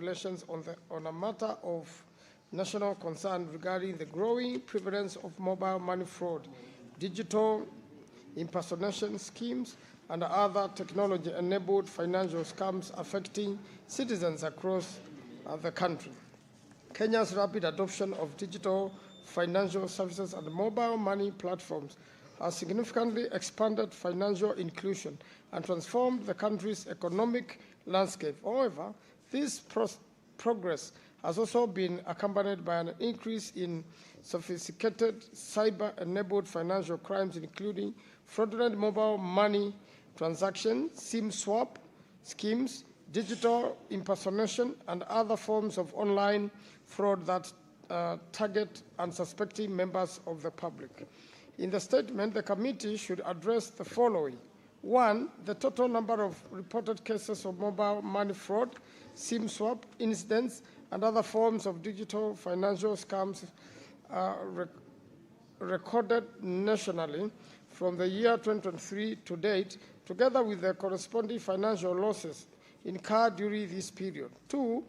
relations on a matter of national concern regarding the growing prevalence of mobile money fraud, digital impersonation schemes, and other technology-enabled financial scams affecting citizens across the country. Kenya's rapid adoption of digital financial services and mobile money platforms has significantly expanded financial inclusion and transformed the country's economic landscape. However, this progress has also been accompanied by an increase in sophisticated cyber-enabled financial crimes, including fraudulent mobile money transactions, SIM swap schemes, digital impersonation, and other forms of online fraud that target unsuspecting members of the public. In the statement, the committee should address the following. 1, the total number of reported cases of mobile money fraud, SIM swap incidents, and other forms of digital financial scams recorded nationally from the year 2023 to date, together with the corresponding financial losses incurred during this period. 2,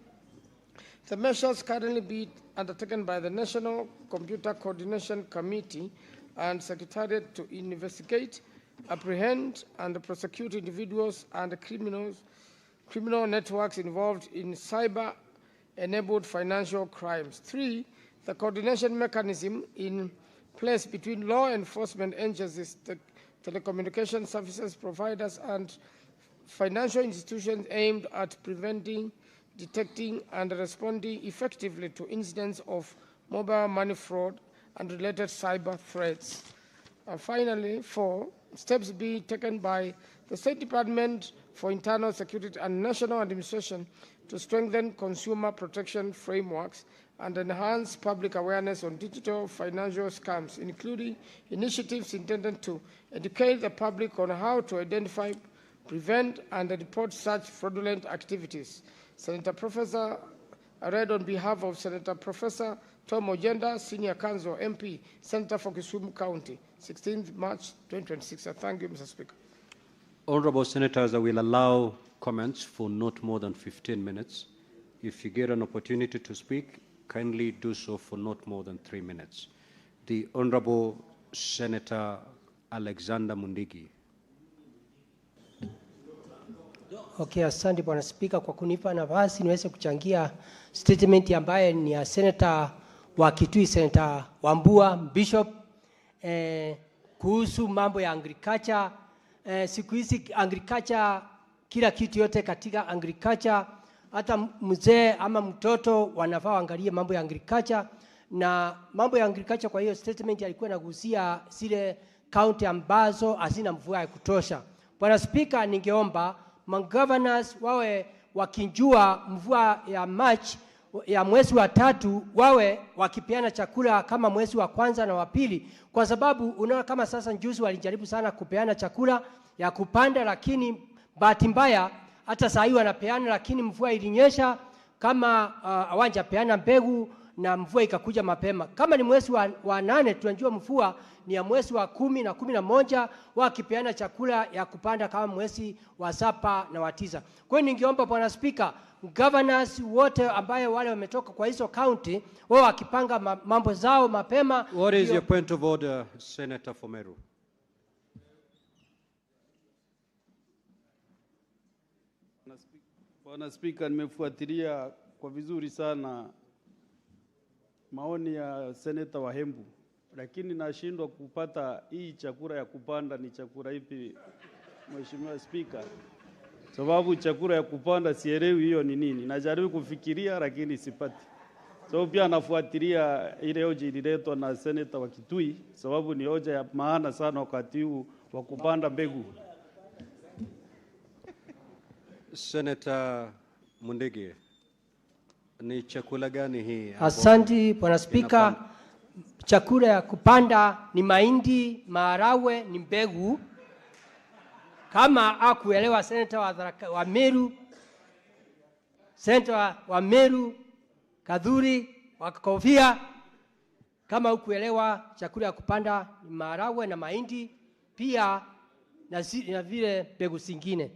the measures currently being undertaken by the National Computer Coordination Committee and Secretariat to investigate, apprehend, and prosecute individuals and criminal networks involved in cyber-enabled financial crimes. 3, the coordination mechanism in place between law enforcement agencies, telecommunication services providers, and financial institutions aimed at preventing, detecting, and responding effectively to incidents of mobile money fraud and related cyber threats. And finally, 4, steps be taken by the State Department for Internal Security and National Administration to strengthen consumer protection frameworks and enhance public awareness on digital financial scams, including initiatives intended to educate the public on how to identify, prevent, and report such fraudulent activities. Senator Professor, I read on behalf of Senator Professor Tom Ojenda, Senior Counsel, MP, Senator for Kisumu County, 16th March 2026. I thank you, Mr. Speaker. Honorable Senators, I will allow comments for not more than 15 minutes. If you get an opportunity to speak, kindly do so for not more than 3 minutes. The Honorable Senator Alexander Mundigi. Okay, asante Bwana Spika kwa kunipa nafasi niweze kuchangia statement ambaye ni ya Senator wa Kitui, Senator Wambua Bishop, kuhusu mambo ya agriculture. Siku hizi agriculture, kila kitu yote katika agriculture, hata mzee ama mtoto wanafaa waangalie mambo ya agriculture na mambo ya agriculture. Kwa hiyo statement alikuwa inagusia zile county ambazo hazina mvua ya kutosha. Bwana Spika, ningeomba governors wawe wakinjua mvua ya March ya mwezi wa 3 wawe wakipeana chakula kama mwezi wa kwanza na wa pili, kwa sababu unaona kama sasa njuzi walijaribu sana kupeana chakula ya kupanda, lakini bahati mbaya hata saa hii wanapeana, lakini mvua ilinyesha kama hawajapeana mbegu na mvua ikakuja mapema. Kama ni mwezi wa 8 tunajua mvua ni ya mwezi wa 10 na 11, wakipeana chakula ya kupanda kama mwezi wa 7 na wa 9. Kwa hiyo ningeomba Bwana Speaker, governors wote ambaye wale wametoka kwa hizo county wao wakipanga mambo zao mapema. What is your point of order, Senator Fomeru? Bwana Speaker, nimefuatilia kwa vizuri sana maoni ya Senator wa Embu, lakini nashindwa kupata hii chakula ya kupanda ni chakula ipi, Mheshimiwa Speaker. Sababu chakula ya kupanda sielewi hiyo ni nini. Najaribu kufikiria lakini sipati. Sababu pia nafuatilia ile hoja ililetwa na Senator wa Kitui, sababu ni hoja ya maana sana wakati huu wa kupanda mbegu. Senator Mundigi, ni chakula gani hii? Asante Bwana Speaker. Chakula ya kupanda ni mahindi, maharagwe, ni mbegu. Kama akuelewa Senator wa Meru, Senator wa Meru, Kadhuri, Wakofia, kama ukuelewa chakula ya kupanda ni maharagwe na mahindi, pia na vile mbegu zingine.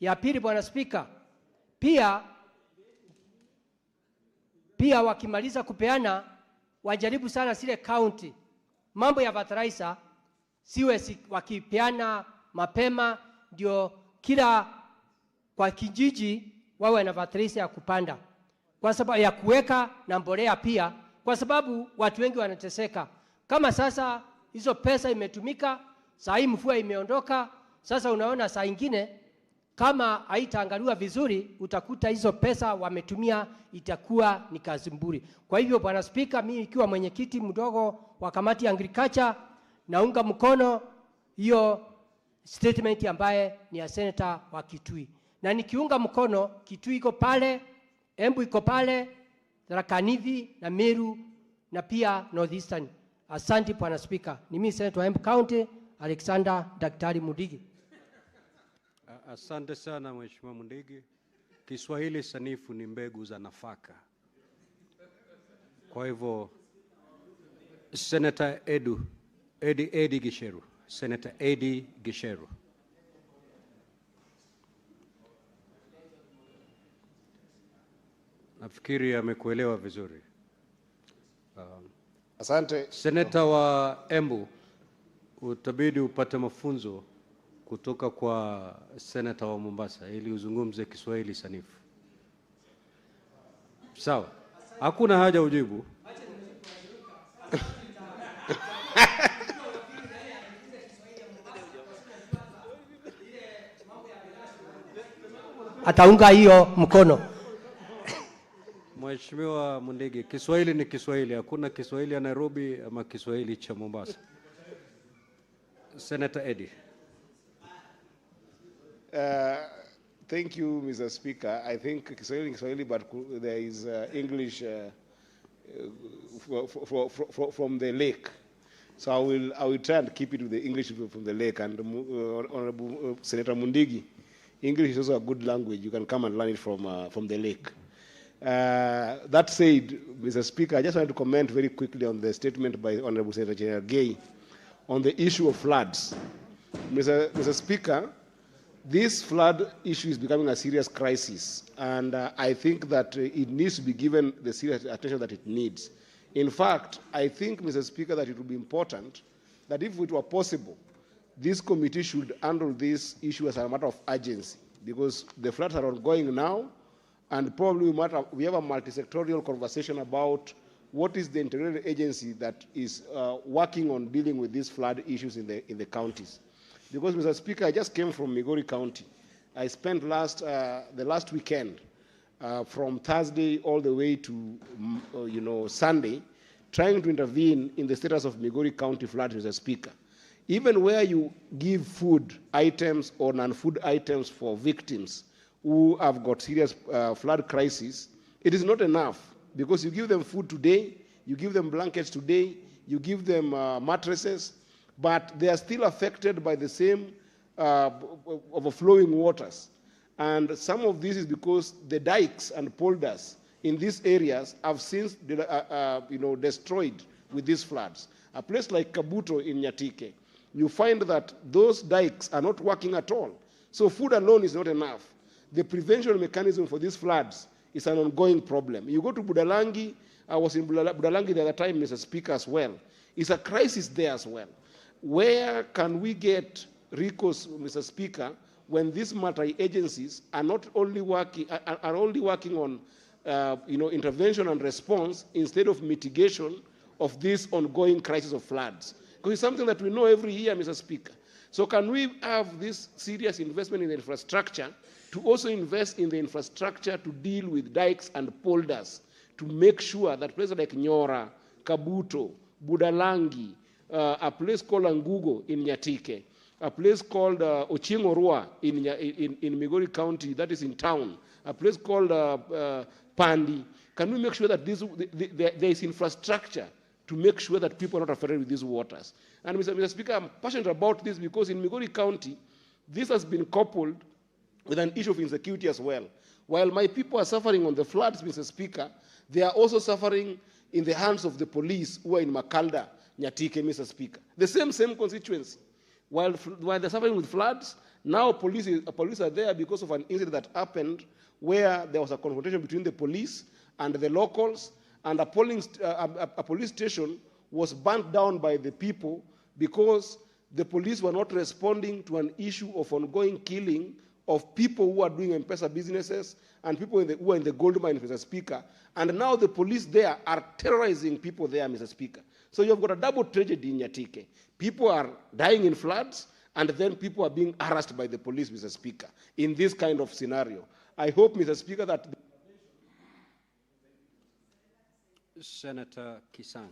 Ya pili Bwana Speaker, pia pia wakimaliza kupeana wajaribu sana zile county mambo ya fertilizer siwe wakipeana mapema, ndio kila kwa kijiji wawe na fertilizer ya kupanda, kwa sababu ya kuweka na mbolea pia, kwa sababu watu wengi wanateseka. Kama sasa hizo pesa imetumika, saa hii mvua imeondoka, sasa unaona saa ingine kama haitaangaliwa vizuri utakuta hizo pesa wametumia itakuwa ni kazi mburi. Kwa hivyo Bwana Spika, mimi ikiwa mwenyekiti mdogo wa kamati ya agriculture naunga mkono hiyo statement ambaye ni ya Senator wa Kitui. Na nikiunga mkono Kitui iko pale, Embu iko pale, Tharaka Nithi na Meru na pia Northeastern. Asante Bwana Spika. Ni mimi Senator wa Embu County, Alexander Daktari Mudigi. Asante sana Mheshimiwa Mundigi. Kiswahili sanifu ni mbegu za nafaka. Kwa hivyo Senator Edi Gisheru. Senator Edi Gisheru. Nafikiri amekuelewa vizuri. Asante. Senator wa Embu, utabidi upate mafunzo kutoka kwa Senator wa Mombasa ili uzungumze Kiswahili sanifu. Sawa. Hakuna haja ujibu. Ataunga hiyo mkono. Mheshimiwa Mundigi, Kiswahili ni Kiswahili, hakuna Kiswahili ya Nairobi ama Kiswahili cha Mombasa. Senator Eddie. Thank you, Mr. Speaker. I think Kiswahili, but there is English from the lake. So I will try and keep it with the English from the lake. And Honorable Senator Mundigi, English is also a good language. You can come and learn it from the lake. That said, Mr. Speaker, I just wanted to comment very quickly on the statement by Honorable Senator General Gay on the issue of floods. Mr. Speaker, this flood issue is becoming a serious crisis, and I think that it needs to be given the serious attention that it needs. In fact, I think, Mr. Speaker, that it would be important that if it were possible, this committee should handle this issue as a matter of urgency, because the floods are ongoing now, and probably we have a multi-sectorial conversation about what is the integrated agency that is working on dealing with these flood issues in the counties. Because, Mr. Speaker, I just came from Migori County. I spent the last weekend, from Thursday all the way to Sunday, trying to intervene in the status of Migori County flood, Mr. Speaker. Even where you give food items or non-food items for victims who have got serious flood crisis, it is not enough, because you give them food today, you give them blankets today, you give them mattresses, but they are still affected by the same overflowing waters. And some of this is because the dikes and polders in these areas have since destroyed with these floods. A place like Kabuto in Nyatike, you find that those dikes are not working at all. So food alone is not enough. The prevention mechanism for these floods is an ongoing problem. You go to Budalangi, I was in Budalangi the other time, Mr. Speaker, as well. It's a crisis there as well. Where can we get recourse, Mr. Speaker, when these multi-agencies are not only working, are only working on intervention and response instead of mitigation of this ongoing crisis of floods? Because it's something that we know every year, Mr. Speaker. So can we have this serious investment in the infrastructure to also invest in the infrastructure to deal with dikes and polders, to make sure that places like Nyora, Kabuto, Budalangi, a place called Angugo in Nyatike, a place called Ochingorua in Migori County, that is in town, a place called Pandi. Can we make sure that there is infrastructure to make sure that people are not affected with these waters? And Mr. Speaker, I'm passionate about this because in Migori County, this has been coupled with an issue of insecurity as well. While my people are suffering on the floods, Mr. Speaker, they are also suffering in the hands of the police who are in Makalda, Nyatike, Mr. Speaker. The same constituency. While they're suffering with floods, now police are there because of an incident that happened where there was a confrontation between the police and the locals, and a police station was burnt down by the people because the police were not responding to an issue of ongoing killing of people who are doing M-Pesa businesses and people who are in the gold mine, Mr. Speaker. And now the police there are terrorizing people there, Mr. Speaker. So you've got a double tragedy in Nyatike. People are dying in floods, and then people are being harassed by the police, Mr. Speaker, in this kind of scenario. I hope, Mr. Speaker, that... Senator Kisang.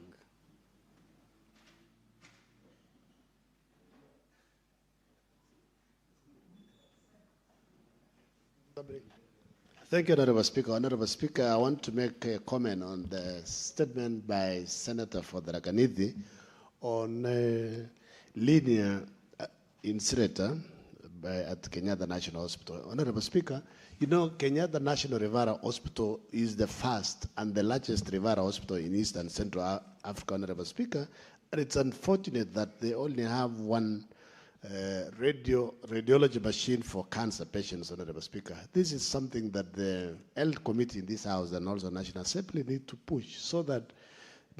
Thank you, Honorable Speaker. Honorable Speaker, I want to make a comment on the statement by Senator for the Raganithi on linear incinerator at Kenyatta National Hospital. Honorable Speaker, you know Kenyatta National Referral Hospital is the first and the largest referral hospital in East and Central Africa, Honorable Speaker, and it's unfortunate that they only have one radiology machine for cancer patients, Honorable Speaker. This is something that the Health Committee in this House and also National Assembly need to push so that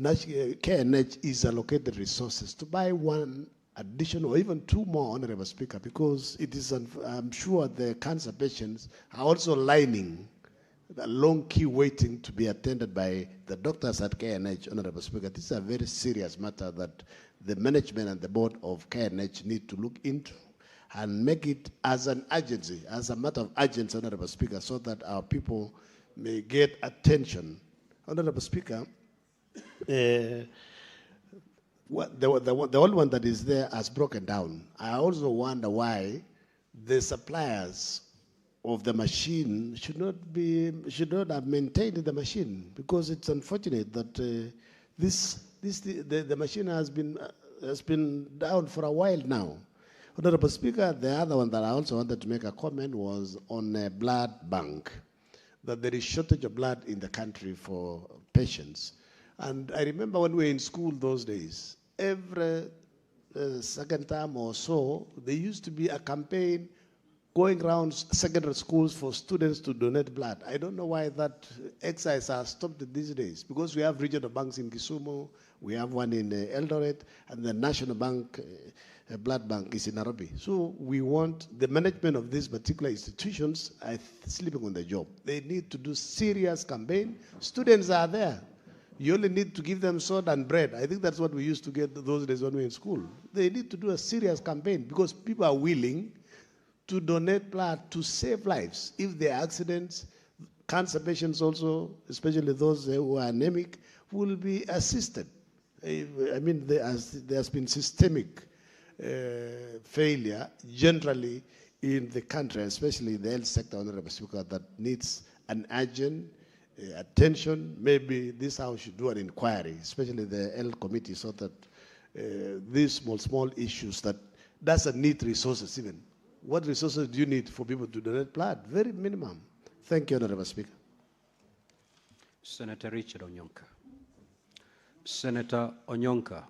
KNH is allocated resources to buy one additional or even two more, Honorable Speaker, because it is, I'm sure the cancer patients are also lining a long queue waiting to be attended by the doctors at KNH, Honorable Speaker. This is a very serious matter that the management and the board of KNH need to look into and make it as an agency, as a matter of urgency, Honorable Speaker, so that our people may get attention. Honorable Speaker, the old one that is there has broken down. I also wonder why the suppliers of the machine should not have maintained the machine, because it's unfortunate that the machine has been down for a while now. Honorable Speaker, the other one that I also wanted to make a comment was on a blood bank, that there is shortage of blood in the country for patients. And I remember when we were in school those days, every second term or so, there used to be a campaign going around secondary schools for students to donate blood. I don't know why that exercise has stopped these days, because we have regional banks in Kisumu, we have one in Eldoret, and the National Bank, blood bank is in Nairobi. So we want the management of these particular institutions are sleeping on the job. They need to do serious campaign. Students are there. You only need to give them soda and bread. I think that's what we used to get those days when we were in school. They need to do a serious campaign because people are willing to donate blood to save lives. If there are accidents, cancer patients also, especially those who are anemic, will be assisted. I mean, there has been systemic failure generally in the country, especially in the health sector, Honorable Speaker, that needs an urgent attention. Maybe this House should do an inquiry, especially the Health Committee, so that these small issues that doesn't need resources even. What resources do you need for people to donate blood? Very minimum. Thank you, Honorable Speaker. Senator Richard Onyonka. Senator Onyonka.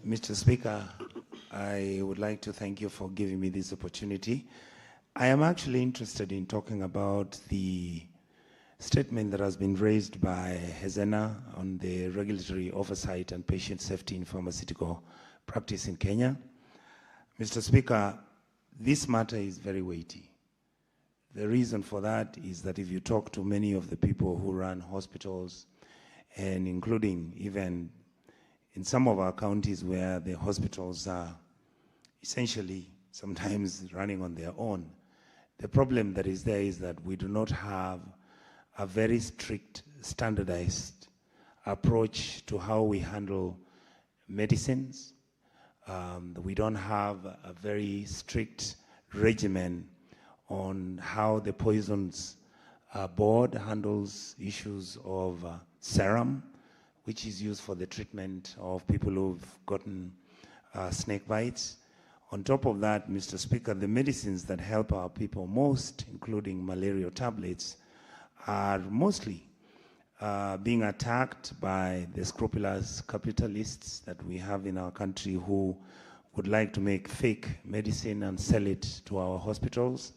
Mr. Speaker, I would like to thank you for giving me this opportunity. I am actually interested in talking about the statement that has been raised by Hezena on the regulatory oversight and patient safety in pharmaceutical practice in Kenya. Mr. Speaker, this matter is very weighty. The reason for that is that if you talk to many of the people who run hospitals, and including even in some of our counties where the hospitals are essentially sometimes running on their own, the problem that is there is that we do not have a very strict, standardized approach to how we handle medicines. We don't have a very strict regimen on how the poisons board handles issues of serum, which is used for the treatment of people who've gotten snake bites. On top of that, Mr. Speaker, the medicines that help our people most, including malaria tablets, are mostly being attacked by the scrupulous capitalists that we have in our country who would like to make fake medicine and sell it to our hospitals.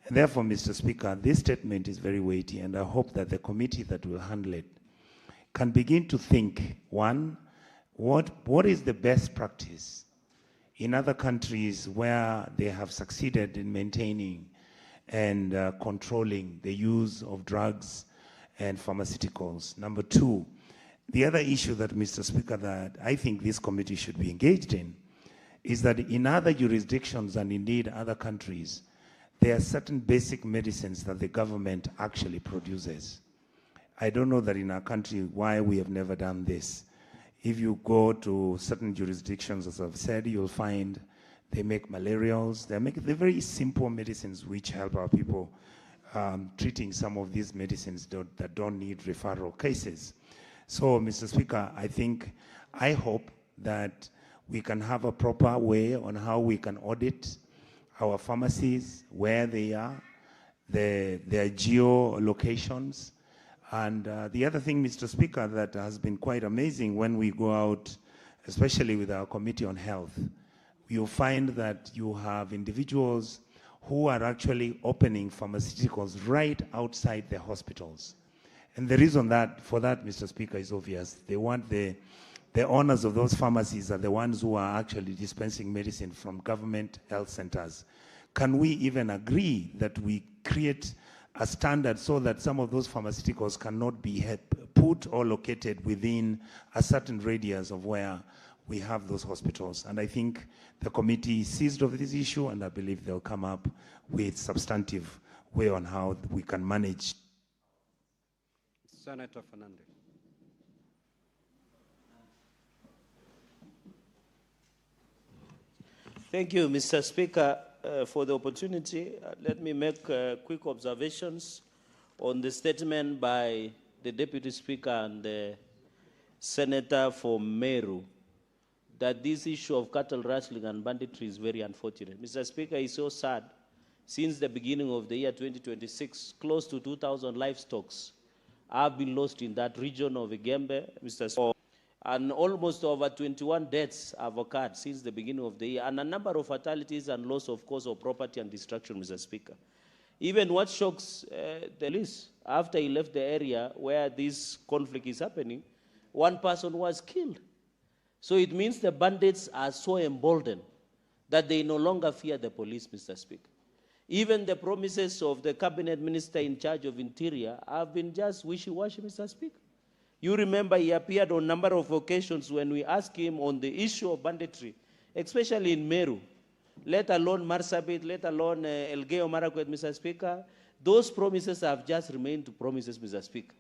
Therefore, Mr. Speaker, this statement is very weighty, and I hope that the committee that will handle it can begin to think, one, what is the best practice in other countries where they have succeeded in maintaining and controlling the use of drugs and pharmaceuticals. Number two, the other issue that, Mr. Speaker, that I think this committee should be engaged in is that in other jurisdictions and indeed other countries, there are certain basic medicines that the government actually produces. I don't know that in our country why we have never done this. If you go to certain jurisdictions, as I've said, you'll find they make malarials. They're very simple medicines which help our people treating some of these medicines that don't need referral cases. So, Mr. Speaker, I hope that we can have a proper way on how we can audit our pharmacies, where they are, their geolocations. And the other thing, Mr. Speaker, that has been quite amazing when we go out, especially with our Committee on Health, you'll find that you have individuals who are actually opening pharmaceuticals right outside the hospitals. And the reason for that, Mr. Speaker, is obvious. They want the owners of those pharmacies are the ones who are actually dispensing medicine from government health centers. Can we even agree that we create a standard so that some of those pharmaceuticals cannot be put or located within a certain radius of where we have those hospitals? And I think the committee seized of this issue, and I believe they'll come up with substantive way on how we can manage. Senator Fernandez. Thank you, Mr. Speaker, for the opportunity. Let me make quick observations on the statement by the Deputy Speaker and the Senator for Meru, that this issue of cattle rustling and banditry is very unfortunate. Mr. Speaker, it's so sad. Since the beginning of the year 2026, close to 2,000 livestock have been lost in that region of Igembe, Mr. Speaker. And almost over 21 deaths have occurred since the beginning of the year, and a number of fatalities and loss of cause of property and destruction, Mr. Speaker. Even what shocks the police, after he left the area where this conflict is happening, one person was killed. So it means the bandits are so emboldened that they no longer fear the police, Mr. Speaker. Even the promises of the cabinet minister in charge of Interior have been just wishy-washy, Mr. Speaker. You remember he appeared on a number of occasions when we asked him on the issue of banditry, especially in Meru, let alone Marsabit, let alone Elgeyo Marakwet, Mr. Speaker. Those promises have just remained promises, Mr. Speaker.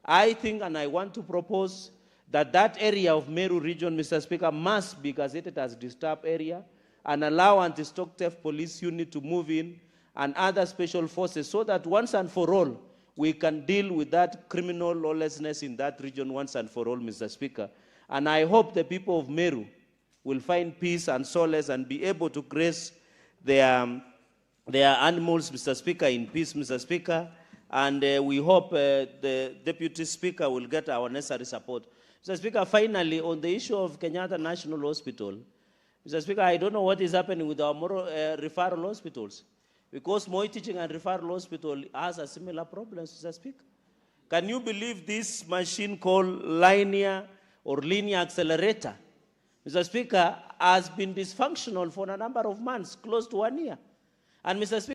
I think, and I want to propose, that that area of Meru region, Mr. Speaker, must be gazetted as disturbed area and allow anti-stock theft police unit to move in and other special forces so that once and for all, we can deal with that criminal lawlessness in that region once and for all, Mr. Speaker. And I hope the people of Meru will find peace and solace and be able to graze their animals, Mr. Speaker, in peace, Mr. Speaker. And we hope the Deputy Speaker will get our necessary support. Mr. Speaker, finally, on the issue of Kenyatta National Hospital, Mr. Speaker, I don't know what is happening with our referral hospitals, because Moi Teaching and Referral Hospital has a similar problem, Mr. Speaker. Can you believe this machine called linear accelerator, Mr. Speaker, has been dysfunctional for a number of months, close to 1 year. And Mr. Speaker,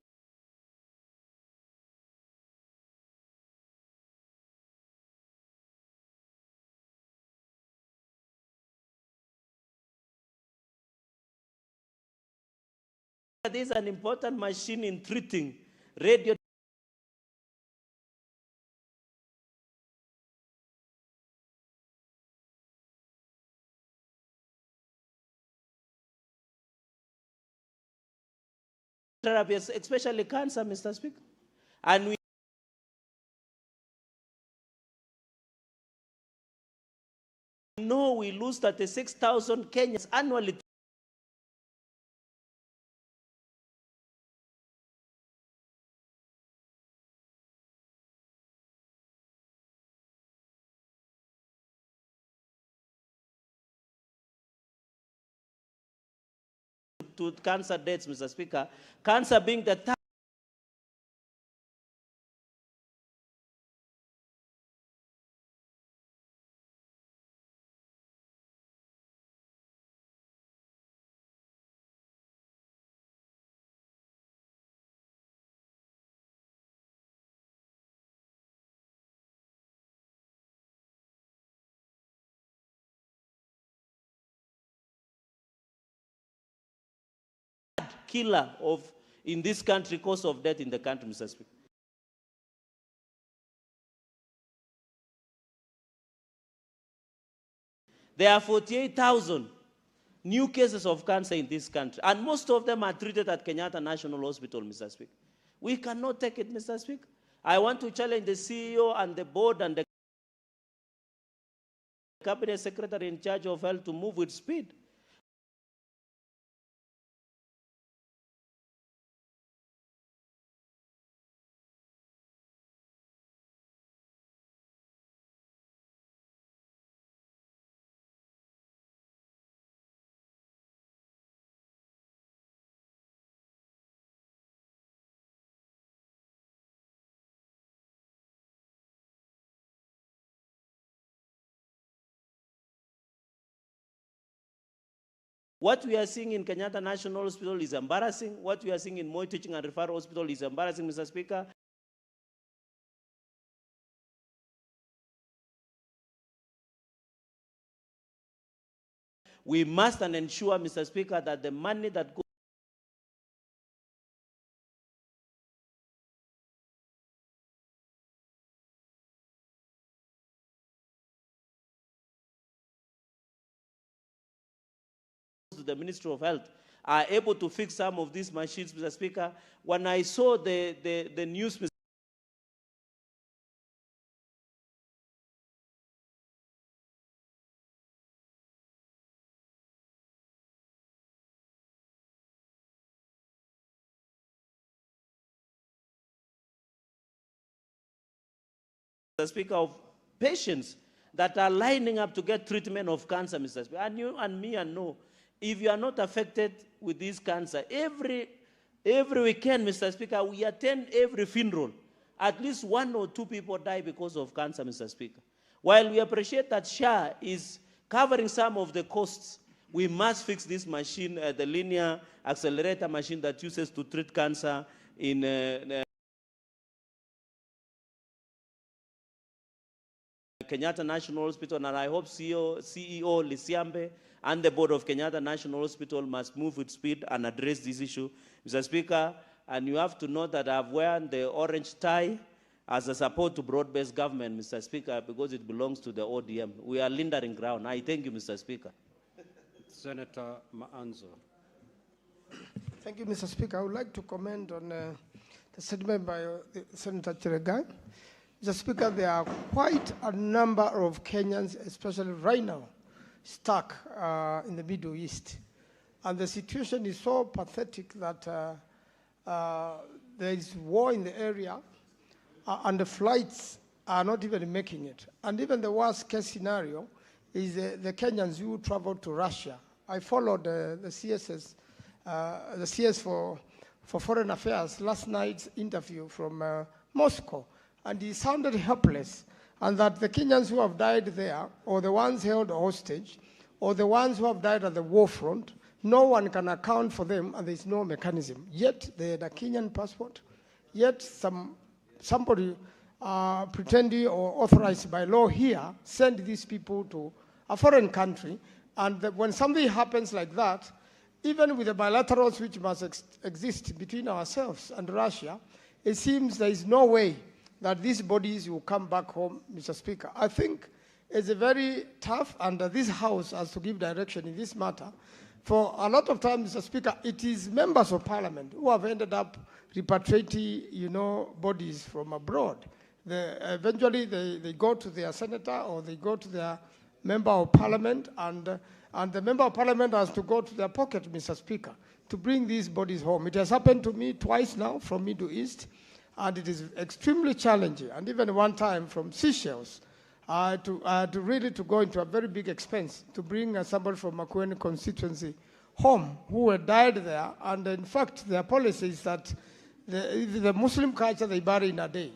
this is an important machine in treating radio therapy, especially cancer, Mr. Speaker. And we know we lose 36,000 Kenyans annually to cancer deaths, Mr. Speaker. Cancer being the killer in this country, cause of death in the country, Mr. Speaker. There are 48,000 new cases of cancer in this country, and most of them are treated at Kenyatta National Hospital, Mr. Speaker. We cannot take it, Mr. Speaker. I want to challenge the CEO and the board and the Cabinet Secretary in charge of health to move with speed. What we are seeing in Kenyatta National Hospital is embarrassing. What we are seeing in Moi Teaching and Referral Hospital is embarrassing, Mr. Speaker. We must ensure, Mr. Speaker, that the money that goes to the Ministry of Health are able to fix some of these machines, Mr. Speaker. When I saw the news, Mr. Speaker, of patients that are lining up to get treatment of cancer, Mr. Speaker. And you and me know, if you are not affected with this cancer, every weekend, Mr. Speaker, we attend every funeral. At least 1 or 2 people die because of cancer, Mr. Speaker. While we appreciate that SHA is covering some of the costs, we must fix this machine, the linear accelerator machine that uses to treat cancer in Kenyatta National Hospital, and I hope CEO Lisiambe and the board of Kenyatta National Hospital must move with speed and address this issue, Mr. Speaker. And you have to know that I've worn the orange tie as a support to broad-based government, Mr. Speaker, because it belongs to the ODM. We are lingering ground. I thank you, Mr. Speaker. Senator Maanzo. Thank you, Mr. Speaker. I would like to comment on the statement by Senator Cheregai. Mr. Speaker, there are quite a number of Kenyans, especially right now, stuck in the Middle East. And the situation is so pathetic that there is war in the area, and the flights are not even making it. And even the worst case scenario is the Kenyans who travel to Russia. I followed the CS for Foreign Affairs last night's interview from Moscow. And he sounded helpless, and that the Kenyans who have died there, or the ones held hostage, or the ones who have died at the war front, no one can account for them, and there's no mechanism. Yet they had a Kenyan passport, yet somebody pretending or authorized by law here send these people to a foreign country, and when something happens like that, even with the bilaterals which must exist between ourselves and Russia, it seems there is no way that these bodies will come back home, Mr. Speaker. I think it's a very tough, and this House has to give direction in this matter. For a lot of times, Mr. Speaker, it is members of Parliament who have ended up repatriating, bodies from abroad. Eventually, they go to their senator or they go to their member of Parliament, and the member of Parliament has to go to their pocket, Mr. Speaker, to bring these bodies home. It has happened to me twice now from Middle East, and it is extremely challenging. And even one time from Seychelles, to really go into a very big expense to bring somebody from Makueni constituency home who had died there. And in fact, their policy is that the Muslim culture they bury in a day.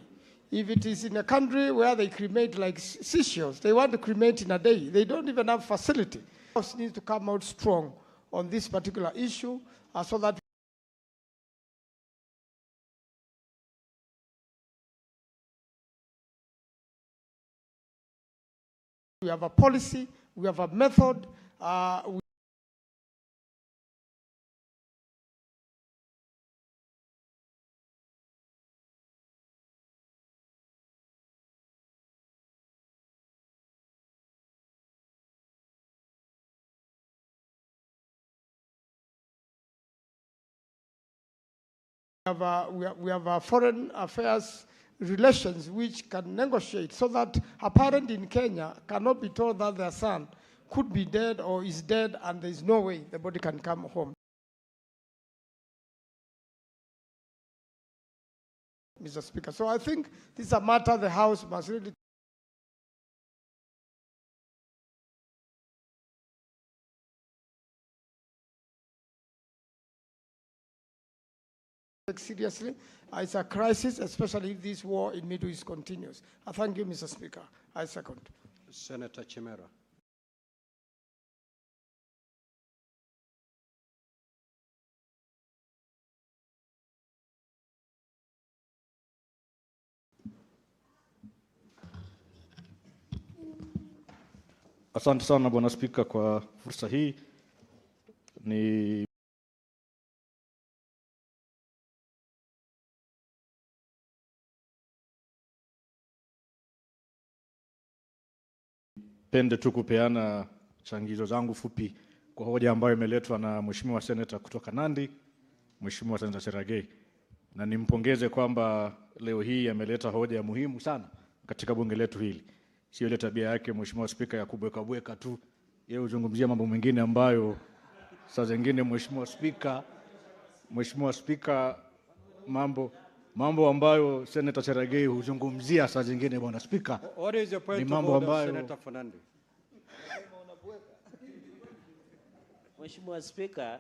If it is in a country where they cremate like Seychelles, they want to cremate in a day. They don't even have facility. The House needs to come out strong on this particular issue so that we have a policy, we have a method, We have foreign affairs relations which can negotiate so that a parent in Kenya cannot be told that their son could be dead or is dead and there is no way the body can come home. Mr. Speaker. So I think this is a matter the House must really take seriously. It's a crisis, especially if this war in Middle East continues. I thank you, Mr. Speaker. I second. Senator Chimera. Asante sana Bwana Spika kwa fursa hii. Ni pende tu kupeana changizo zangu fupi kwa hoja ambayo imeletwa na Mheshimiwa Senator kutoka Nandi, Mheshimiwa Senator Cherargei. Na nimpongeze kwamba leo hii ameleta hoja muhimu sana katika bunge letu hili. Sio ile tabia yake Mheshimiwa Spika ya kubweka tu, yeye uzungumzia mambo mengine ambayo saa zingine Mheshimiwa Spika mambo ambayo Senator Cherargei huzungumzia saa zingine Bwana Spika. What is the point ni mambo ambayo Senator Fernandi? Mheshimiwa Spika,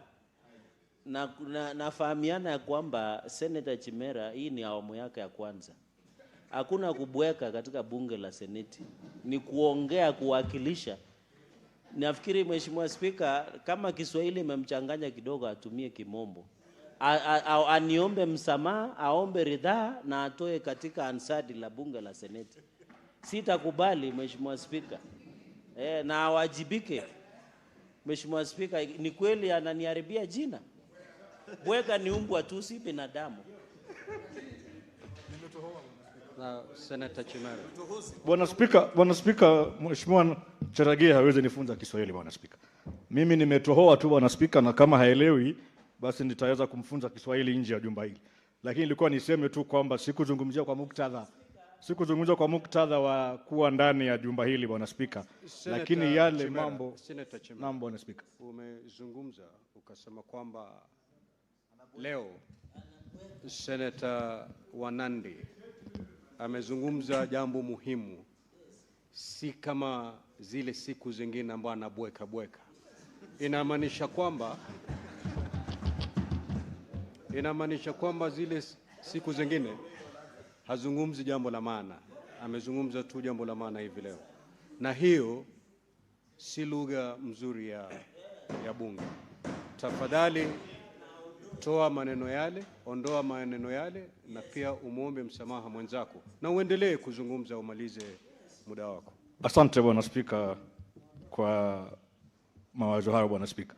nafahamiana ya kwamba Senator Chimera hii ni awamu yake ya kwanza. Hakuna kubweka katika bunge la Seneti. Ni kuongea, kuwakilisha. Nafikiri Mheshimiwa Spika, kama Kiswahili imemchanganya kidogo atumie Kimombo. Aniombe msamaha, aombe ridhaa na atoe katika ansadi la bunge la Seneti. Sitakubali Mheshimiwa Spika. Na awajibike. Mheshimiwa Spika, ni kweli ananiharibia jina. Bweka ni umbwa tu, si binadamu. Na Senator Chimera. Bwana Spika, Mheshimiwa Cherargei hawezi nifunza Kiswahili Bwana Spika. Mimi nimetohoa tu Bwana Spika, na kama haelewi basi nitaweza kumfunza Kiswahili nje ya jumba hili. Lakini ilikuwa niseme tu kwamba sikuzungumzia kwa muktadha wa kuwa ndani ya jumba hili Bwana Spika. Lakini yale mambo Bwana Spika. Umezungumza ukasema kwamba leo Senator Wanandi amezungumza jambo muhimu, si kama zile siku zingine ambazo anabweka. Inamaanisha kwamba zile siku zingine hazungumzi jambo la maana, amezungumza tu jambo la maana hivi leo. Na hiyo si lugha mzuri ya bunge. Tafadhali toa maneno yale, ondoa maneno yale, na pia umuombe msamaha mwenzako na uendelee kuzungumza, umalize muda wako. Asante Bwana Spika kwa mawazo hayo Bwana Spika.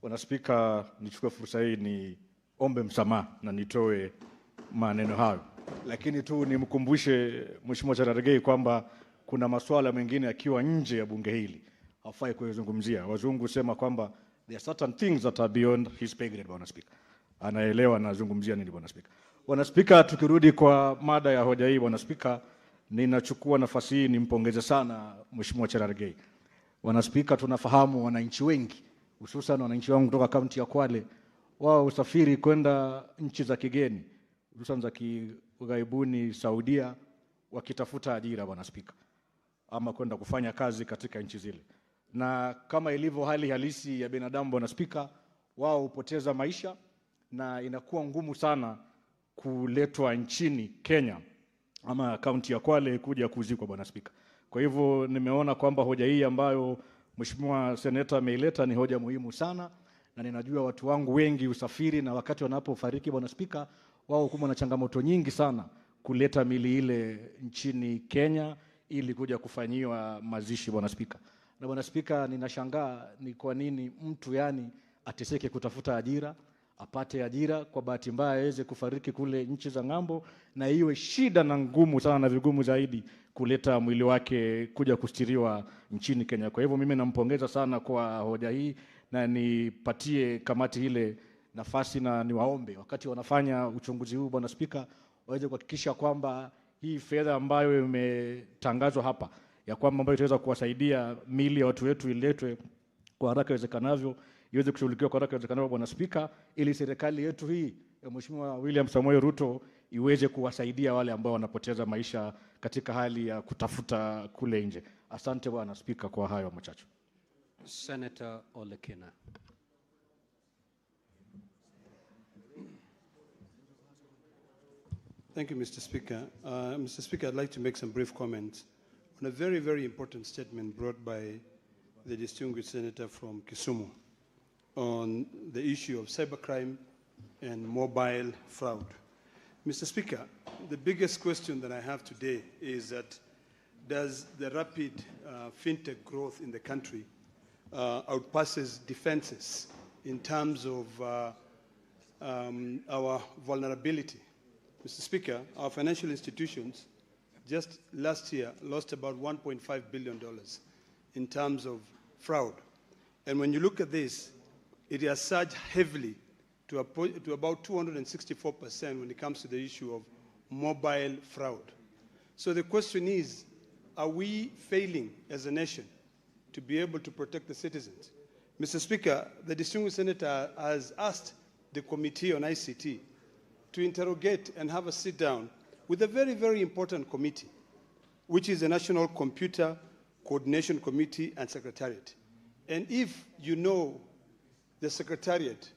Bwana Spika, nichukue fursa hii ni ombe msamaha na nitoe maneno hayo. Lakini tu nimkumbushe Mheshimiwa Cherargei kwamba kuna masuala mengine akiwa nje ya bunge hili hafai kuyazungumzia. Wazungu sema kwamba there are certain things that are beyond his pay grade Bwana Spika. Anaelewa nazungumzia nini Bwana Spika. Bwana Spika, tukirudi kwa mada ya hoja hii Bwana Spika, ninachukua nafasi hii nimpongeze sana Mheshimiwa Cherargei. Bwana Spika, tunafahamu wananchi wengi, hususan wananchi wangu kutoka kaunti ya Kwale, wao usafiri kwenda nchi za kigeni, hususan za kighaibuni Saudia, wakitafuta ajira Bwana Spika, ama kwenda kufanya kazi katika nchi zile. Na kama ilivyo hali halisi ya binadamu Bwana Spika, wao hupoteza maisha na inakuwa ngumu sana kuletwa nchini Kenya ama kaunti ya Kwale kuja kuzikwa Bwana Spika. Kwa hivyo nimeona kwamba hoja hii ambayo Mheshimiwa Seneta ameileta ni hoja muhimu sana, na ninajua watu wangu wengi usafiri, na wakati wanapofariki Bwana Spika, wao hukumbwa na changamoto nyingi sana kuleta mili ile nchini Kenya ili kuja kufanyiwa mazishi Bwana Spika. Na Bwana Spika, ninashangaa ni kwa nini mtu ateseke kutafuta ajira, apate ajira, kwa bahati mbaya aweze kufariki kule nchi za ng'ambo, na iwe shida na ngumu sana na vigumu zaidi kuleta mwili wake kuja kustiriwa nchini Kenya. Kwa hivyo mimi nampongeza sana kwa hoja hii, na nipatie kamati ile nafasi na niwaombe wakati wanafanya uchunguzi huu, Bwana Spika, waweze kuhakikisha kwamba hii fedha ambayo imetangazwa hapa ya kwamba ambayo itaweza kuwasaidia miili ya watu wetu iletwe kwa haraka iwezekanavyo, iweze kushughulikiwa kwa haraka iwezekanavyo, Bwana Spika, ili serikali yetu hii ya Mheshimiwa William Samoei Ruto iweze kuwasaidia wale ambao wanapoteza maisha katika hali ya kutafuta kule nje. Asante Bwana Spika kwa hayo machache. Senator Olekina. Thank you, Mr. Speaker. Mr. Speaker, I'd like to make some brief comments on a very, very important statement brought by the distinguished senator from Kisumu on the issue of cybercrime and mobile fraud. Mr. Speaker, the biggest question that I have today is that does the rapid fintech growth in the country outpasses defenses in terms of our vulnerability? Mr. Speaker, our financial institutions just last year lost about $1.5 billion in terms of fraud. And when you look at this, it has surged heavily to about 264% when it comes to the issue of mobile fraud. So the question is, are we failing as a nation to be able to protect the citizens? Mr. Speaker, the distinguished senator has asked the Committee on ICT to interrogate and have a sit down with a very, very important committee, which is the National Computer Coordination Committee and Secretariat. And if you know the Secretariat,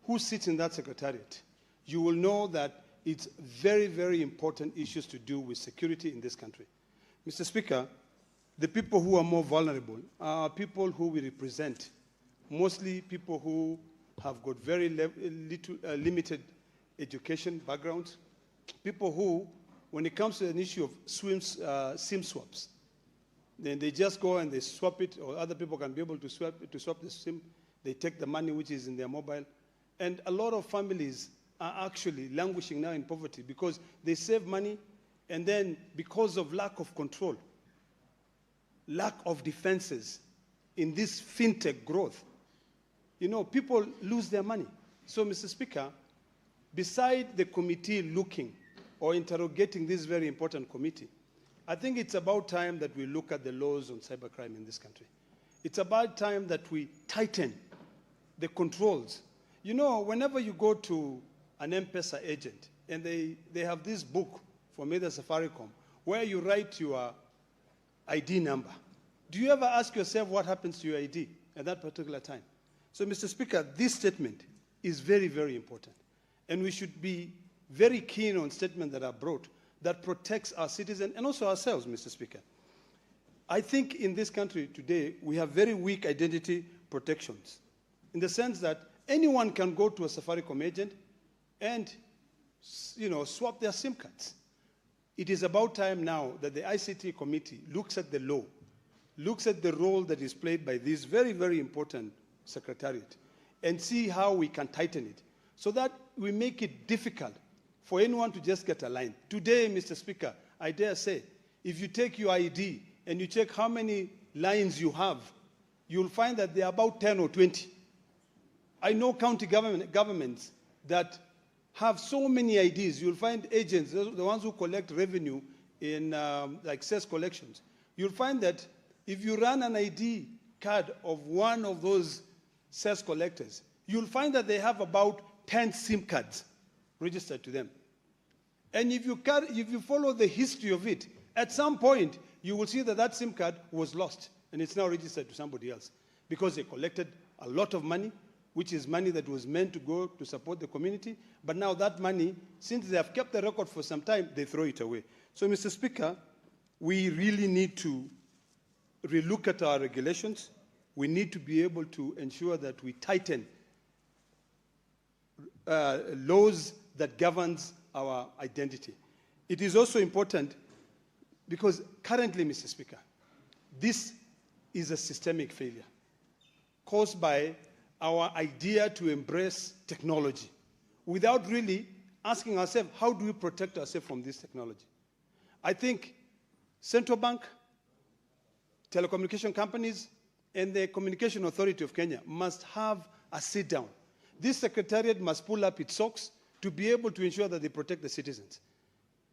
who sits in that Secretariat, you will know that it's very, very important issues to do with security in this country. Mr. Speaker, the people who are more vulnerable are people who we represent, mostly people who have got very limited education backgrounds, people who, when it comes to an issue of SIM swaps, then they just go and they swap it, or other people can be able to swap the SIM. They take the money which is in their mobile. And a lot of families are actually languishing now in poverty because they save money, and then because of lack of control, lack of defenses in this fintech growth, you know, people lose their money. So, Mr. Speaker, beside the committee looking or interrogating this very important committee, I think it's about time that we look at the laws on cybercrime in this country. It's about time that we tighten the controls. You know, whenever you go to an M-Pesa agent, and they have this book from either Safaricom, where you write your ID number, do you ever ask yourself what happens to your ID at that particular time? So, Mr. Speaker, this statement is very, very important. And we should be very keen on statements that are brought that protects our citizens and also ourselves, Mr. Speaker. I think in this country today, we have very weak identity protections in the sense that anyone can go to a Safaricom agent and, you know, swap their SIM cards. It is about time now that the ICT committee looks at the law, looks at the role that is played by this very, very important secretariat, and see how we can tighten it so that we make it difficult for anyone to just get a line. Today, Mr. Speaker, I dare say, if you take your ID and you check how many lines you have, you'll find that there are about 10 or 20. I know county governments that have so many IDs. You'll find agents, the ones who collect revenue in like cess collections. You'll find that if you run an ID card of one of those cess collectors, you'll find that they have about 10 SIM cards registered to them. And if you follow the history of it, at some point, you will see that that SIM card was lost, and it's now registered to somebody else because they collected a lot of money, which is money that was meant to go to support the community. But now that money, since they have kept the record for some time, they throw it away. So, Mr. Speaker, we really need to relook at our regulations. We need to be able to ensure that we tighten laws that governs our identity. It is also important because currently, Mr. Speaker, this is a systemic failure caused by our idea to embrace technology without really asking ourselves, how do we protect ourselves from this technology? I think Central Bank, telecommunication companies, and the Communication Authority of Kenya must have a sit-down This secretariat must pull up its socks to be able to ensure that they protect the citizens.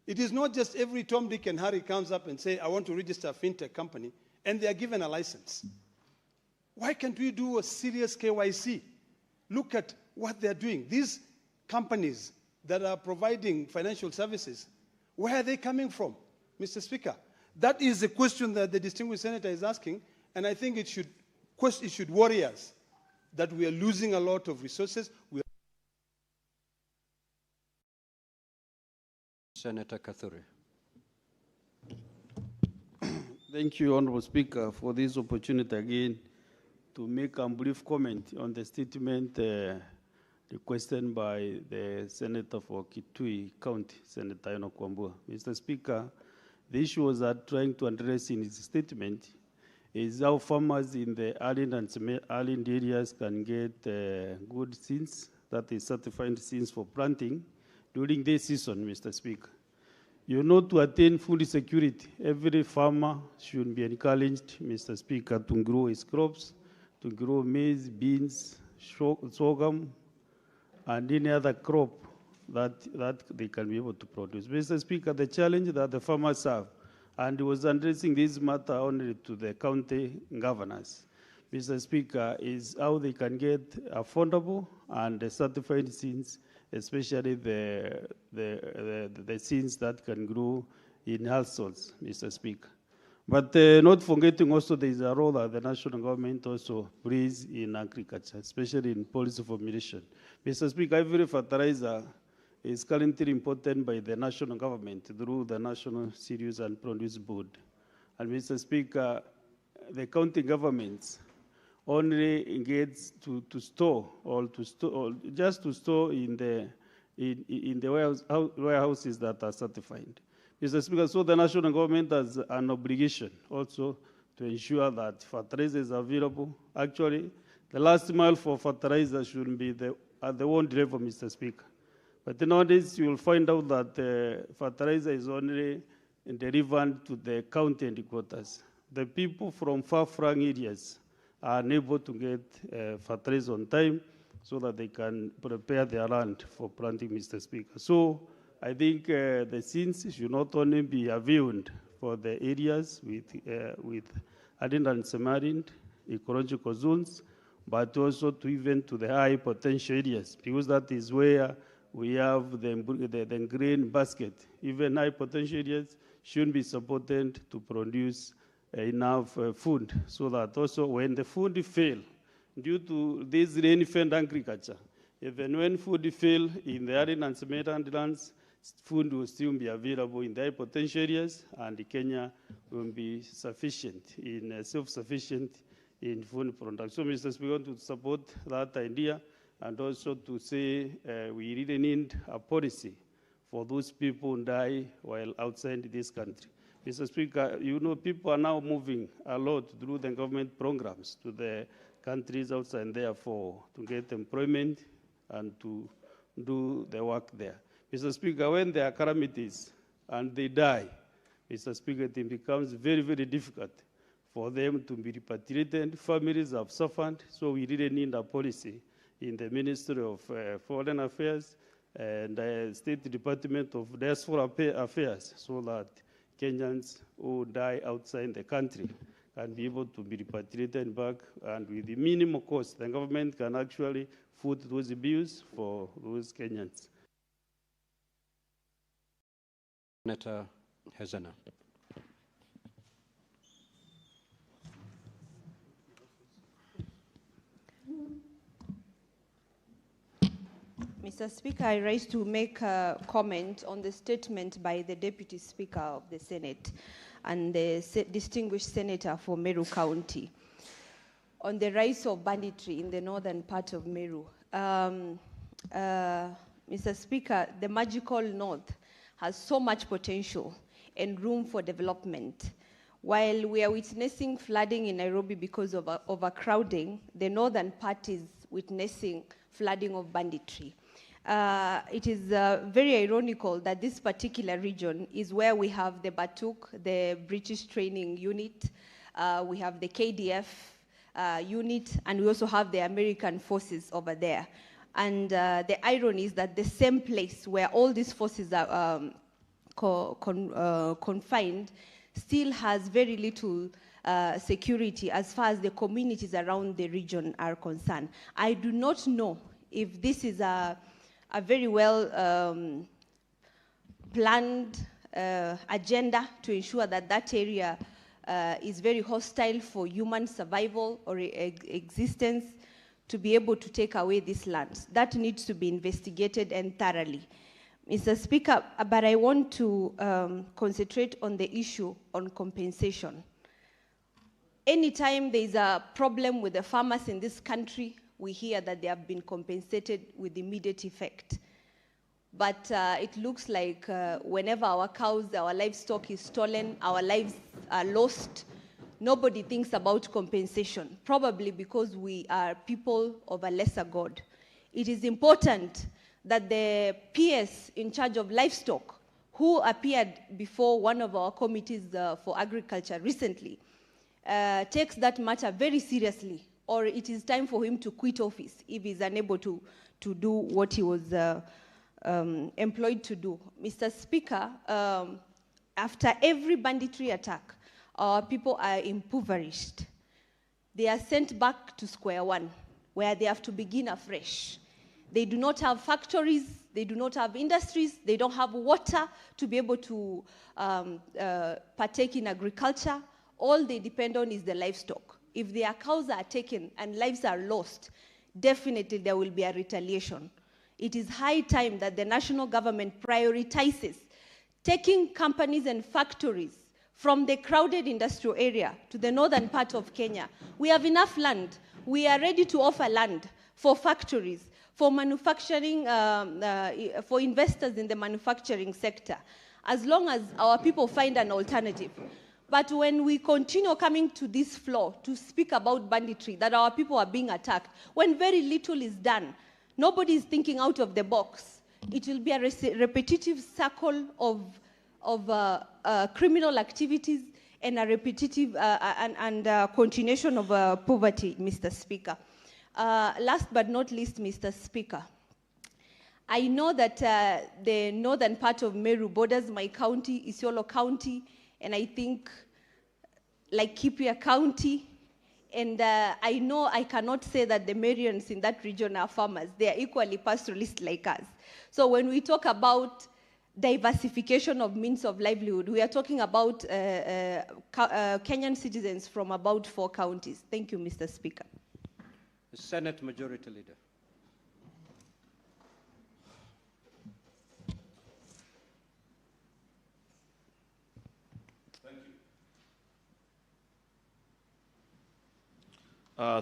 It is not just every Tom, Dick, and Harry comes up and say, I want to register a fintech company, and they are given a license. Why can't we do a serious KYC? Look at what they're doing. These companies that are providing financial services, where are they coming from, Mr. Speaker? That is the question that the distinguished senator is asking, and I think it should worry us that we are losing a lot of resources. Senator Kathuri. Thank you, Honorable Speaker, for this opportunity again to make a brief comment on the statement requested by the Senator for Kitui County, Senator Enoch Wambua. Mr. Speaker, the issue was that trying to address in his statement is how farmers in the island and semi-island areas can get good seeds, that is certified seeds for planting during this season, Mr. Speaker. You know, to attain food security, every farmer should be encouraged, Mr. Speaker, to grow his crops, to grow maize, beans, sorghum, and any other crop that they can be able to produce. Mr. Speaker, the challenge that the farmers have, and he was addressing this matter only to the county governors, Mr. Speaker, is how they can get affordable and certified seeds, especially the seeds that can grow in households, Mr. Speaker. But not forgetting also there is a role that the national government also plays in agriculture, especially in policy formulation. Mr. Speaker, every fertilizer is currently imported by the national government through the National Cereals and Produce Board. And Mr. Speaker, the county governments only engage to store in the warehouses that are certified. Mr. Speaker, so the national government has an obligation also to ensure that fertilizer is available. Actually, the last mile for fertilizer should be at the one level, Mr. Speaker. But nowadays, you will find out that fertilizer is only delivered to the county headquarters. The people from far-flung areas are unable to get fertilizer on time so that they can prepare their land for planting, Mr. Speaker. So I think the seeds should not only be availed for the areas with arid and semi-arid ecological zones, but also even to the high potential areas, because that is where we have the grain basket. Even high potential areas should be supported to produce enough food, so that also when the food fail, due to this rain-fed agriculture, even when food fail in the arid and semi-arid lands, food will still be available in the high potential areas, and Kenya will be self-sufficient in food production. So, Mr. Speaker, we want to support that idea, and also to say we really need a policy for those people who die while outside this country. Mr. Speaker, you know, people are now moving a lot through the government programs to the countries outside, and therefore to get employment and to do the work there. Mr. Speaker, when there are calamities and they die, Mr. Speaker, it becomes very, very difficult for them to be repatriated. Families have suffered, so we really need a policy in the Ministry of Foreign Affairs and the State Department of Diaspora Affairs, so that Kenyans who die outside the country can be able to be repatriated back, and with the minimal cost, the government can actually foot those bills for those Kenyans. Senator Hezana. Mr. Speaker, I rise to make a comment on the statement by the Deputy Speaker of the Senate and the distinguished senator for Meru County on the rise of banditry in the northern part of Meru. Mr. Speaker, the magical north has so much potential and room for development. While we are witnessing flooding in Nairobi because of overcrowding, the northern part is witnessing flooding of banditry. It is very ironical that this particular region is where we have the Batuk, the British training unit, we have the KDF unit, and we also have the American forces over there. And the irony is that the same place where all these forces are confined still has very little security as far as the communities around the region are concerned. I do not know if this is a very well planned agenda to ensure that that area is very hostile for human survival or existence, to be able to take away these lands. That needs to be investigated and thoroughly. Mr. Speaker, but I want to concentrate on the issue on compensation. Anytime there is a problem with the farmers in this country, we hear that they have been compensated with immediate effect. But it looks like whenever our cows, our livestock is stolen, our lives are lost, nobody thinks about compensation, probably because we are people of a lesser God. It is important that the PS in charge of livestock, who appeared before one of our committees for agriculture recently, takes that matter very seriously, or it is time for him to quit office if he's unable to do what he was employed to do. Mr. Speaker, after every banditry attack, our people are impoverished. They are sent back to square one, where they have to begin afresh. They do not have factories, they do not have industries, they don't have water to be able to partake in agriculture. All they depend on is the livestock. If their cows are taken and lives are lost, definitely there will be a retaliation. It is high time that the national government prioritizes taking companies and factories from the crowded industrial area to the northern part of Kenya. We have enough land. We are ready to offer land for factories, for manufacturing, for investors in the manufacturing sector, as long as our people find an alternative. But when we continue coming to this floor to speak about banditry, that our people are being attacked, when very little is done, nobody is thinking out of the box. It will be a repetitive circle of criminal activities and a repetitive continuation of poverty, Mr. Speaker. Last but not least, Mr. Speaker, I know that the northern part of Meru borders my county, Isiolo County, and I think Laikipia County, and I know I cannot say that the Marians in that region are farmers. They are equally pastoralists like us. So when we talk about diversification of means of livelihood, we are talking about Kenyan citizens from about 4 counties. Thank you, Mr. Speaker. Senate Majority Leader.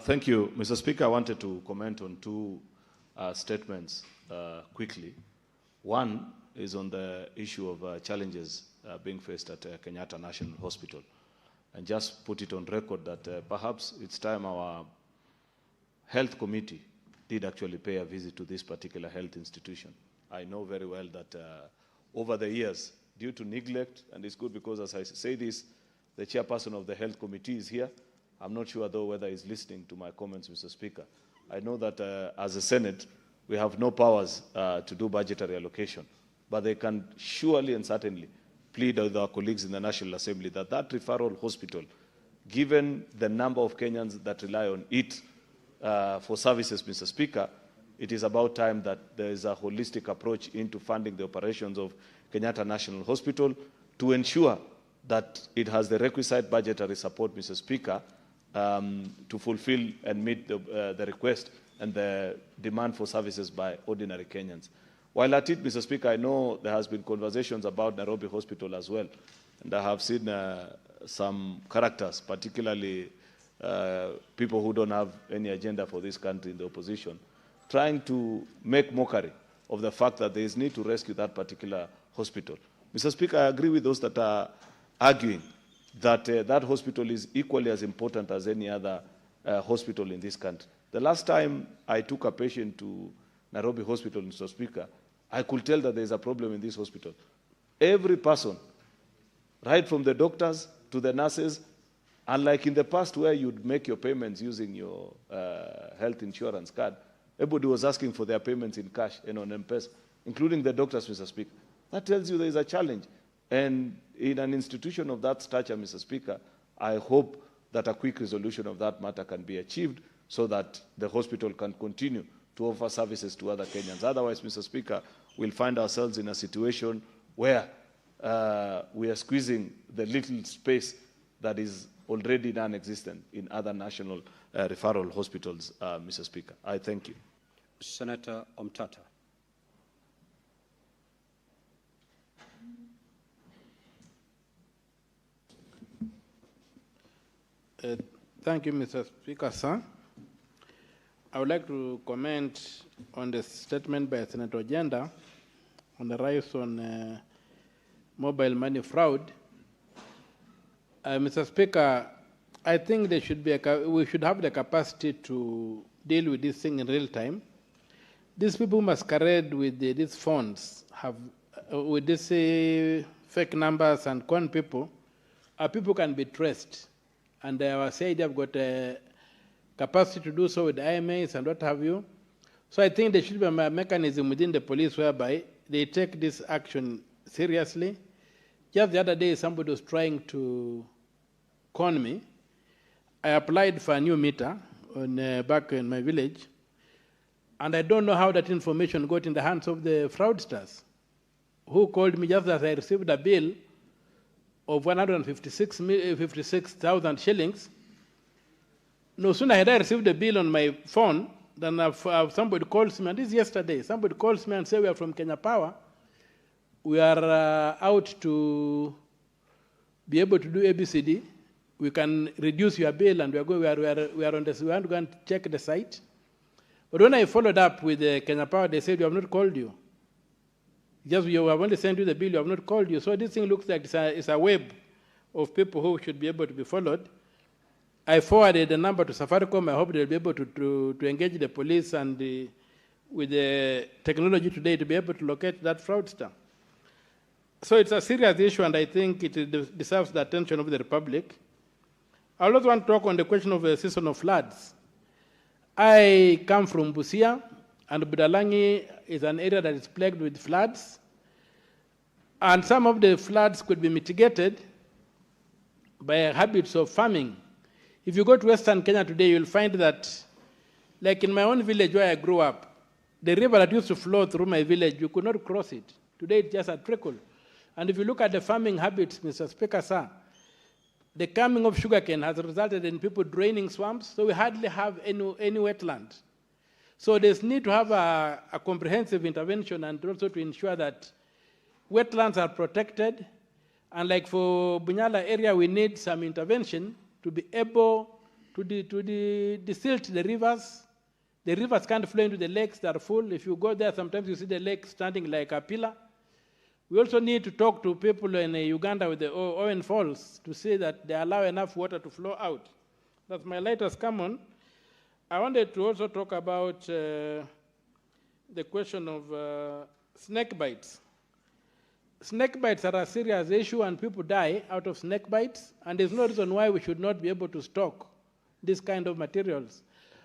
Thank you, Mr. Speaker. I wanted to comment on 2 statements quickly. One is on the issue of challenges being faced at Kenyatta National Hospital, and just put it on record that perhaps it's time our health committee did actually pay a visit to this particular health institution. I know very well that over the years, due to neglect, and it's good because as I say this, the chairperson of the health committee is here. I'm not sure, though, whether he's listening to my comments, Mr. Speaker. I know that as a Senate, we have no powers to do budgetary allocation, but they can surely and certainly plead with our colleagues in the National Assembly that that referral hospital, given the number of Kenyans that rely on it for services, Mr. Speaker, it is about time that there is a holistic approach into funding the operations of Kenyatta National Hospital to ensure that it has the requisite budgetary support, Mr. Speaker, to fulfill and meet the request and the demand for services by ordinary Kenyans. While at it, Mr. Speaker, I know there has been conversations about Nairobi Hospital as well, and I have seen some characters, particularly people who don't have any agenda for this country in the opposition, trying to make mockery of the fact that there is need to rescue that particular hospital. Mr. Speaker, I agree with those that are arguing that that hospital is equally as important as any other hospital in this country. The last time I took a patient to Nairobi Hospital, Mr. Speaker, I could tell that there is a problem in this hospital. Every person, right from the doctors to the nurses, unlike in the past where you'd make your payments using your health insurance card, Everybody was asking for their payments in cash and on M-Pesa, including the doctors, Mr. Speaker. That tells you there is a challenge. And in an institution of that stature, Mr. Speaker, I hope that a quick resolution of that matter can be achieved so that the hospital can continue to offer services to other Kenyans. Otherwise, Mr. Speaker, we'll find ourselves in a situation where we are squeezing the little space that is already non-existent in other national referral hospitals, Mr. Speaker. I thank you. Senator Omtata. Thank you, Mr. Speaker, sir. I would like to comment on the statement by Senator Jenda on the rise on mobile money fraud. Mr. Speaker, I think there should be we should have the capacity to deal with this thing in real time. These people masquerade with these phones, with these fake numbers and con people. Our people can be traced. And our CID have got a capacity to do so with IMAs and what have you. So I think there should be a mechanism within the police whereby they take this action seriously. Just the other day, somebody was trying to con me. I applied for a new meter back in my village, and I don't know how that information got in the hands of the fraudsters, who called me just as I received a bill of 156,000 shillings. No sooner had I received the bill on my phone than somebody calls me, and this is yesterday, somebody calls me and says, we are from Kenya Power. We are out to be able to do ABCD. We can reduce your bill, and we are on this. We want to go and check the site. But when I followed up with Kenya Power, they said, we have not called you. Just we have only sent you the bill, you have not called you. So this thing looks like it's a web of people who should be able to be followed. I forwarded the number to Safaricom. I hope they'll be able to engage the police and with the technology today to be able to locate that fraudster. So it's a serious issue, and I think it deserves the attention of the Republic. I also want to talk on the question of the season of floods. I come from Busia, and Budalangi is an area that is plagued with floods. And some of the floods could be mitigated by habits of farming. If you go to Western Kenya today, you'll find that, like in my own village where I grew up, the river that used to flow through my village, you could not cross it. Today, it's just a trickle. And if you look at the farming habits, Mr. Speaker, sir, the coming of sugarcane has resulted in people draining swamps, so we hardly have any wetland. So there's need to have a comprehensive intervention and also to ensure that wetlands are protected. And like for Bunyala area, we need some intervention to be able to desilt the rivers. The rivers can't flow into the lakes that are full. If you go there, sometimes you see the lake standing like a pillar. We also need to talk to people in Uganda with the Owen Falls to see that they allow enough water to flow out. That's my latest comment. I wanted to also talk about the question of snake bites. Snake bites are a serious issue, and people die out of snake bites, and there's no reason why we should not be able to stock this kind of materials.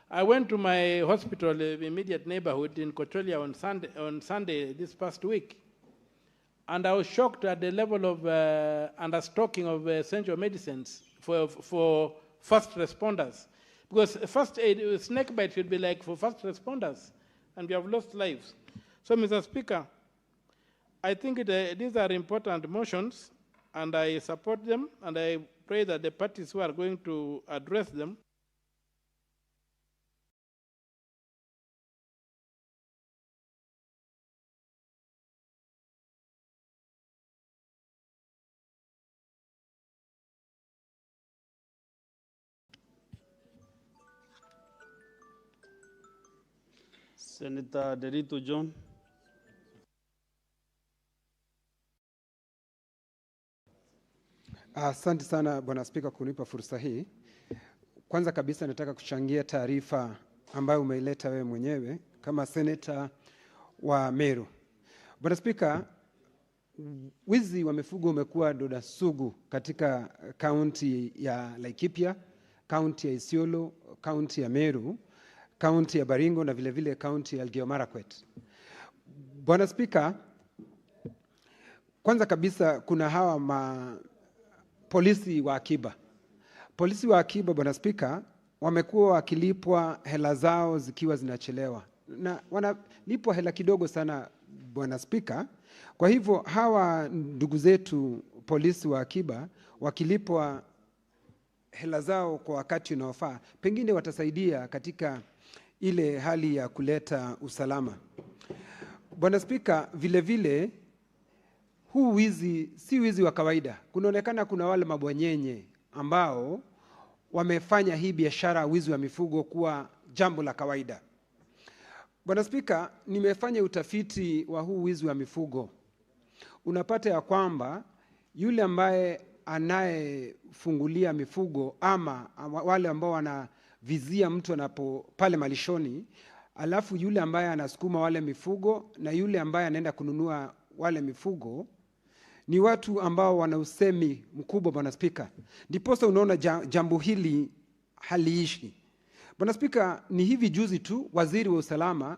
I went to my hospital in the immediate neighborhood in Kocholia on Sunday this past week, and I was shocked at the level of understocking of essential medicines for first responders. Because first aid, snake bite should be like for first responders, and we have lost lives. So, Mr. Speaker, I think these are important motions, and I support them, and I pray that the parties who are going to address them Senator Derito John. Asante sana Bwana Spika kunipa fursa hii. Kwanza kabisa nataka kuchangia taarifa ambayo umeileta wewe mwenyewe kama seneta wa Meru. Bwana Spika, wizi wa mifugo umekuwa doda sugu katika kaunti ya Laikipia, kaunti ya Isiolo, kaunti ya Meru, kaunti ya Baringo na vile vile kaunti ya Elgeyo Marakwet. Bwana Spika, kwanza kabisa kuna hawa polisi wa akiba. Polisi wa akiba, Bwana Spika, wamekuwa wakilipwa hela zao zikiwa zinachelewa. Na wanalipwa hela kidogo sana, Bwana Spika. Kwa hivyo hawa ndugu zetu polisi wa akiba wakilipwa hela zao kwa wakati unaofaa, pengine watasaidia katika ile hali ya kuleta usalama. Bwana Spika, vile vile huu wizi si wizi wa kawaida. Kunaonekana kuna wale mabwanyenye ambao wamefanya hii biashara wizi wa mifugo kuwa jambo la kawaida. Bwana Spika, nimefanya utafiti wa huu wizi wa mifugo. Unapata ya kwamba yule ambaye anayefungulia mifugo ama wale ambao wanavizia mtu anapo pale malishoni, alafu yule ambaye anasukuma wale mifugo na yule ambaye anaenda kununua wale mifugo, ni watu ambao wana usemi mkubwa, Bwana Spika. Ndiposa unaona jambo hili haliishi. Bwana Spika, ni hivi juzi tu waziri wa usalama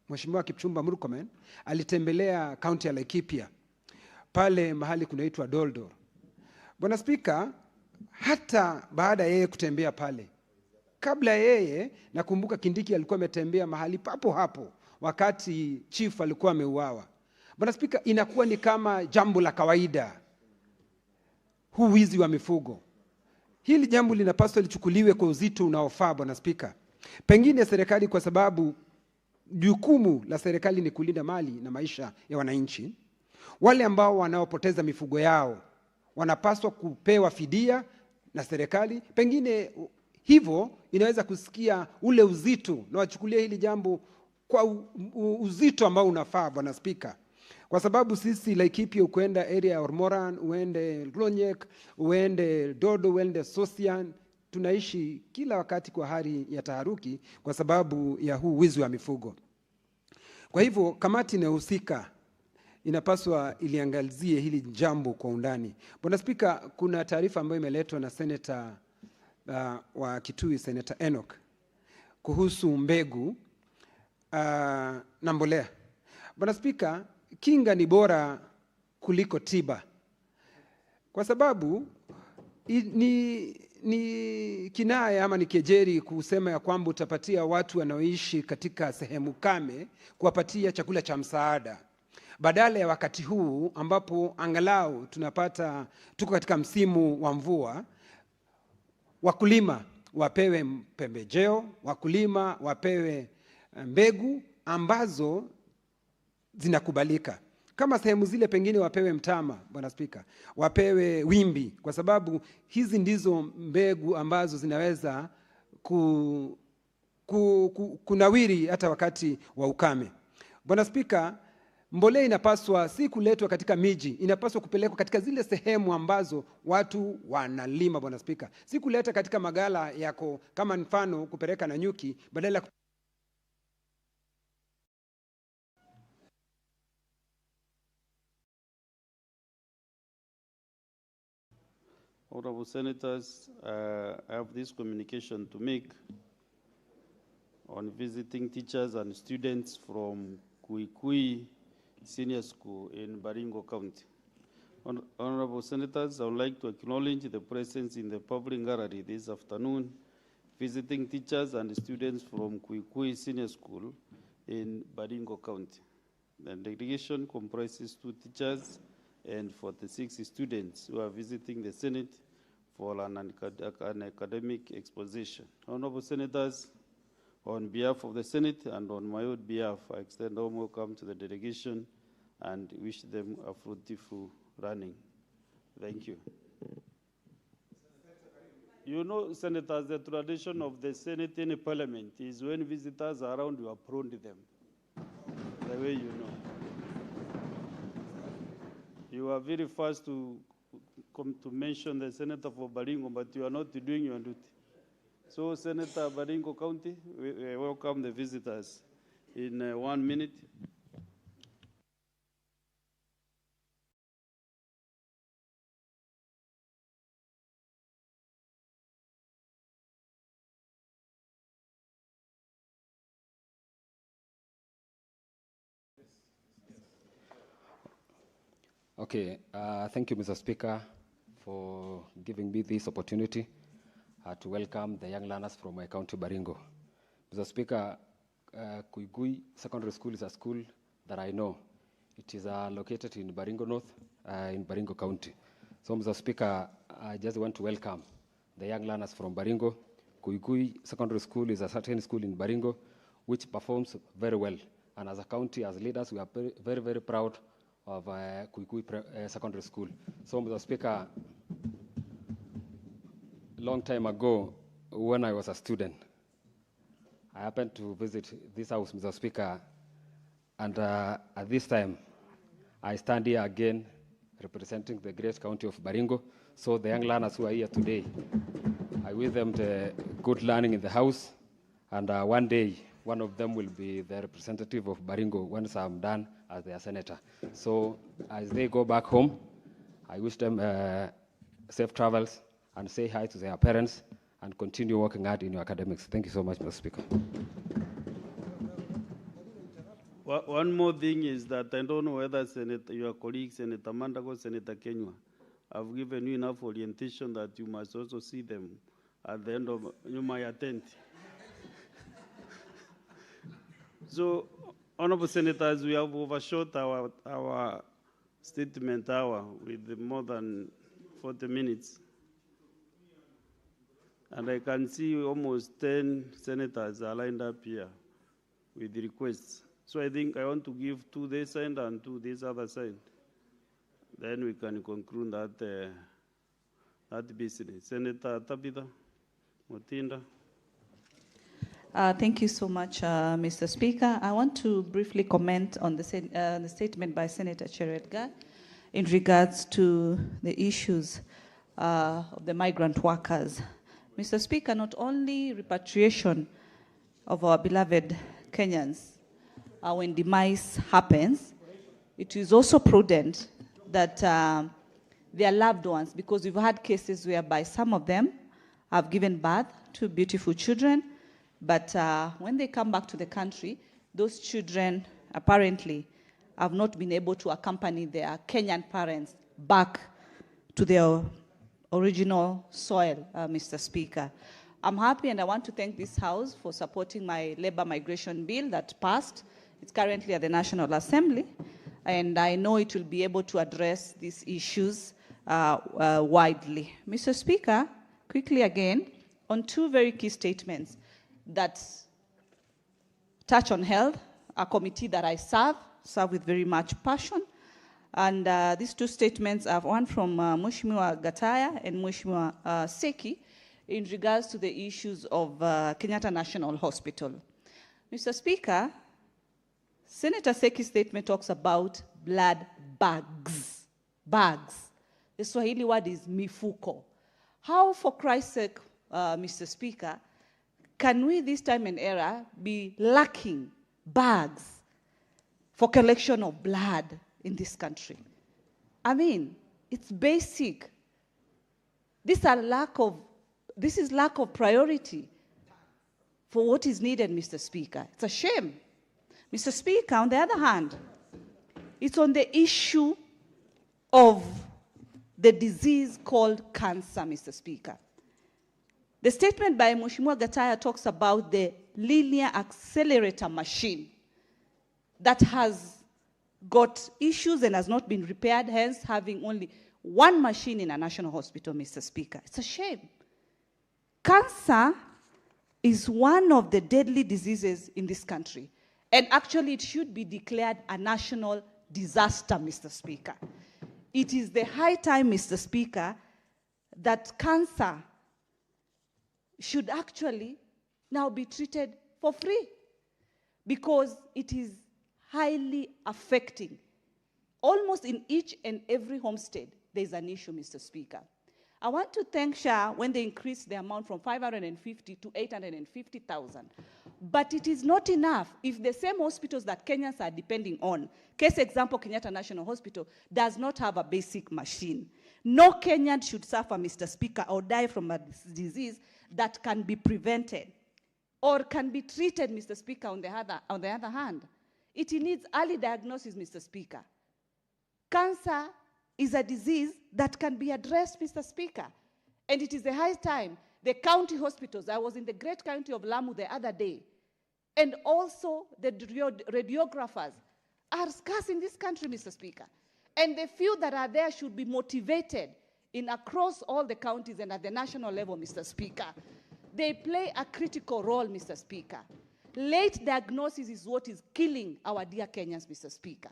Mheshimiwa Kipchumba Murkomen alitembelea kaunti ya Laikipia, pale mahali kunaitwa Doldor. Bwana Spika, hata baada yeye kutembea pale, kabla yeye, nakumbuka Kindiki alikuwa ametembea mahali papo hapo wakati chief alikuwa ameuawa. Bwana Spika, inakuwa ni kama jambo la kawaida huu wizi wa mifugo. Hili jambo linapaswa lichukuliwe kwa uzito unaofaa, Bwana Spika. Pengine serikali, kwa sababu jukumu la serikali ni kulinda mali na maisha ya wananchi, wale ambao wanaopoteza mifugo yao wanapaswa kupewa fidia na serikali. Pengine hivyo inaweza kusikia ule uzito na wachukulia hili jambo kwa uzito ambao unafaa, Bwana Spika. Kwa sababu sisi Laikipia, ukwenda area ya Ormoran, uende Glonyek, uende Dodo, uende Sosian, tunaishi kila wakati kwa hali ya taharuki kwa sababu ya huu wizi wa mifugo. Kwa hivyo kamati inayohusika inapaswa iliangalizie hili jambo kwa undani. Bwana Spika, kuna taarifa ambayo imeletwa na Senator wa Kitui, Senator Enoch, kuhusu mbegu na mbolea. Bwana Spika, kinga ni bora kuliko tiba, kwa sababu ni kinaya ama ni kejeri kusema ya kwamba utapatia watu wanaoishi katika sehemu kame kuwapatia chakula cha msaada, badala ya wakati huu ambapo angalau tuko katika msimu wa mvua, wakulima wapewe pembejeo, wakulima wapewe mbegu ambazo zinakubalika. Kama sehemu zile pengine wapewe mtama, Bwana Spika, wapewe wimbi, kwa sababu hizi ndizo mbegu ambazo zinaweza kunawiri hata wakati wa ukame. Bwana Spika, mbolea inapaswa si kuletwa katika miji, inapaswa kupelekwa katika zile sehemu ambazo watu wanalima, Bwana Spika. Si kuleta katika magala yako, kama mfano kupeleka na nyuki, badala Honorable Senators, I have this communication to make on visiting teachers and students from Kuikui Senior School in Baringo County. Honorable Senators, I would like to acknowledge the presence in the public gallery this afternoon, visiting teachers and students from Kuikui Senior School in Baringo County. The delegation comprises 2 teachers and 46 students who are visiting the Senate for an academic exposition. Honorable Senators, on behalf of the Senate and on my own behalf, I extend a warm welcome to the delegation and wish them a fruitful running. Thank you. You know, Senators, the tradition of the Senate in Parliament is when visitors are around, you applaud them, the way you know. You are very fast to come to mention the Senator for Baringo, but you are not doing your duty. So, Senator Baringo County, we welcome the visitors in 1 minute. Okay, thank you, Mr. Speaker, for giving me this opportunity to welcome the young learners from my county, Baringo. Mr. Speaker, Kuigui Secondary School is a school that I know. It is located in Baringo North, in Baringo County. So, Mr. Speaker, I just want to welcome the young learners from Baringo. Kuigui Secondary School is a certain school in Baringo which performs very well. And as a county, as leaders, we are very, very proud of Kuigui Secondary School. So, Mr. Speaker, long time ago, when I was a student, I happened to visit this house, Mr. Speaker, and at this time, I stand here again representing the great county of Baringo. So the young learners who are here today, I wish them the good learning in the house, and one day, one of them will be the representative of Baringo once I'm done as their senator. So as they go back home, I wish them safe travels and say hi to their parents and continue working hard in your academics. Thank you so much, Mr. Speaker. One more thing is that I don't know whether your colleague, Senator Mandago, Senator Kenywa, have given you enough orientation that you must also see them at the end of, you might attend. So, Honorable Senators, we have overshot our statement hour with more than 40 minutes. And I can see almost 10 senators are lined up here with the requests. So I think I want to give to this side and to this other side. Then we can conclude that, that business. Senator Tabitha Mutinda. Thank you so much, Mr. Speaker. I want to briefly comment on the statement by Senator Cheredga in regards to the issues of the migrant workers. Mr. Speaker, not only repatriation of our beloved Kenyans when demise happens, it is also prudent that their loved ones, because we've had cases whereby some of them have given birth to beautiful children, but when they come back to the country, those children apparently have not been able to accompany their Kenyan parents back to their original soil, Mr. Speaker. I'm happy and I want to thank this House for supporting my labor migration bill that passed. It's currently at the National Assembly, and I know it will be able to address these issues widely. Mr. Speaker, quickly again, on two very key statements that touch on health, a committee that I serve with very much passion. And these two statements are one from Mheshimiwa Gataya and Mheshimiwa Seki in regards to the issues of Kenyatta National Hospital. Mr. Speaker, Senator Seki's statement talks about blood bags. Bags. The Swahili word is mifuko. How, for Christ's sake, Mr. Speaker, can we this time and era be lacking bags for collection of blood in this country? I mean, it's basic. This is lack of priority for what is needed, Mr. Speaker. It's a shame. Mr. Speaker, on the other hand, it's on the issue of the disease called cancer, Mr. Speaker. The statement by Mheshimiwa Gataya talks about the linear accelerator machine that has got issues and has not been repaired, hence having only one machine in a national hospital, Mr. Speaker. It's a shame. Cancer is one of the deadly diseases in this country. And actually, it should be declared a national disaster, Mr. Speaker. It is the high time, Mr. Speaker, that cancer should actually now be treated for free because it is highly affecting. Almost in each and every homestead, there's an issue, Mr. Speaker. I want to thank SHA when they increased the amount from 550 to 850,000. But it is not enough if the same hospitals that Kenyans are depending on, case example, Kenyatta National Hospital, does not have a basic machine. No Kenyan should suffer, Mr. Speaker, or die from a disease that can be prevented or can be treated, Mr. Speaker, on the other hand. It needs early diagnosis, Mr. Speaker. Cancer is a disease that can be addressed, Mr. Speaker. And it is the high time the county hospitals, I was in the great county of Lamu the other day, and also the radiographers are scarce in this country, Mr. Speaker. And the few that are there should be motivated in across all the counties and at the national level, Mr. Speaker. They play a critical role, Mr. Speaker. Late diagnosis is what is killing our dear Kenyans, Mr. Speaker.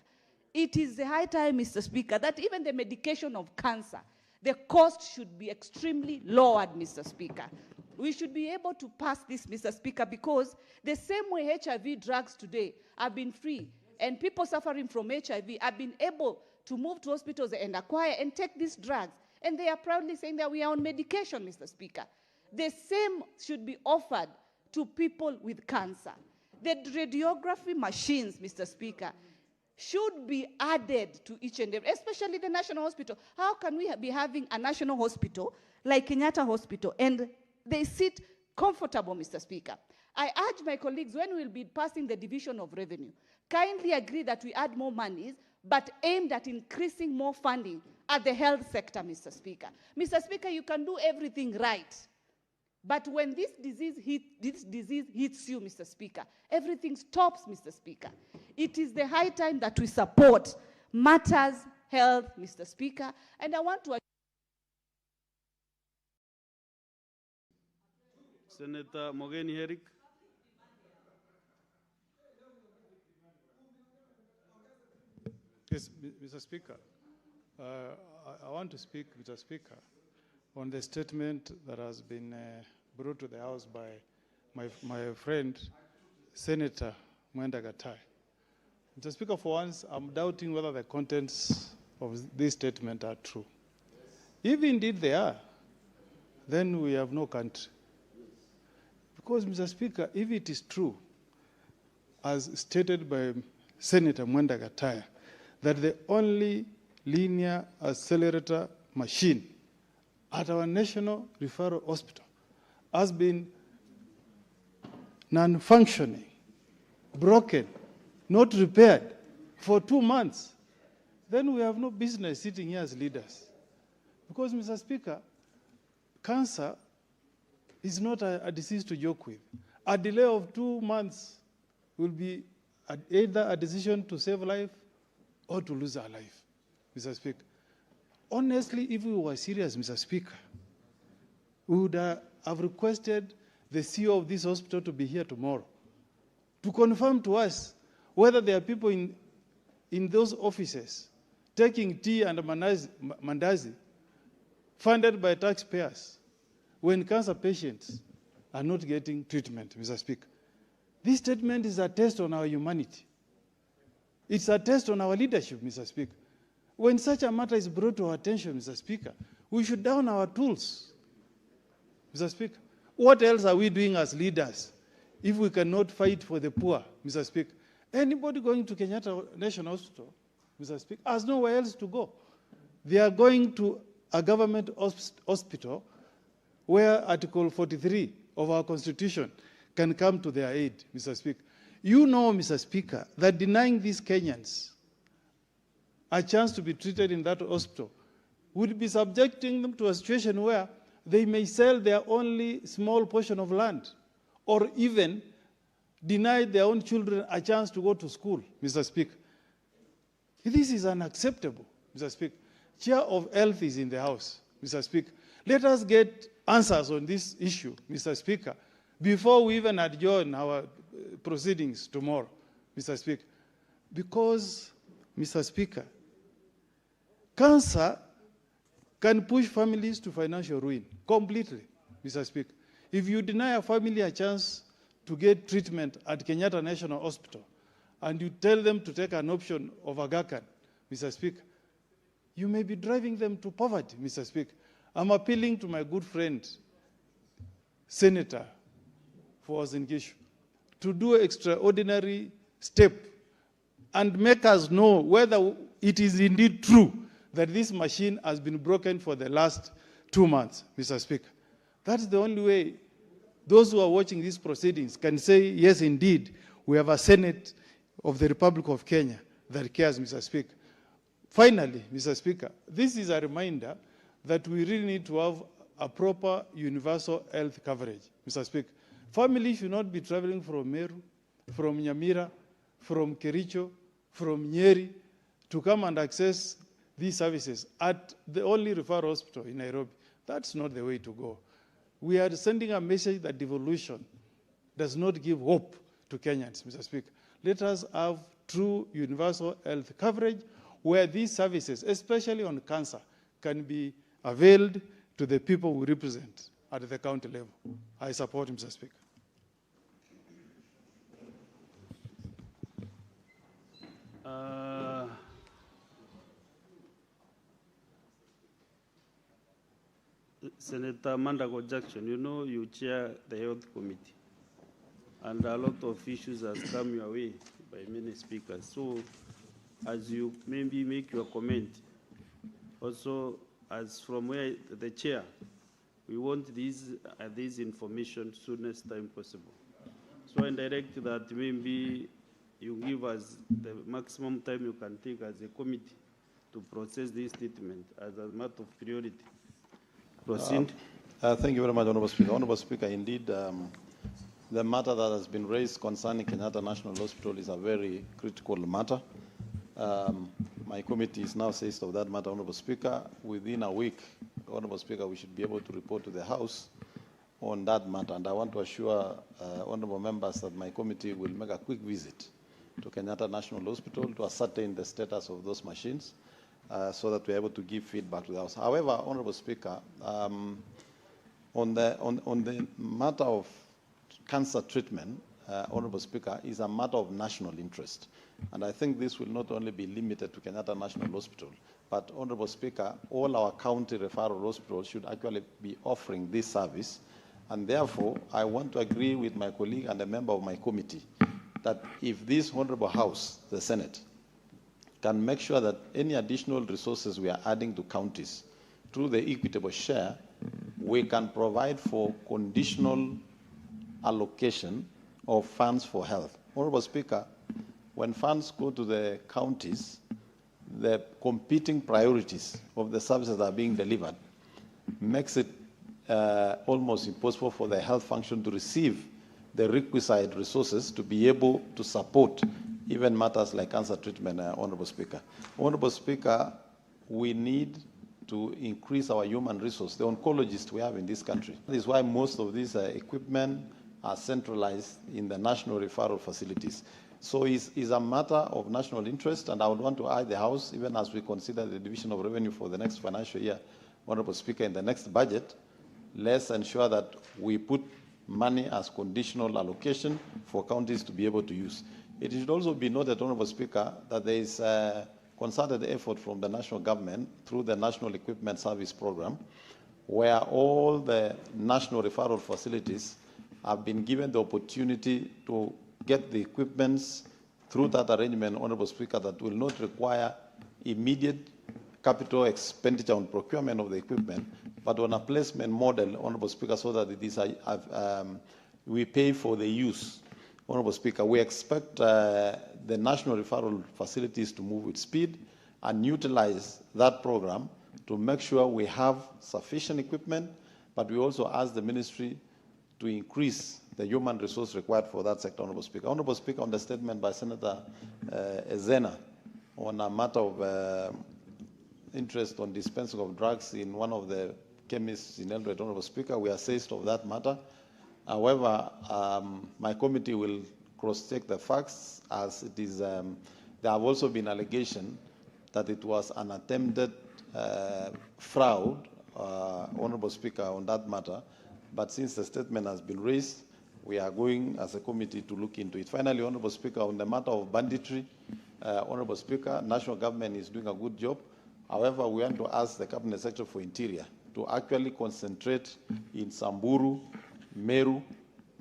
It is the high time, Mr. Speaker, that even the medication of cancer, the cost should be extremely lowered, Mr. Speaker. We should be able to pass this, Mr. Speaker, because the same way HIV drugs today have been free, and people suffering from HIV have been able to move to hospitals and acquire and take these drugs, and they are proudly saying that we are on medication, Mr. Speaker. The same should be offered to people with cancer. The radiography machines, Mr. Speaker, should be added to each and every, especially the national hospital. How can we be having a national hospital like Kenyatta Hospital and they sit comfortable, Mr. Speaker? I urge my colleagues, when we'll be passing the division of revenue, kindly agree that we add more monies, but aimed at increasing more funding at the health sector, Mr. Speaker. Mr. Speaker, you can do everything right. But when this disease hits you, Mr. Speaker, everything stops, Mr. Speaker. It is the high time that we support matters health, Mr. Speaker. And I want to... Senator Mogeni Herrick. Yes, Mr. Speaker. I want to speak, Mr. Speaker, on the statement that has been brought to the House by my friend, Senator Mwenda Gatai. Mr. Speaker, for once, I'm doubting whether the contents of this statement are true. If indeed they are, then we have no country. Because, Mr. Speaker, if it is true, as stated by Senator Mwenda Gatai, that the only linear accelerator machine at our National Referral Hospital has been non-functioning, broken, not repaired for 2 months, then we have no business sitting here as leaders. Because, Mr. Speaker, cancer is not a disease to joke with. A delay of 2 months will be either a decision to save life or to lose our life, Mr. Speaker. Honestly, if we were serious, Mr. Speaker, we would have requested the CEO of this hospital to be here tomorrow to confirm to us whether there are people in those offices taking tea and mandazi funded by taxpayers when cancer patients are not getting treatment, Mr. Speaker. This statement is a test on our humanity. It's a test on our leadership, Mr. Speaker. When such a matter is brought to our attention, Mr. Speaker, we should down our tools, Mr. Speaker. What else are we doing as leaders if we cannot fight for the poor, Mr. Speaker? Anybody going to Kenyatta National Hospital, Mr. Speaker, has nowhere else to go. They are going to a government hospital where Article 43 of our Constitution can come to their aid, Mr. Speaker. You know, Mr. Speaker, that denying these Kenyans a chance to be treated in that hospital would be subjecting them to a situation where they may sell their only small portion of land or even deny their own children a chance to go to school, Mr. Speaker. This is unacceptable, Mr. Speaker. Chair of Health is in the House, Mr. Speaker. Let us get answers on this issue, Mr. Speaker, before we even adjourn our proceedings tomorrow, Mr. Speaker. Because, Mr. Speaker, cancer can push families to financial ruin completely, Mr. Speaker. If you deny a family a chance to get treatment at Kenyatta National Hospital and you tell them to take an option of Aga Khan, Mr. Speaker, you may be driving them to poverty, Mr. Speaker. I'm appealing to my good friend, Senator for Uasin-Gishu, to do an extraordinary step and make us know whether it is indeed true that this machine has been broken for the last 2 months, Mr. Speaker. That's the only way those who are watching these proceedings can say, yes, indeed, we have a Senate of the Republic of Kenya that cares, Mr. Speaker. Finally, Mr. Speaker, this is a reminder that we really need to have a proper universal health coverage, Mr. Speaker. Families should not be traveling from Meru, from Nyamira, from Kericho, from Nyeri to come and access these services at the only referral hospital in Nairobi. That's not the way to go. We are sending a message that devolution does not give hope to Kenyans, Mr. Speaker. Let us have true universal health coverage where these services, especially on cancer, can be availed to the people we represent at the county level. I support Mr. Speaker. Senator Mandago Jackson, you know you chair the Health Committee, and a lot of issues has come your way by many speakers. So, as you maybe make your comment, also as from where the chair, we want this information soonest time possible. So I direct that maybe you give us the maximum time you can take as a committee to process this statement as a matter of priority. Proceed. Thank you very much, Honorable Speaker. Honorable Speaker, indeed, the matter that has been raised concerning Kenyatta National Hospital is a very critical matter. My committee is now seized of that matter, Honorable Speaker. Within a week, Honorable Speaker, we should be able to report to the House on that matter. And I want to assure honorable members that my committee will make a quick visit to Kenyatta National Hospital to ascertain the status of those machines so that we're able to give feedback to the House. However, Honorable Speaker, on the matter of cancer treatment, Honorable Speaker, is a matter of national interest. And I think this will not only be limited to Kenyatta National Hospital, but Honorable Speaker, all our county referral hospitals should actually be offering this service. And therefore, I want to agree with my colleague and a member of my committee that if this Honorable House, the Senate, can make sure that any additional resources we are adding to counties through the equitable share, we can provide for conditional allocation of funds for health. Honorable Speaker, when funds go to the counties, the competing priorities of the services that are being delivered makes it almost impossible for the health function to receive the requisite resources to be able to support even matters like cancer treatment, Honorable Speaker. Honorable Speaker, we need to increase our human resource, the oncologists we have in this country. That is why most of these equipment are centralized in the national referral facilities. So it's a matter of national interest, and I would want to urge the House, even as we consider the division of revenue for the next financial year, Honorable Speaker, in the next budget, let's ensure that we put money as conditional allocation for counties to be able to use. It should also be noted, Honorable Speaker, that there is a concerted effort from the national government through the National Equipment Service Program, where all the national referral facilities have been given the opportunity to get the equipments through that arrangement, Honorable Speaker, that will not require immediate capital expenditure on procurement of the equipment, but on a placement model, Honorable Speaker, so that it is we pay for the use. Honorable Speaker, we expect the national referral facilities to move with speed and utilize that program to make sure we have sufficient equipment, but we also ask the ministry to increase the human resource required for that sector, Honorable Speaker. Honorable Speaker, on the statement by Senator Ezena on a matter of interest on dispensing of drugs in one of the chemists in Eldoret, Honorable Speaker, we are seized of that matter. However, my committee will cross-check the facts, as it is. There have also been allegations that it was an attempted fraud, Honorable Speaker, on that matter. But since the statement has been raised, we are going as a committee to look into it. Finally, Honorable Speaker, on the matter of banditry, Honorable Speaker, national government is doing a good job. However, we want to ask the Cabinet Secretary for Interior to actually concentrate in Samburu, Meru,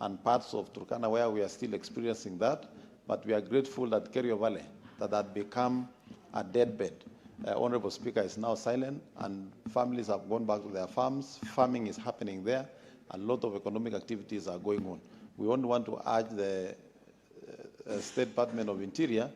and parts of Turkana where we are still experiencing that. But we are grateful that Kerio Valley, that had become a deadbed, Honorable Speaker, is now silent, and families have gone back to their farms. Farming is happening there. A lot of economic activities are going on. We only want to urge the State Department of Interior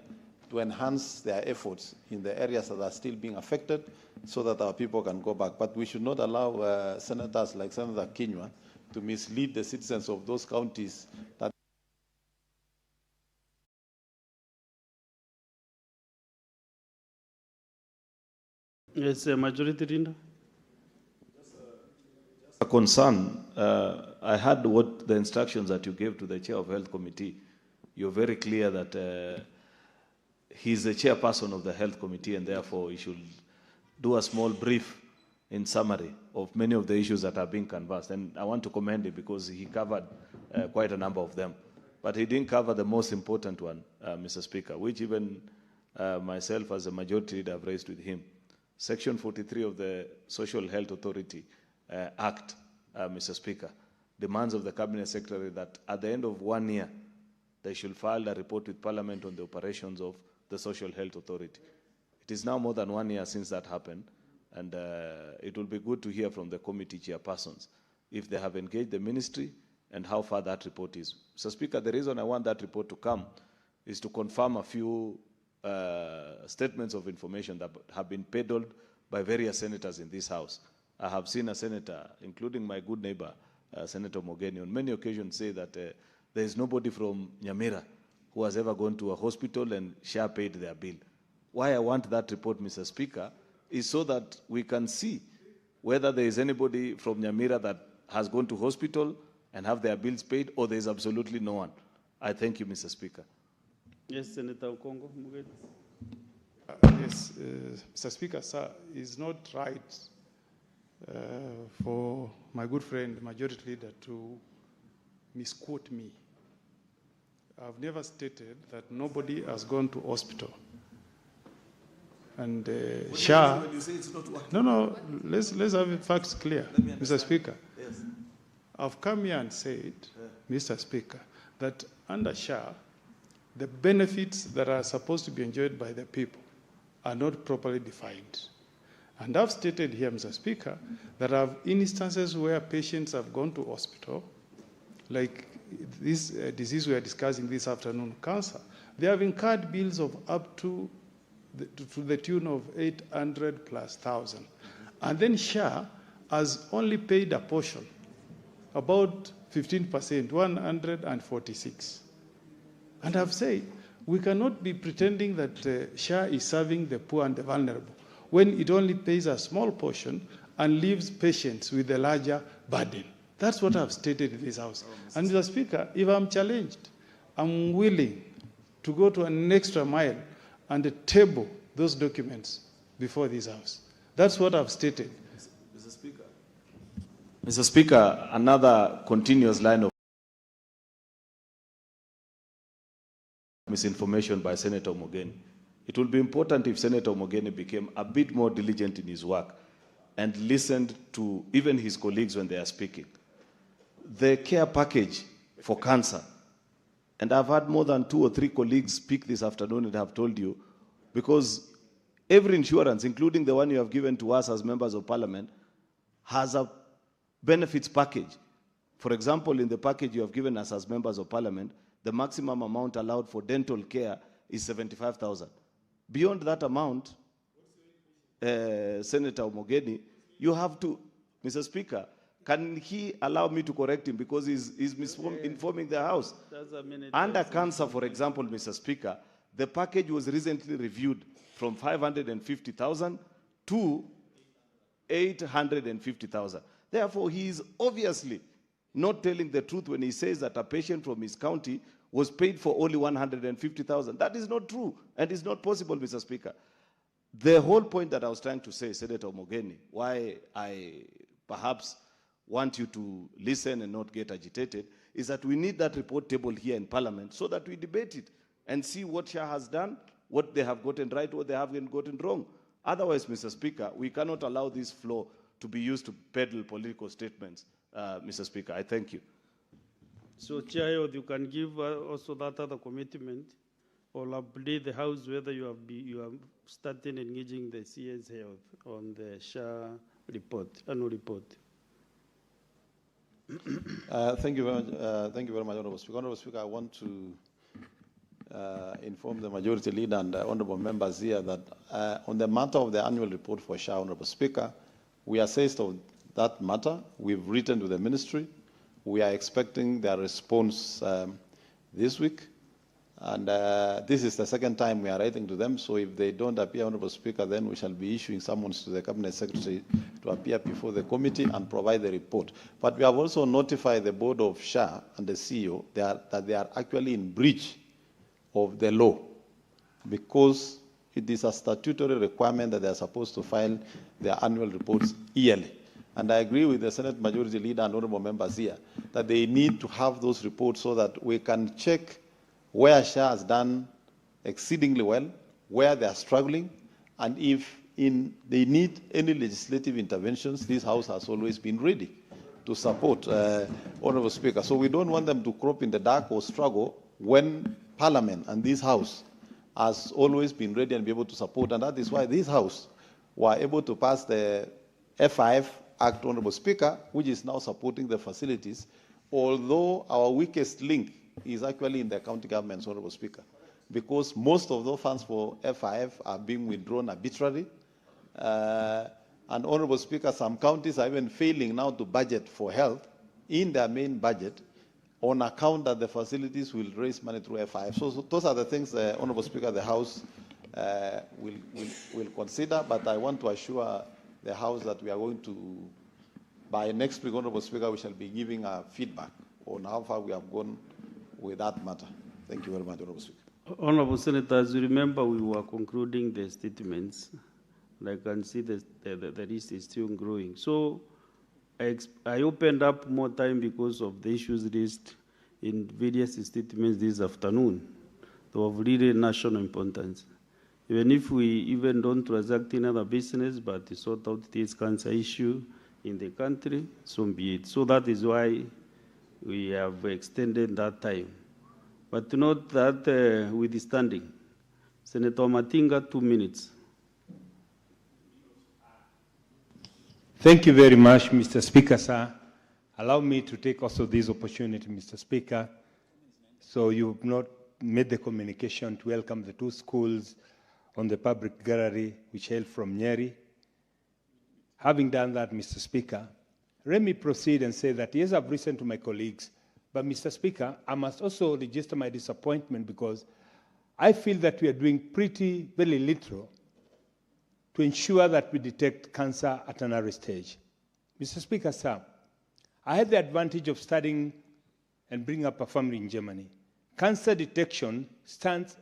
to enhance their efforts in the areas that are still being affected so that our people can go back. But we should not allow senators like Senator Kinyua to mislead the citizens of those counties that Yes, Majority Leader. A concern. I heard what the instructions that you gave to the chair of Health Committee. You're very clear that he's the chairperson of the Health Committee, and therefore he should do a small brief in summary of many of the issues that are being canvassed. And I want to commend him because he covered quite a number of them. But he didn't cover the most important one, Mr. Speaker, which even myself as a majority leader have raised with him. Section 43 of the Social Health Authority Act, Mr. Speaker, demands of the Cabinet Secretary that at the end of 1 year, they should file a report with Parliament on the operations of the Social Health Authority. It is now more than 1 year since that happened, and it will be good to hear from the committee chairpersons if they have engaged the ministry and how far that report is. Mr. Speaker, the reason I want that report to come is to confirm a few statements of information that have been peddled by various senators in this House. I have seen a senator, including my good neighbor, Senator Mogeni, on many occasions say that there is nobody from Nyamira who has ever gone to a hospital and SHA paid their bill. Why I want that report, Mr. Speaker, is so that we can see whether there is anybody from Nyamira that has gone to hospital and have their bills paid, or there is absolutely no one. I thank you, Mr. Speaker. Yes, Senator Okongo. Yes, Mr. Speaker, sir, it's not right for my good friend, Majority Leader, to misquote me. I've never stated that nobody has gone to hospital. And SHA... When you say it's not working. No, let's have the facts clear, Mr. Speaker. Yes. I've come here and said, Mr. Speaker, that under SHA, the benefits that are supposed to be enjoyed by the people are not properly defined. And I've stated here, Mr. Speaker, that I have instances where patients have gone to hospital, like this disease we are discussing this afternoon, cancer. They have incurred bills of up to the tune of 800 plus thousand. And then SHA has only paid a portion, about 15%, 146. And I've said, we cannot be pretending that SHA is serving the poor and the vulnerable when it only pays a small portion and leaves patients with a larger burden. That's what I've stated in this House. And Mr. Speaker, if I'm challenged, I'm willing to go to an extra mile and table those documents before this House. That's what I've stated. Mr. Speaker. Mr. Speaker, another continuous line of misinformation by Senator Mogeni. It will be important if Senator Mogeni became a bit more diligent in his work and listened to even his colleagues when they are speaking. The care package for cancer, and I've had more than 2 or 3 colleagues speak this afternoon and have told you, because every insurance, including the one you have given to us as members of parliament, has a benefits package. For example, in the package you have given us as members of parliament, the maximum amount allowed for dental care is 75,000. Beyond that amount, Senator Mogeni, you have to, Mr. Speaker, can he allow me to correct him because he's informing the House? Under cancer, for example, Mr. Speaker, the package was recently reviewed from 550,000 to 850,000. Therefore, he is obviously not telling the truth when he says that a patient from his county was paid for only 150,000. That is not true, and it's not possible, Mr. Speaker. The whole point that I was trying to say, Senator Mogeni, why I perhaps want you to listen and not get agitated, is that we need that report table here in Parliament so that we debate it and see what SHA has done, what they have gotten right, what they haven't gotten wrong. Otherwise, Mr. Speaker, we cannot allow this floor to be used to peddle political statements, Mr. Speaker. I thank you. So, Chair, you can give also that other commitment or update the House whether you have started engaging the CS Health on the SHA report, annual report. Thank you very much, Honourable Speaker. Honourable Speaker, I want to inform the majority leader and honorable members here that on the matter of the annual report for SHA, Honorable Speaker, we are assessed of that matter. We've written to the ministry. We are expecting their response this week. And this is the second time we are writing to them. So if they don't appear, Honorable Speaker, then we shall be issuing summons to the Cabinet Secretary to appear before the committee and provide the report. But we have also notified the board of SHA and the CEO that they are actually in breach of the law, because it is a statutory requirement that they are supposed to file their annual reports yearly. And I agree with the Senate Majority Leader and honorable members here that they need to have those reports so that we can check where SHA has done exceedingly well, where they are struggling, and if they need any legislative interventions, this House has always been ready to support, Honorable Speaker. So we don't want them to crop in the dark or struggle when Parliament and this House has always been ready and be able to support. And that is why this House were able to pass the F5 Act, Honorable Speaker, which is now supporting the facilities, although our weakest link is actually in the county governments, Honorable Speaker, because most of those funds for F5 are being withdrawn arbitrarily. And Honorable Speaker, some counties are even failing now to budget for health in their main budget on account that the facilities will raise money through F5. So those are the things, Honorable Speaker, the House will consider. But I want to assure the House that we are going to, by next week, Honorable Speaker, we shall be giving a feedback on how far we have gone with that matter. Thank you very much, Honorable Speaker. Honorable Senators, you remember we were concluding the statements. And I can see the list is still growing. So I opened up more time because of the issues raised in various statements this afternoon. They have really national importance. Even if we even don't transact in other business, but to sort out this cancer issue in the country, so be it. So that is why we have extended that time. But note that withstanding, Senator Matinga, 2 minutes. Thank you very much, Mr. Speaker, sir. Allow me to take also this opportunity, Mr. Speaker. So you've not made the communication to welcome the 2 schools on the public gallery which hail from Nyeri. Having done that, Mr. Speaker, let me proceed and say that, yes, I've listened to my colleagues, but Mr. Speaker, I must also register my disappointment because I feel that we are doing very little to ensure that we detect cancer at an early stage. Mr. Speaker, sir, I had the advantage of studying and bringing up a family in Germany. Cancer detection starts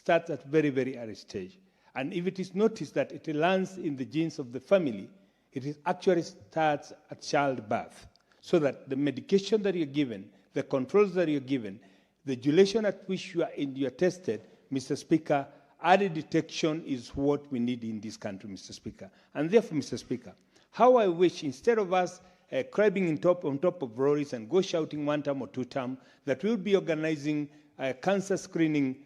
at very, very early stage. And if it is noticed that it lands in the genes of the family, it actually starts at childbirth, so that the medication that you're given, the controls that you're given, the duration at which you are tested, Mr. Speaker, early detection is what we need in this country, Mr. Speaker. And therefore, Mr. Speaker, how I wish, instead of us crabbing on top of lorries and go shouting 1 term or 2 term, that we would be organizing cancer screening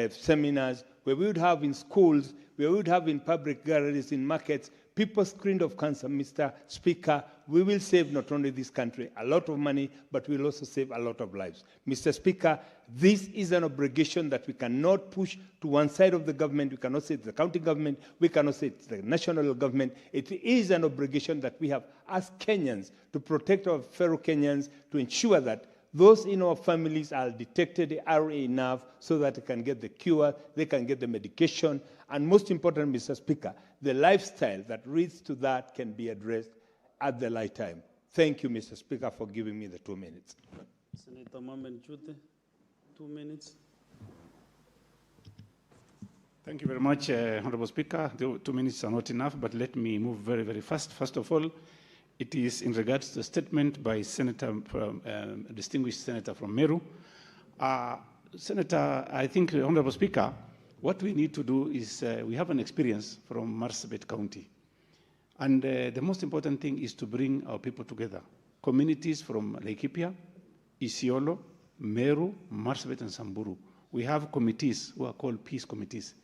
seminars where we would have in schools, where we would have in public galleries, in markets, people screened of cancer. Mr. Speaker, we will save not only this country a lot of money, but we will also save a lot of lives. Mr. Speaker, this is an obligation that we cannot push to one side of the government. We cannot say it's the county government. We cannot say it's the national government. It is an obligation that we have as Kenyans to protect our fellow Kenyans, to ensure that those in our families are detected early enough so that they can get the cure, they can get the medication, and most important, Mr. Speaker, the lifestyle that leads to that can be addressed at the right time. Thank you, Mr. Speaker, for giving me the 2 minutes. Senator Mamen Chute, 2 minutes. Thank you very much, Honorable Speaker. The 2 minutes are not enough, but let me move very, very fast. First of all, it is in regards to the statement by distinguished Senator from Meru. Senator, I think, Honorable Speaker, what we need to do is we have an experience from Marsabit County. And the most important thing is to bring our people together. Communities from Laikipia, Isiolo, Meru, Marsabit, and Samburu. We have committees who are called peace committees.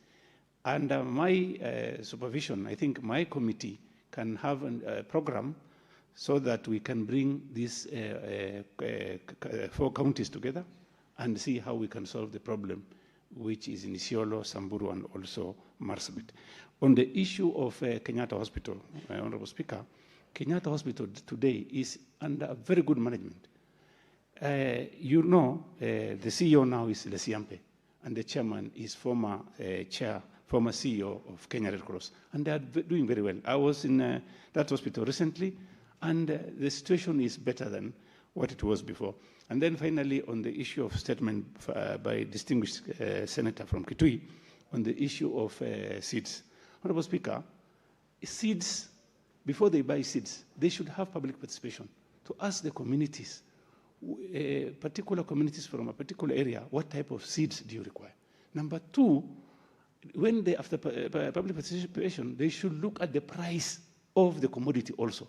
And my supervision, I think my committee can have a program so that we can bring these 4 counties together and see how we can solve the problem. which is in Isiolo, Samburu, and also Marsabit. On the issue of Kenyatta Hospital, Honorable Speaker, Kenyatta Hospital today is under very good management. You know, the CEO now is Lesiampe, and the chairman is former CEO of Kenya Red Cross, and they are doing very well. I was in that hospital recently, and the situation is better than what it was before. And then finally, on the issue of statement by distinguished senator from Kitui, on the issue of seeds. Honorable Speaker, seeds, before they buy seeds, they should have public participation to ask the communities, particular communities from a particular area, what type of seeds do you require? Number two, when they, after public participation, they should look at the price of the commodity also.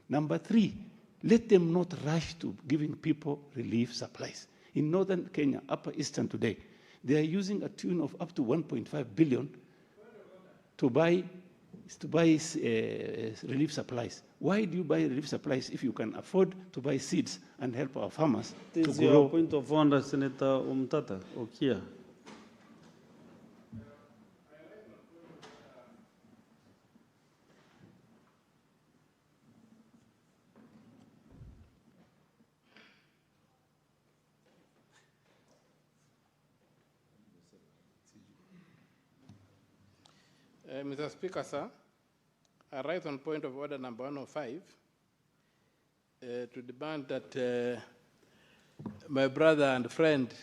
Number three, let them not rush to giving people relief supplies. In northern Kenya, Upper Eastern today, they are using a tune of up to 1.5 billion to buy relief supplies. Why do you buy relief supplies if you can afford to buy seeds and help our farmers This to is grow? your point of order, Senator Umtata. Okia. Mr. Speaker, sir, I rise on point of order number 105 to demand that my brother and friend,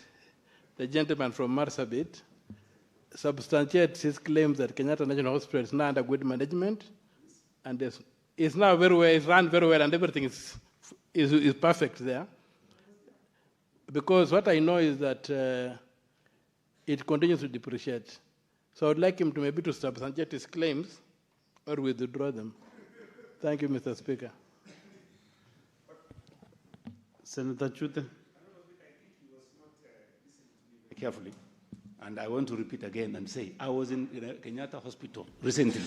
the gentleman from Marsabit, substantiates his claims that Kenyatta National Hospital is now under good management and is now very well, is run very well, and everything is perfect there. Because what I know is that it continues to depreciate. So I would like him to maybe to substantiate his claims or withdraw them. Thank you, Mr. Speaker. Senator Chute. Carefully. And I want to repeat again and say, I was in Kenyatta Hospital recently,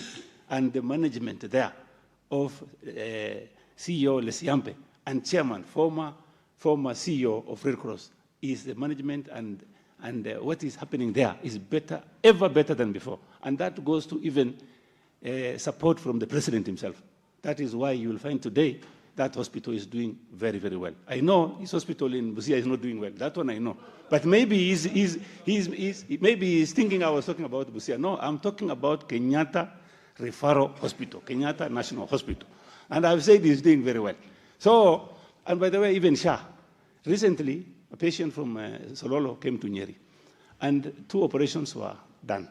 and the management there of CEO Lesiampe and chairman, former CEO of Red Cross, is the management, and what is happening there is better, ever better than before. And that goes to even support from the president himself. That is why you will find today that hospital is doing very, very well. I know his hospital in Busia is not doing well. That one I know. But maybe he's thinking I was talking about Busia. No, I'm talking about Kenyatta Referral Hospital, Kenyatta National Hospital. And I've said he's doing very well. So, and by the way, even Shah, recently, a patient from Sololo came to Nyeri, and 2 operations were done.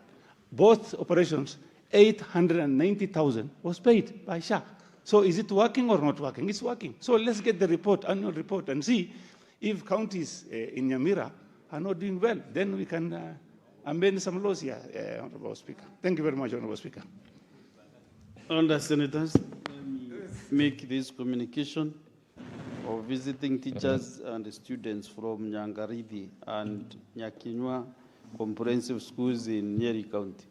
Both operations, 890,000 was paid by Shah. So is it working or not working? It's working. So let's get the report, annual report, and see if counties in Nyamira are not doing well. Then we can amend some laws here, Honorable Speaker. Thank you very much, Honorable Speaker. Under Senators, let me make this communication of visiting teachers and students from Nyangaridi and Nyakinywa comprehensive schools in Nyeri County.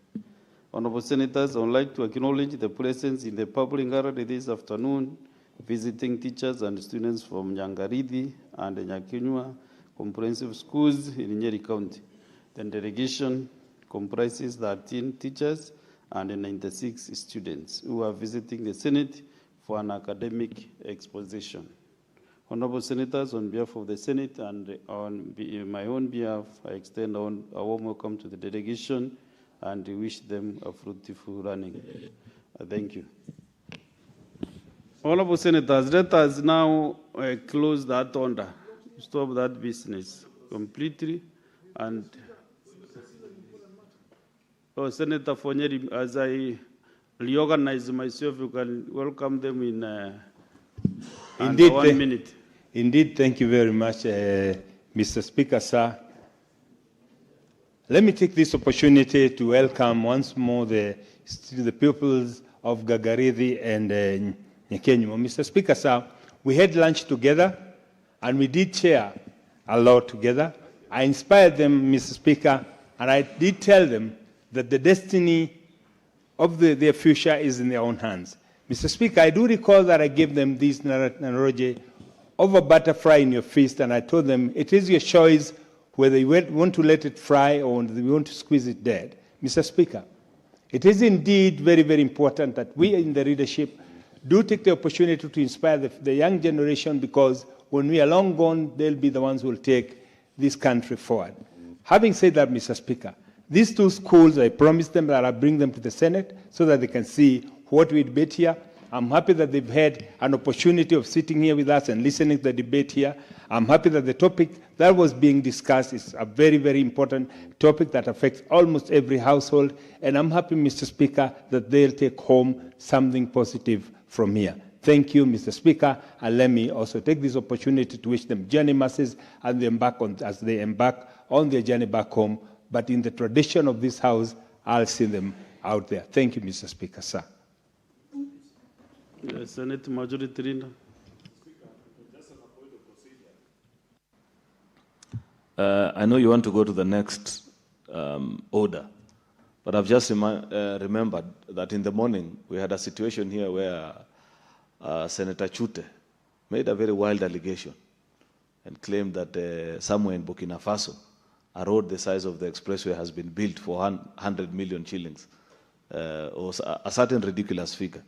Honorable Senators, I would like to acknowledge the presence in the public gallery this afternoon, visiting teachers and students from Nyangaridi and Nyakinywa comprehensive schools in Nyeri County. The delegation comprises 13 teachers and 96 students who are visiting the Senate for an academic exposition. Honorable Senators, on behalf of the Senate and on my own behalf, I extend a warm welcome to the delegation and wish them a fruitful running. Thank you. Honorable Senators, let us now close that order, stop that business completely. And Senator Fonyeri, as I reorganize myself, you can welcome them in Indeed, 1 minute. Indeed, thank you very much, Mr. Speaker, sir. Let me take this opportunity to welcome once more the pupils of Gagarithi and Nyakenyumo. Mr. Speaker, sir, we had lunch together and we did share a lot together. I inspired them, Mr. Speaker, and I did tell them that the destiny of their future is in their own hands. Mr. Speaker, I do recall that I gave them this Naroje over butterfly in your fist, and I told them, it is your choice whether you want to let it fry or whether you want to squeeze it dead. Mr. Speaker, it is indeed very, very important that we in the leadership do take the opportunity to inspire the young generation, because when we are long gone, they'll be the ones who will take this country forward. Having said that, Mr. Speaker, these two schools, I promised them that I'll bring them to the Senate so that they can see what we debate here. I'm happy that they've had an opportunity of sitting here with us and listening to the debate here. I'm happy that the topic that was being discussed is a very, very important topic that affects almost every household. And I'm happy, Mr. Speaker, that they'll take home something positive from here. Thank you, Mr. Speaker, and let me also take this opportunity to wish them journey masses as they embark on their journey back home. But in the tradition of this House, I'll see them out there. Thank you, Mr. Speaker, sir. Senate Majority Leader. I know you want to go to the next order, but I've just remembered that in the morning we had a situation here where Senator Chute made a very wild allegation and claimed that somewhere in Burkina Faso, a road the size of the expressway has been built for 100 million shillings, or a certain ridiculous figure.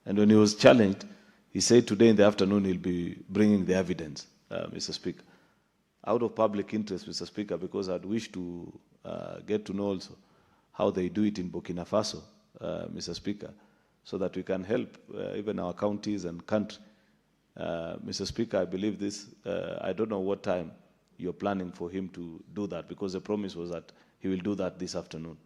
And when he was challenged, he said today in the afternoon he'll be bringing the evidence, Mr. Speaker. Out of public interest, Mr. Speaker, because I'd wish to get to know also how they do it in Burkina Faso, Mr. Speaker, so that we can help even our counties and country. Mr. Speaker, I believe this, I don't know what time you're planning for him to do that, because the promise was that he will do that this afternoon.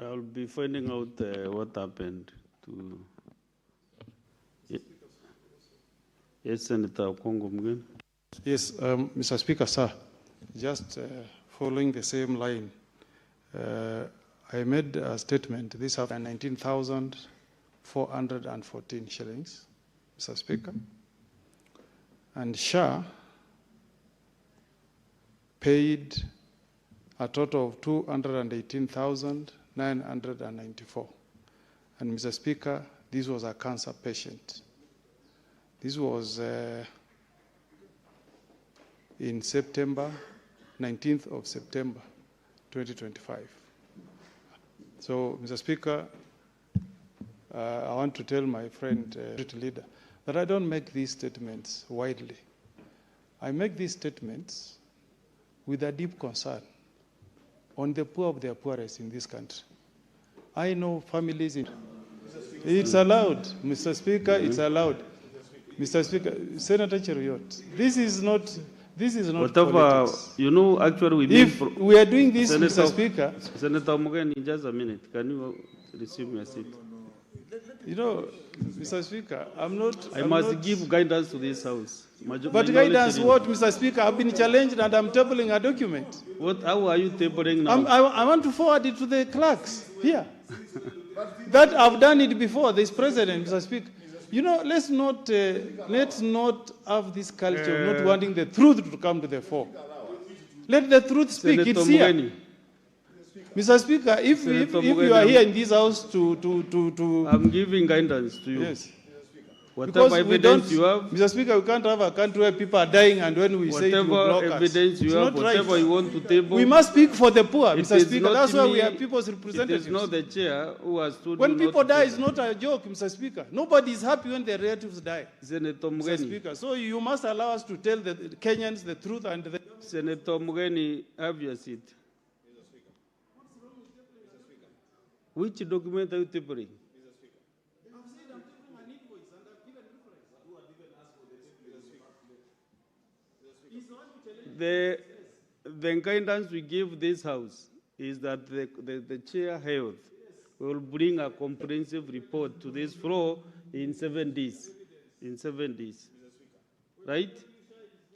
I'll be finding out what happened to... Yes, Senator Kongo Mgen. Yes, Mr. Speaker, sir, just following the same line, I made a statement, this after 19,414 shillings, Mr. Speaker, and SHA paid a total of 218,994. And Mr. Speaker, this was a cancer patient. This was in September, 19th of September, 2025. So, Mr. Speaker, I want to tell my friend, leader, that I don't make these statements widely. I make these statements with a deep concern on the poor of the poorest in this country. I know families in... It's allowed, Mr. Speaker, it's allowed. Mr. Speaker, Senator Cheruiyot, this is not whatever politics. You know, actually, if we are doing this, Senator, Mr. Speaker, Senator Mugen, in just a minute, can you resume your seat? You know, Mr. Speaker, I must give guidance to this House. But guidance what, Mr. Speaker? I've been challenged and I'm tabling a document. How are you tabling now? I want to forward it to the clerks here. That I've done it before, this president, Mr. Speaker. You know, let's not have this culture of not wanting the truth to come to the fore. Let the truth speak. Senator It's here. Mugeni. Mr. Speaker, if you are here in this House to... I'm giving guidance to you. Yes. Whatever evidence you have... Mr. Speaker, we can't have a country where people are dying and when we say you block us. Whatever evidence you have, whatever you want to table... We must speak for the poor, Mr. Speaker. That's why we have people's representatives. It is not the chair who has told when you people not die, to it's not a joke, Mr. Speaker. Nobody is happy when their relatives die. Senator Mr. Mugeni. Speaker, so you must allow us to tell the Kenyans the truth and the... Senator Mugeni, have your seat. Which document are you tabling? The guidance we give this House is that the chair health will bring a comprehensive report to this floor in 7 days. In 7 days. Right?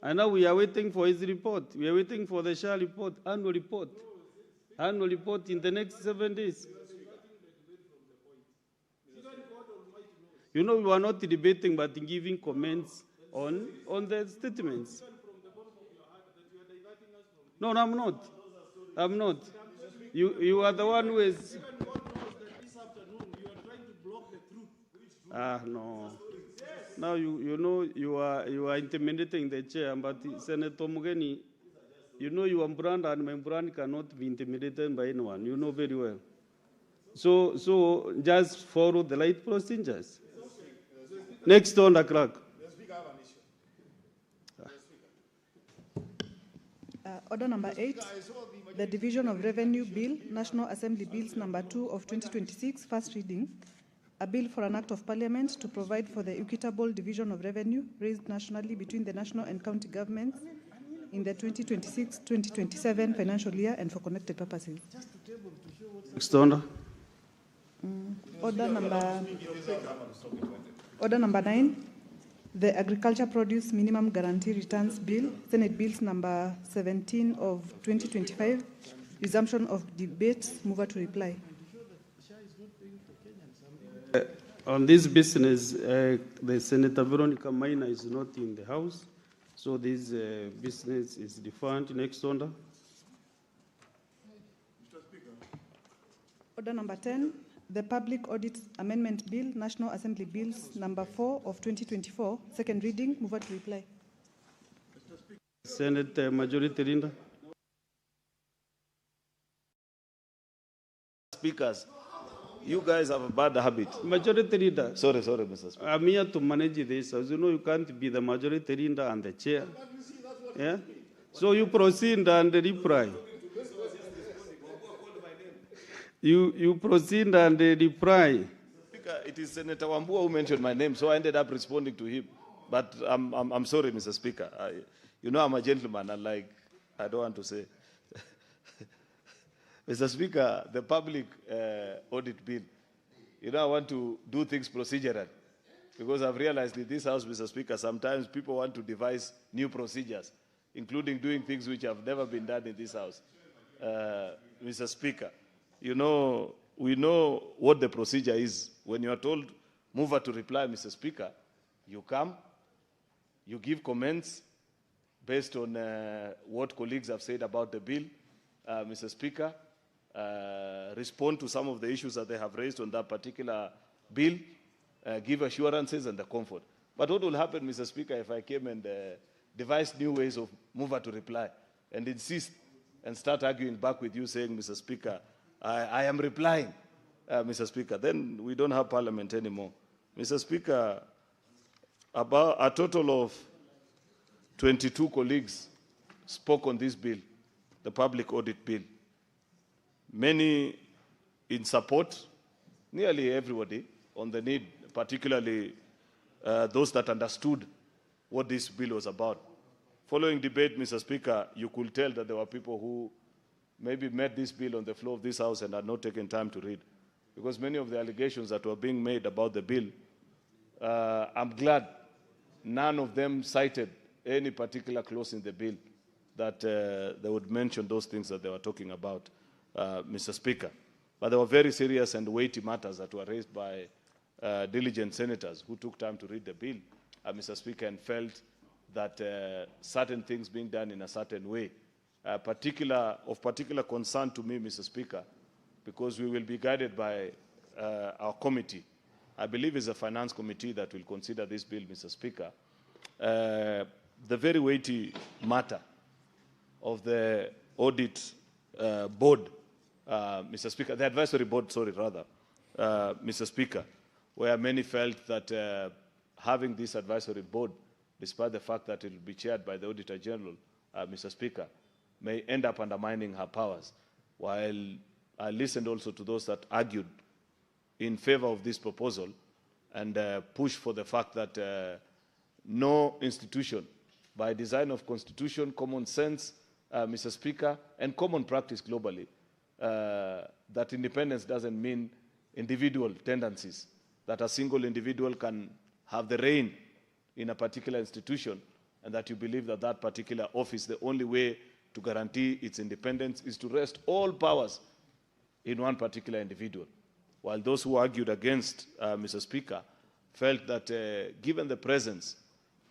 And now we are waiting for his report. We are waiting for the SHA report, annual report. Annual report in the next 7 days. You know, we are not debating but giving comments on the statements. No, I'm not. I'm not. You are the one who is... Ah, no. Now you know you are intimidating the chair, but Senator Mugeni, you know your brand and my brand cannot be intimidated by anyone. You know very well. So just follow the right procedures. Next on the clerk. Order number 8, the Division of Revenue Bill, National Assembly Bills number 2 of 2026, first reading. A bill for an act of parliament to provide for the equitable division of revenue raised nationally between the national and county governments in the 2026-2027 financial year and for connected purposes. Next order. Order number 9, the Agriculture Produce Minimum Guarantee Returns Bill, Senate Bills number 17 of 2025, resumption of debates. Mover to reply. On this business, the Senator Veronica Maina is not in the House, so this business is deferred. Next order. Order number 10, the Public Audit Amendment Bill, National Assembly Bills number 4 of 2024, second reading. Mover to reply. Senate Majority Leader. Speakers, you guys have a bad habit. Majority Leader. Sorry, Mr. Speaker. I'm here to manage this. As you know, you can't be the Majority Leader and the chair. Yeah? So you proceed and reply. You proceed and reply. Speaker, it is Senator Wambua who mentioned my name, so I ended up responding to him. But I'm sorry, Mr. Speaker. You know I'm a gentleman, and I don't want to say. Mr. Speaker, the public audit bill, you know I want to do things procedural because I've realized in this House, Mr. Speaker, sometimes people want to devise new procedures, including doing things which have never been done in this House. Mr. Speaker, you know, we know what the procedure is. When you are told, mover to reply, Mr. Speaker, you come, you give comments based on what colleagues have said about the bill, Mr. Speaker, respond to some of the issues that they have raised on that particular bill, give assurances and the comfort. But what will happen, Mr. Speaker, if I came and devised new ways of mover to reply and insist and start arguing back with you saying, Mr. Speaker, I am replying, Mr. Speaker, then we don't have parliament anymore. Mr. Speaker, about a total of 22 colleagues spoke on this bill, the public audit bill. Many in support, nearly everybody on the need, particularly those that understood what this bill was about. Following debate, Mr. Speaker, you could tell that there were people who maybe met this bill on the floor of this House and had not taken time to read. Because many of the allegations that were being made about the bill, I'm glad none of them cited any particular clause in the bill that they would mention those things that they were talking about, Mr. Speaker. But there were very serious and weighty matters that were raised by diligent senators who took time to read the bill, Mr. Speaker, and felt that certain things being done in a certain way, of particular concern to me, Mr. Speaker, because we will be guided by our committee. I believe it's a finance committee that will consider this bill, Mr. Speaker. The very weighty matter of the audit board, Mr. Speaker, the advisory board, sorry, rather, Mr. Speaker, where many felt that having this advisory board, despite the fact that it will be chaired by the Auditor General, Mr. Speaker, may end up undermining her powers. While I listened also to those that argued in favor of this proposal and pushed for the fact that no institution, by design of constitution, common sense, Mr. Speaker, and common practice globally, that independence doesn't mean individual tendencies, that a single individual can have the reign in a particular institution, and that you believe that that particular office, the only way to guarantee its independence is to rest all powers in one particular individual. While those who argued against, Mr. Speaker, felt that given the presence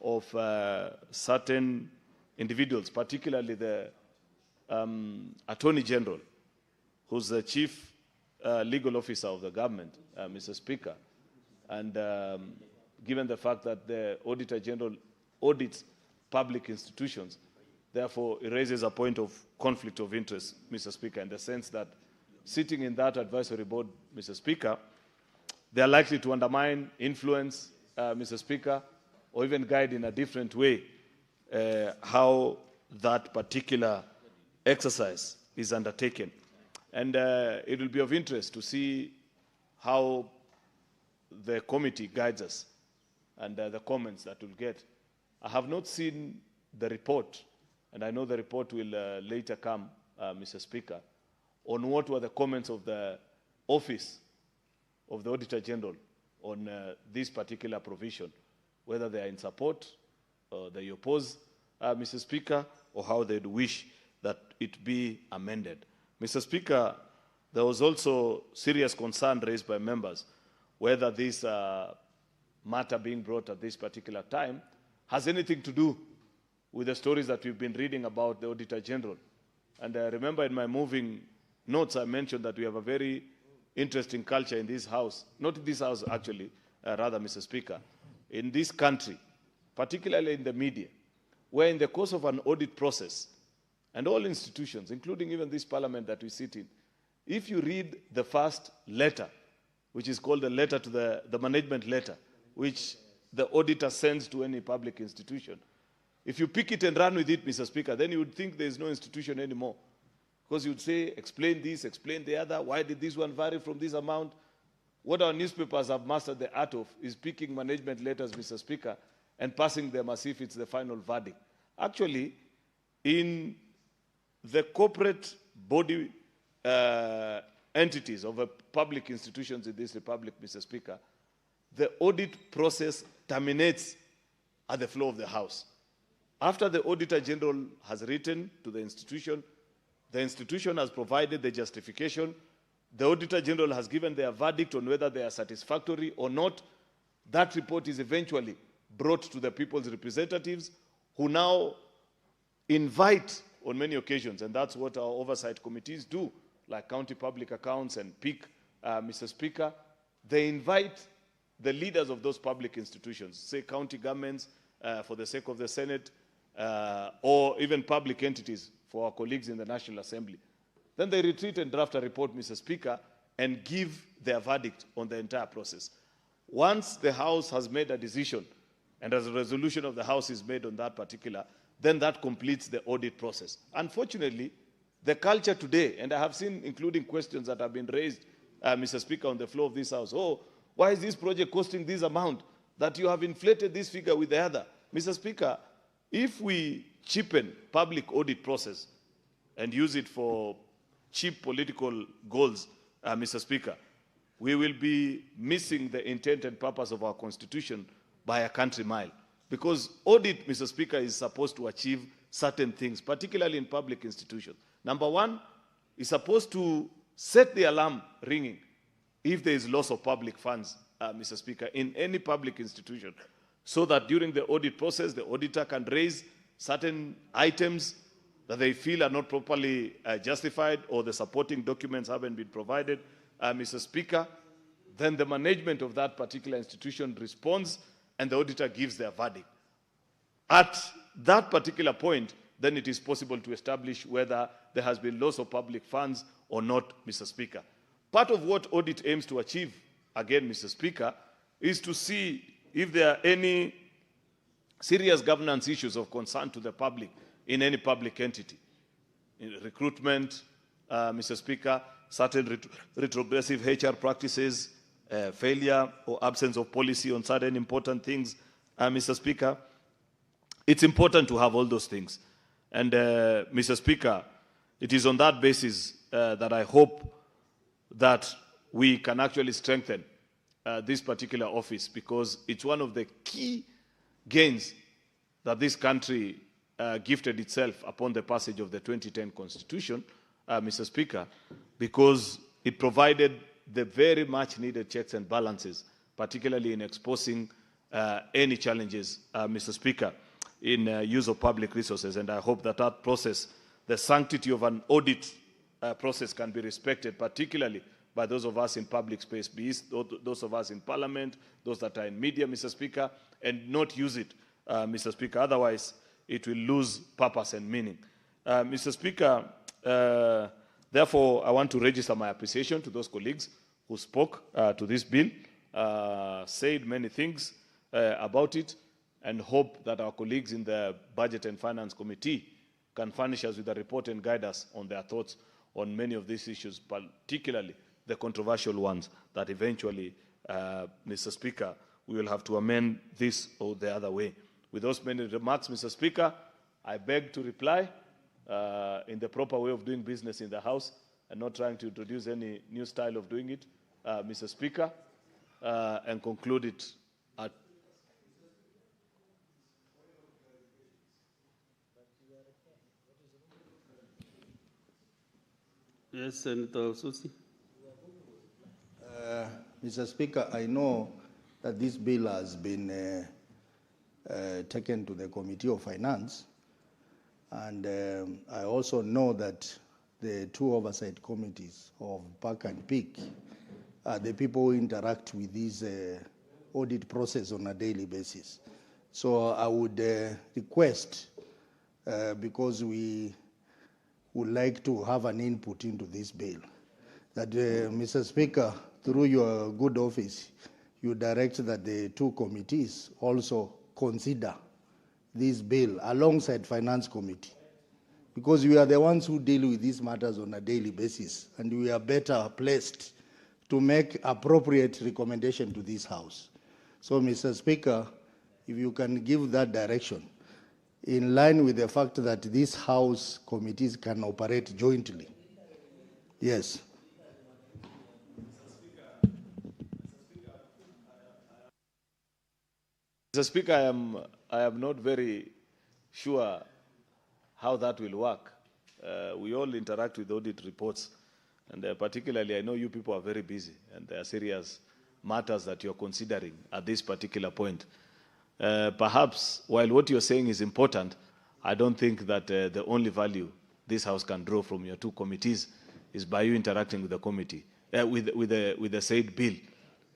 of certain individuals, particularly the Attorney General, who's the chief legal officer of the government, Mr. Speaker, and given the fact that the Auditor General audits public institutions. Therefore, it raises a point of conflict of interest, Mr. Speaker, in the sense that sitting in that advisory board, Mr. Speaker, they are likely to undermine, influence, Mr. Speaker, or even guide in a different way how that particular exercise is undertaken. And it will be of interest to see how the committee guides us and the comments that we'll get. I have not seen the report, and I know the report will later come, Mr. Speaker, on what were the comments of the Office of the Auditor General on this particular provision, whether they are in support, or they oppose, Mr. Speaker, or how they'd wish that it be amended. Mr. Speaker, there was also serious concern raised by members whether this matter being brought at this particular time has anything to do with the stories that we've been reading about the Auditor General. And I remember in my moving notes, I mentioned that we have a very interesting culture in this house, not in this house actually, rather, Mr. Speaker, in this country, particularly in the media, where in the course of an audit process, and all institutions, including even this parliament that we sit in, if you read the first letter, which is called the letter to the management letter, which the auditor sends to any public institution, if you pick it and run with it, Mr. Speaker, then you would think there is no institution anymore. Because you would say, explain this, explain the other, why did this one vary from this amount? What our newspapers have mastered the art of is picking management letters, Mr. Speaker, and passing them as if it's the final verdict. Actually, in the corporate body entities of public institutions in this republic, Mr. Speaker, the audit process terminates at the floor of the House. After the Auditor General has written to the institution has provided the justification, the Auditor General has given their verdict on whether they are satisfactory or not. That report is eventually brought to the people's representatives, who now invite on many occasions, and that's what our oversight committees do, like County Public Accounts and PIC, Mr. Speaker, they invite the leaders of those public institutions, say county governments for the sake of the Senate, or even public entities for our colleagues in the National Assembly. Then they retreat and draft a report, Mr. Speaker, and give their verdict on the entire process. Once the House has made a decision, and as a resolution of the House is made on that particular, then that completes the audit process. Unfortunately, the culture today, and I have seen including questions that have been raised, Mr. Speaker, on the floor of this House, oh, why is this project costing this amount, that you have inflated this figure with the other? Mr. Speaker, if we cheapen public audit process and use it for cheap political goals, Mr. Speaker, we will be missing the intent and purpose of our Constitution by a country mile. Because audit, Mr. Speaker, is supposed to achieve certain things, particularly in public institutions. Number one, is supposed to set the alarm ringing if there is loss of public funds, Mr. Speaker, in any public institution, so that during the audit process, the auditor can raise certain items that they feel are not properly justified, or the supporting documents haven't been provided, Mr. Speaker. Then the management of that particular institution responds, and the auditor gives their verdict. At that particular point, then it is possible to establish whether there has been loss of public funds or not, Mr. Speaker. Part of what audit aims to achieve, again, Mr. Speaker, is to see if there are any serious governance issues of concern to the public in any public entity. In recruitment, Mr. Speaker, certain retrogressive HR practices, failure or absence of policy on certain important things, Mr. Speaker. It's important to have all those things. And, Mr. Speaker, it is on that basis that I hope that we can actually strengthen this particular office, because it's one of the key gains that this country gifted itself upon the passage of the 2010 Constitution, Mr. Speaker, because it provided the very much needed checks and balances, particularly in exposing any challenges, Mr. Speaker, in use of public resources. And I hope that that process, the sanctity of an audit process, can be respected, particularly by those of us in public space, be it those of us in parliament, those that are in media, Mr. Speaker, and not use it, Mr. Speaker. Otherwise, it will lose purpose and meaning. Mr. Speaker, therefore, I want to register my appreciation to those colleagues who spoke to this bill, said many things about it, and hope that our colleagues in the Budget and Finance Committee can furnish us with a report and guide us on their thoughts on many of these issues, particularly the controversial ones that eventually, Mr. Speaker, we will have to amend this or the other way. With those many remarks, Mr. Speaker, I beg to reply in the proper way of doing business in the House and not trying to introduce any new style of doing it, Mr. Speaker, and conclude it at Yes, Senator Susi. Mr. Speaker, I know that this bill has been taken to the Committee of Finance, and I also know that the two oversight committees of PAC and PIC are the people who interact with this audit process on a daily basis. So I would request, because we would like to have an input into this bill, that Mr. Speaker, through your good office, you direct that the two committees also consider this bill alongside Finance Committee, because we are the ones who deal with these matters on a daily basis, and we are better placed to make appropriate recommendation to this House. So, Mr. Speaker, if you can give that direction, in line with the fact that these House committees can operate jointly. Yes. Mr. Speaker, I am not very sure how that will work. We all interact with audit reports, and particularly I know you people are very busy, and there are serious matters that you're considering at this particular point. Perhaps, while what you're saying is important, I don't think that the only value this House can draw from your two committees is by you interacting with the committee, with the said bill.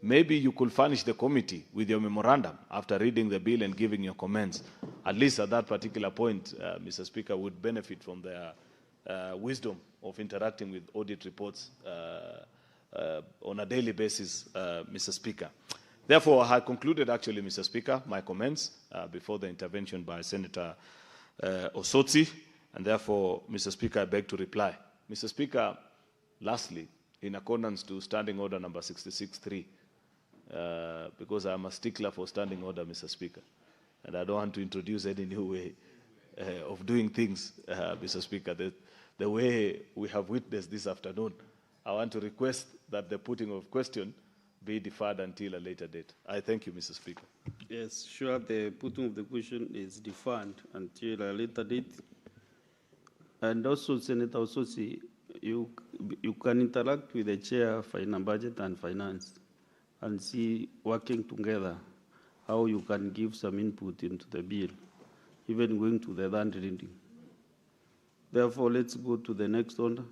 Maybe you could furnish the committee with your memorandum after reading the bill and giving your comments. At least at that particular point, Mr. Speaker, would benefit from their wisdom of interacting with audit reports on a daily basis, Mr. Speaker. Therefore, I concluded actually, Mr. Speaker, my comments before the intervention by Senator Osotsi, and therefore, Mr. Speaker, I beg to reply. Mr. Speaker, lastly, in accordance to Standing Order number 66.3, because I'm a stickler for Standing Order, Mr. Speaker, and I don't want to introduce any new way of doing things, Mr. Speaker. The way we have witnessed this afternoon, I want to request that the putting of question be deferred until a later date. I thank you, Mr. Speaker. Yes, sure, the putting of the question is deferred until a later date. And also, Senator Ososi, you can interact with the chair of Budget and Finance and see, working together, how you can give some input into the bill, even going to the third reading. Therefore, let's go to the next order.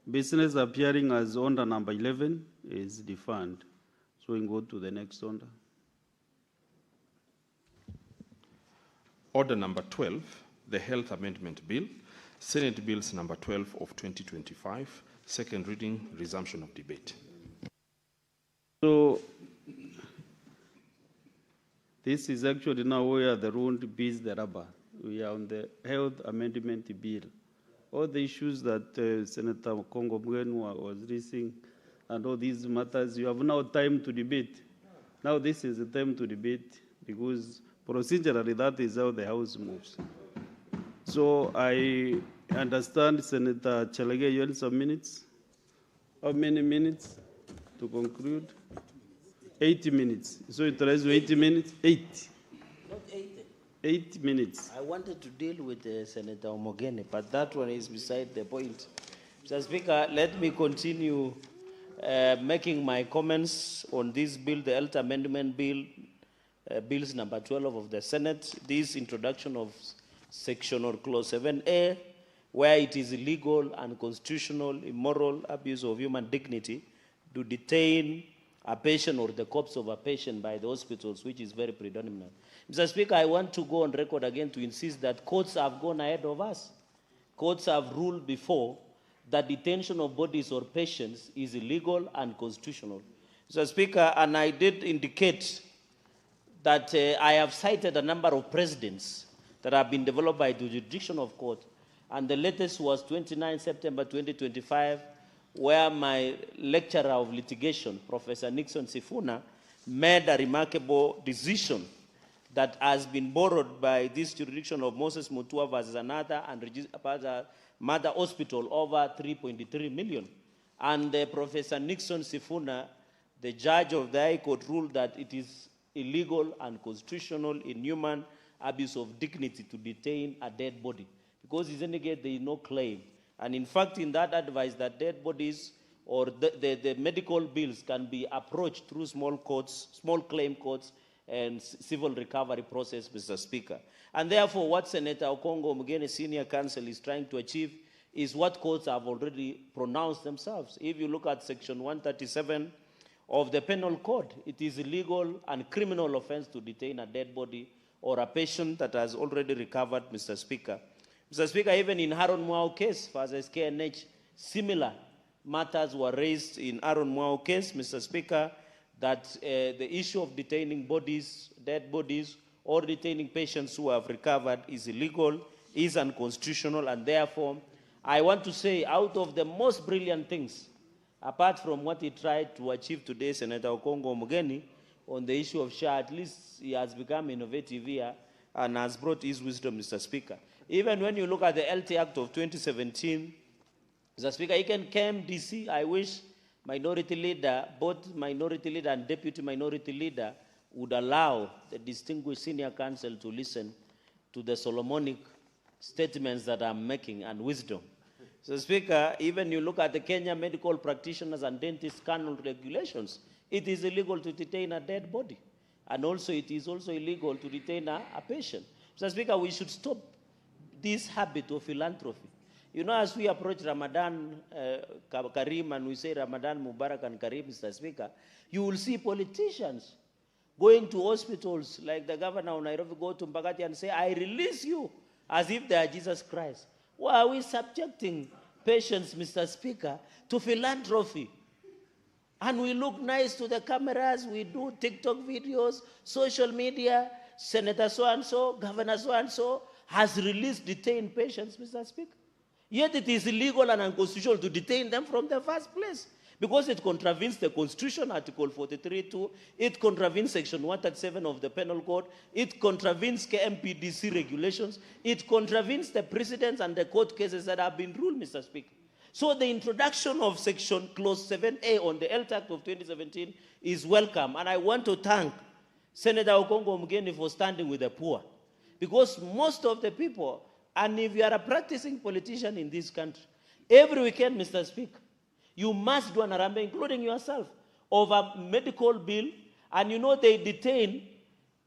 Business appearing as order number 11 is deferred. So we go to the next order. Order number 12, the Health Amendment Bill, Senate Bills number 12 of 2025, second reading, resumption of debate. So this is actually now where the road beats the rubber. We are on the Health Amendment Bill. All the issues that Senator Kongo Mwenwa was raising and all these matters, you have now time to debate. Now this is the time to debate because procedurally that is how the House moves. So I understand Senator Chalege, you have some minutes. How many minutes to conclude? 80 minutes. So it is 80 minutes? 80. Not 80. 8 minutes. I wanted to deal with Senator Omogeni, but that one is beside the point. Mr. Speaker, let me continue making my comments on this bill, the Health Amendment Bill, Bills number 12 of the Senate. This introduction of section or clause 7A, where it is illegal, unconstitutional, immoral, abuse of human dignity to detain a patient or the corpse of a patient by the hospitals, which is very predominant. Mr. Speaker, I want to go on record again to insist that courts have gone ahead of us. Courts have ruled before that detention of bodies or patients is illegal and constitutional. Mr. Speaker, and I did indicate that I have cited a number of precedents that have been developed by the jurisdiction of court, and the latest was 29 September 2025, where my lecturer of litigation, Professor Nixon Sifuna, made a remarkable decision that has been borrowed by this jurisdiction of Moses Mutua versus another and Mother Hospital over 3.3 million. And Professor Nixon Sifuna, the judge of the High Court, ruled that it is illegal and constitutional, inhuman, abuse of dignity to detain a dead body, because in any case there is no claim. And in fact, in that advice, that dead bodies or the medical bills can be approached through small courts, small claim courts, and civil recovery process, Mr. Speaker. And therefore, what Senator Okongo Omogeni Senior Counsel is trying to achieve is what courts have already pronounced themselves. If you look at Section 137 of the Penal Code, it is illegal and criminal offense to detain a dead body or a patient that has already recovered, Mr. Speaker. Mr. Speaker, even in Aaron Mwao case versus KNH, similar matters were raised in Aaron Mwao case, Mr. Speaker, that the issue of detaining bodies, dead bodies, or detaining patients who have recovered is illegal, is unconstitutional, and therefore, I want to say, out of the most brilliant things, apart from what he tried to achieve today, Senator Okongo Omogeni, on the issue of SHA, at least he has become innovative here and has brought his wisdom, Mr. Speaker. Even when you look at the LT Act of 2017, Mr. Speaker, you can come DC. I wish minority leader, both minority leader and deputy minority leader, would allow the distinguished senior counsel to listen to the Solomonic statements that I'm making and wisdom. So, Speaker, even you look at the Kenya Medical Practitioners and Dentists Canon regulations, it is illegal to detain a dead body. And also, it is also illegal to detain a patient. So, Speaker, we should stop this habit of philanthropy. You know, as we approach Ramadan Kareem and we say Ramadan Mubarak and Kareem, Mr. Speaker, you will see politicians going to hospitals like the governor of Nairobi, go to Mbagati and say, I release you, as if they are Jesus Christ. Why are we subjecting patients, Mr. Speaker, to philanthropy? And we look nice to the cameras, we do TikTok videos, social media, Senator so-and-so, Governor so-and-so has released detained patients, Mr. Speaker. Yet it is illegal and unconstitutional to detain them from the first place, because it contravenes the Constitution, Article 43.2, it contravenes Section 137 of the Penal Code, it contravenes KMPDC regulations, it contravenes the precedents and the court cases that have been ruled, Mr. Speaker. So the introduction of Section Clause 7A on the Health Act of 2017 is welcome, and I want to thank Senator Okongo Omogeni for standing with the poor, because most of the people, and if you are a practicing politician in this country, every weekend, Mr. Speaker, you must do an arambe, including yourself, of a medical bill, and you know they detain,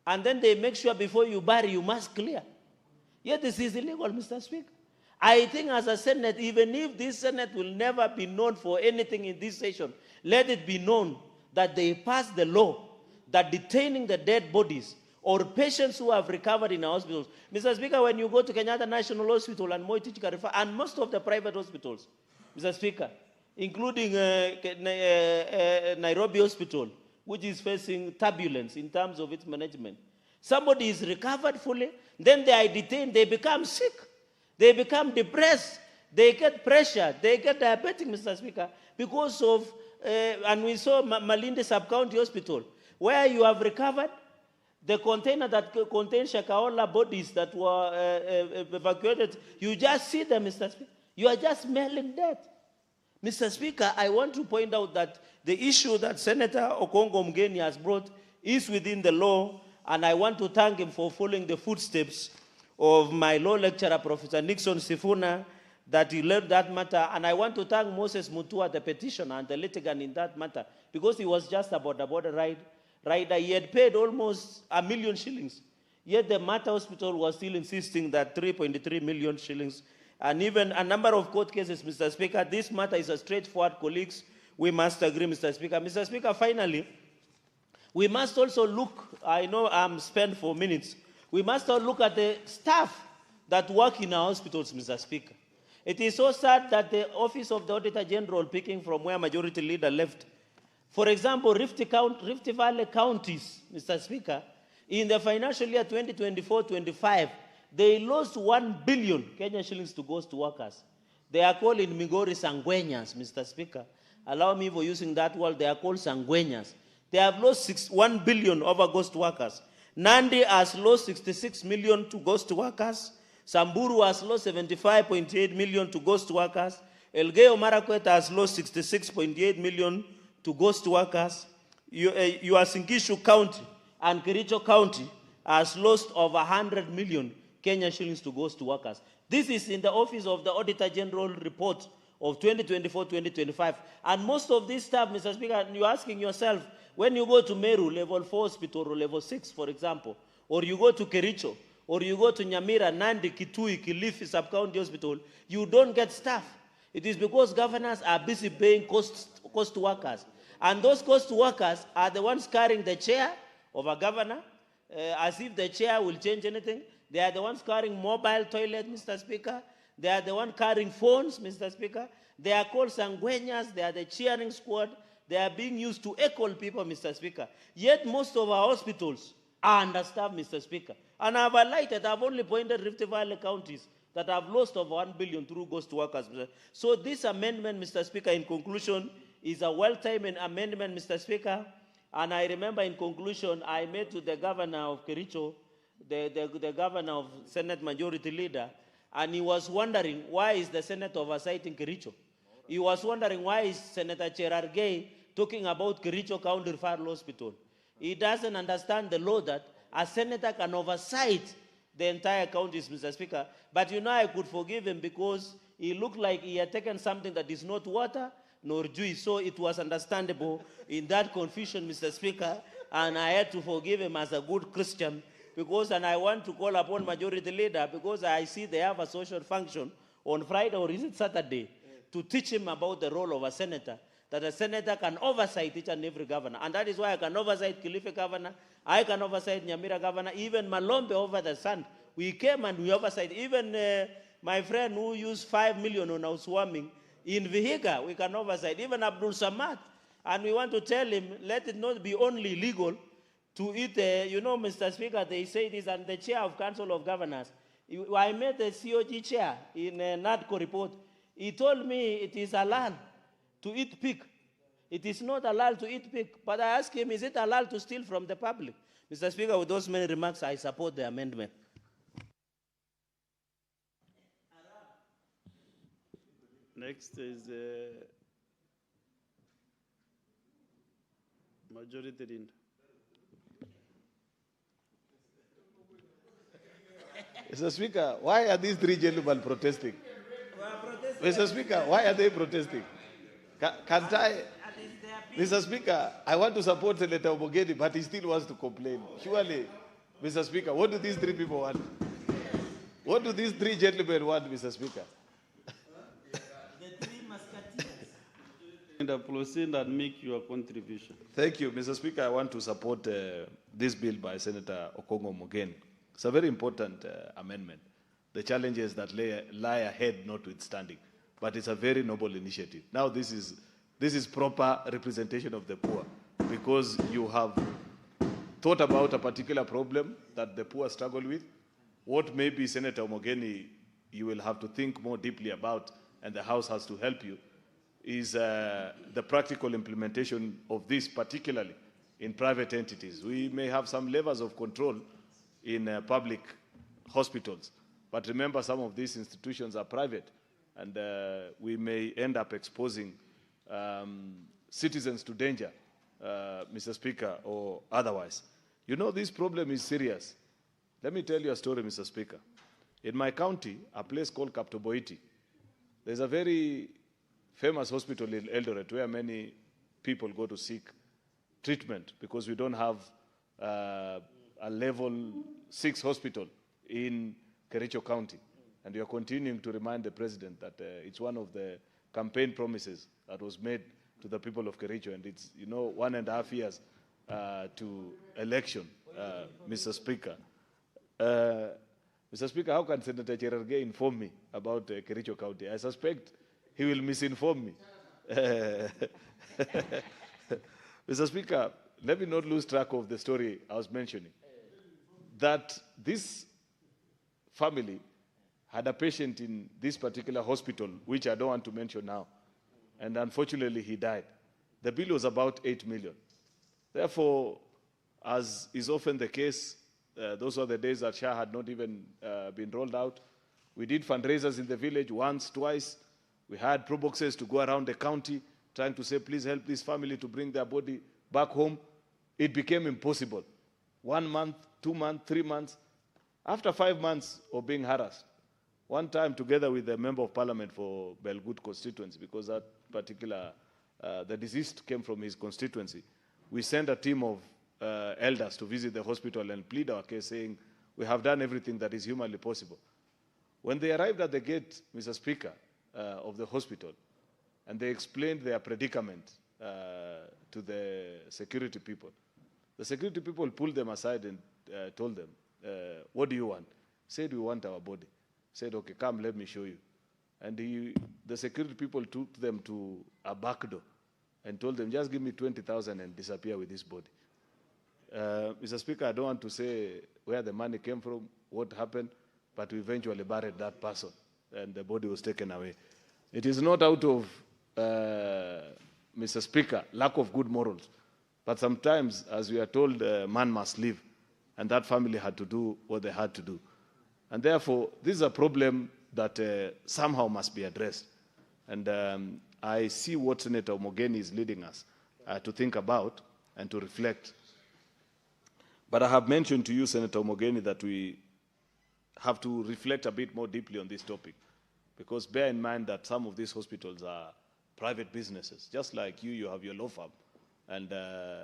and then they make sure before you bury, you must clear. Yet this is illegal, Mr. Speaker. I think as a Senate, even if this Senate will never be known for anything in this session, let it be known that they passed the law that detaining the dead bodies or patients who have recovered in our hospitals. Mr. Speaker, when you go to Kenyatta National Hospital and Moi Teaching Referral, and most of the private hospitals, Mr. Speaker, including Nairobi Hospital, which is facing turbulence in terms of its management, somebody is recovered fully, then they are detained, they become sick, they become depressed, they get pressure, they get diabetic, Mr. Speaker, because of, and we saw Malindi Sub-County Hospital, where you have recovered, the container that contains Shakahola bodies that were evacuated, you just see them, Mr. Speaker. You are just smelling death. Mr. Speaker, I want to point out that the issue that Senator Okongo Omogeni has brought is within the law, and I want to thank him for following the footsteps of my law lecturer, Professor Nixon Sifuna, that he led that matter. And I want to thank Moses Mutua, the petitioner and the litigant in that matter, because he was just about the border rider. He had paid almost 1 million shillings. Yet the Mater Hospital was still insisting that 3.3 million shillings. And even a number of court cases, Mr. Speaker, this matter is a straightforward, colleagues. We must agree, Mr. Speaker. Mr. Speaker, finally, we must also look, I know I'm spent 4 minutes, we must all look at the staff that work in our hospitals, Mr. Speaker. It is so sad that the Office of the Auditor General, picking from where Majority Leader left, for example, Rift Valley counties, Mr. Speaker, in the financial year 2024-25, they lost 1 billion Kenya shillings to ghost workers. They are called in Migori Sangwenyas, Mr. Speaker. Allow me for using that word, they are called Sangwenyas. They have lost 1 billion over ghost workers. Nandi has lost 66 million to ghost workers. Samburu has lost 75.8 million to ghost workers. Elgeyo Marakwet has lost 66.8 million to ghost workers. Uasin Gishu County and Kericho County has lost over 100 million Kenya shillings to ghost workers. This is in the Office of the Auditor General report of 2024-2025. And most of this stuff, Mr. Speaker, you're asking yourself, when you go to Meru, level 4 hospital, or level 6, for example, or you go to Kericho, or you go to Nyamira, Nandi, Kitui, Kilifi, sub-county hospital, you don't get staff. It is because governors are busy paying cost workers. And those cost workers are the ones carrying the chair of a governor, as if the chair will change anything. They are the ones carrying mobile toilet, Mr. Speaker. They are the ones carrying phones, Mr. Speaker. They are called Sangwenyas. They are the cheering squad. They are being used to equal people, Mr. Speaker. Yet most of our hospitals are understaffed, Mr. Speaker. And I've highlighted, I've only pointed Rift Valley counties that have lost over 1 billion through ghost workers. So this amendment, Mr. Speaker, in conclusion, is a well-timed amendment, Mr. Speaker. And I remember in conclusion, I met with the governor of Kericho, the governor of Senate Majority Leader, and he was wondering why is the Senate oversight in Kericho. He was wondering why is Senator Cherargei talking about Kericho County Referral Hospital. He doesn't understand the law that a senator can oversight the entire counties, Mr. Speaker. But you know, I could forgive him because he looked like he had taken something that is not water nor juice. So it was understandable in that confusion, Mr. Speaker, and I had to forgive him as a good Christian because, and I want to call upon Majority Leader because I see they have a social function on Friday, or is it Saturday, to teach him about the role of a senator, that a senator can oversight each and every governor. And that is why I can oversight Kilifi governor, I can oversight Nyamira governor, even Malombe over the sand. We came and we oversight. Even my friend who used 5 million on housewarming in Vihiga, we can oversight. Even Abdul Samad. And we want to tell him, let it not be only legal to eat, you know, Mr. Speaker, they say this, and the chair of Council of Governors. I met the COG chair in a NADCO report. He told me it is halal to eat pig. It is not halal to eat pig. But I asked him, is it halal to steal from the public? Mr. Speaker, with those many remarks, I support the amendment. Next is Majority Leader. Mr. Speaker, why are these three gentlemen protesting? Mr. Speaker, why are they protesting? Can't I? Mr. Speaker, I want to support Senator Omogeni, but he still wants to complain. Surely, Mr. Speaker, what do these three people want? What do these three gentlemen want, Mr. Speaker? And proceed and make your contribution. Thank you, Mr. Speaker. I want to support this bill by Senator Okongo Omogeni. It's a very important amendment. The challenges that lie ahead notwithstanding, but it's a very noble initiative. Now this is proper representation of the poor, because you have thought about a particular problem that the poor struggle with. What maybe Senator Omogeni you will have to think more deeply about, and the House has to help you, is the practical implementation of this, particularly in private entities. We may have some levels of control in public hospitals, but remember some of these institutions are private, and we may end up exposing citizens to danger, Mr. Speaker, or otherwise. You know, this problem is serious. Let me tell you a story, Mr. Speaker. In my county, a place called Kaptoboiti, there's a very famous hospital in Eldoret where many people go to seek treatment because we don't have a level 6 hospital in Kericho County. And we are continuing to remind the president that it's one of the campaign promises that was made to the people of Kericho. And it's, 1.5 years to election, Mr. Speaker. Mr. Speaker, how can Senator Cherargei inform me about Kericho County? I suspect he will misinform me. Mr. Speaker, let me not lose track of the story I was mentioning. That this family had a patient in this particular hospital, which I don't want to mention now, and unfortunately he died. The bill was about 8 million. Therefore, as is often the case, those were the days that SHA had not even been rolled out. We did fundraisers in the village once, twice. We had pro boxes to go around the county trying to say, please help this family to bring their body back home. It became impossible. 1 month, 2 months, 3 months. After 5 months of being harassed, one time together with the Member of Parliament for Belgut constituency, because that particular, the deceased came from his constituency, we sent a team of elders to visit the hospital and plead our case, saying, we have done everything that is humanly possible. When they arrived at the gate, Mr. Speaker, of the hospital, and they explained their predicament to the security people, the security people pulled them aside and told them, what do you want? Said, we want our body. Said, okay, come, let me show you. And the security people took them to a back door and told them, just give me 20,000 and disappear with this body. Mr. Speaker, I don't want to say where the money came from, what happened, but we eventually buried that person and the body was taken away. It is not out of, Mr. Speaker, lack of good morals, but sometimes, as we are told, man must live, and that family had to do what they had to do. And therefore, this is a problem that somehow must be addressed. And I see what Senator Omogeni is leading us to think about and to reflect. But I have mentioned to you, Senator Omogeni, that we have to reflect a bit more deeply on this topic. Because bear in mind that some of these hospitals are private businesses. Just like you have your law firm. And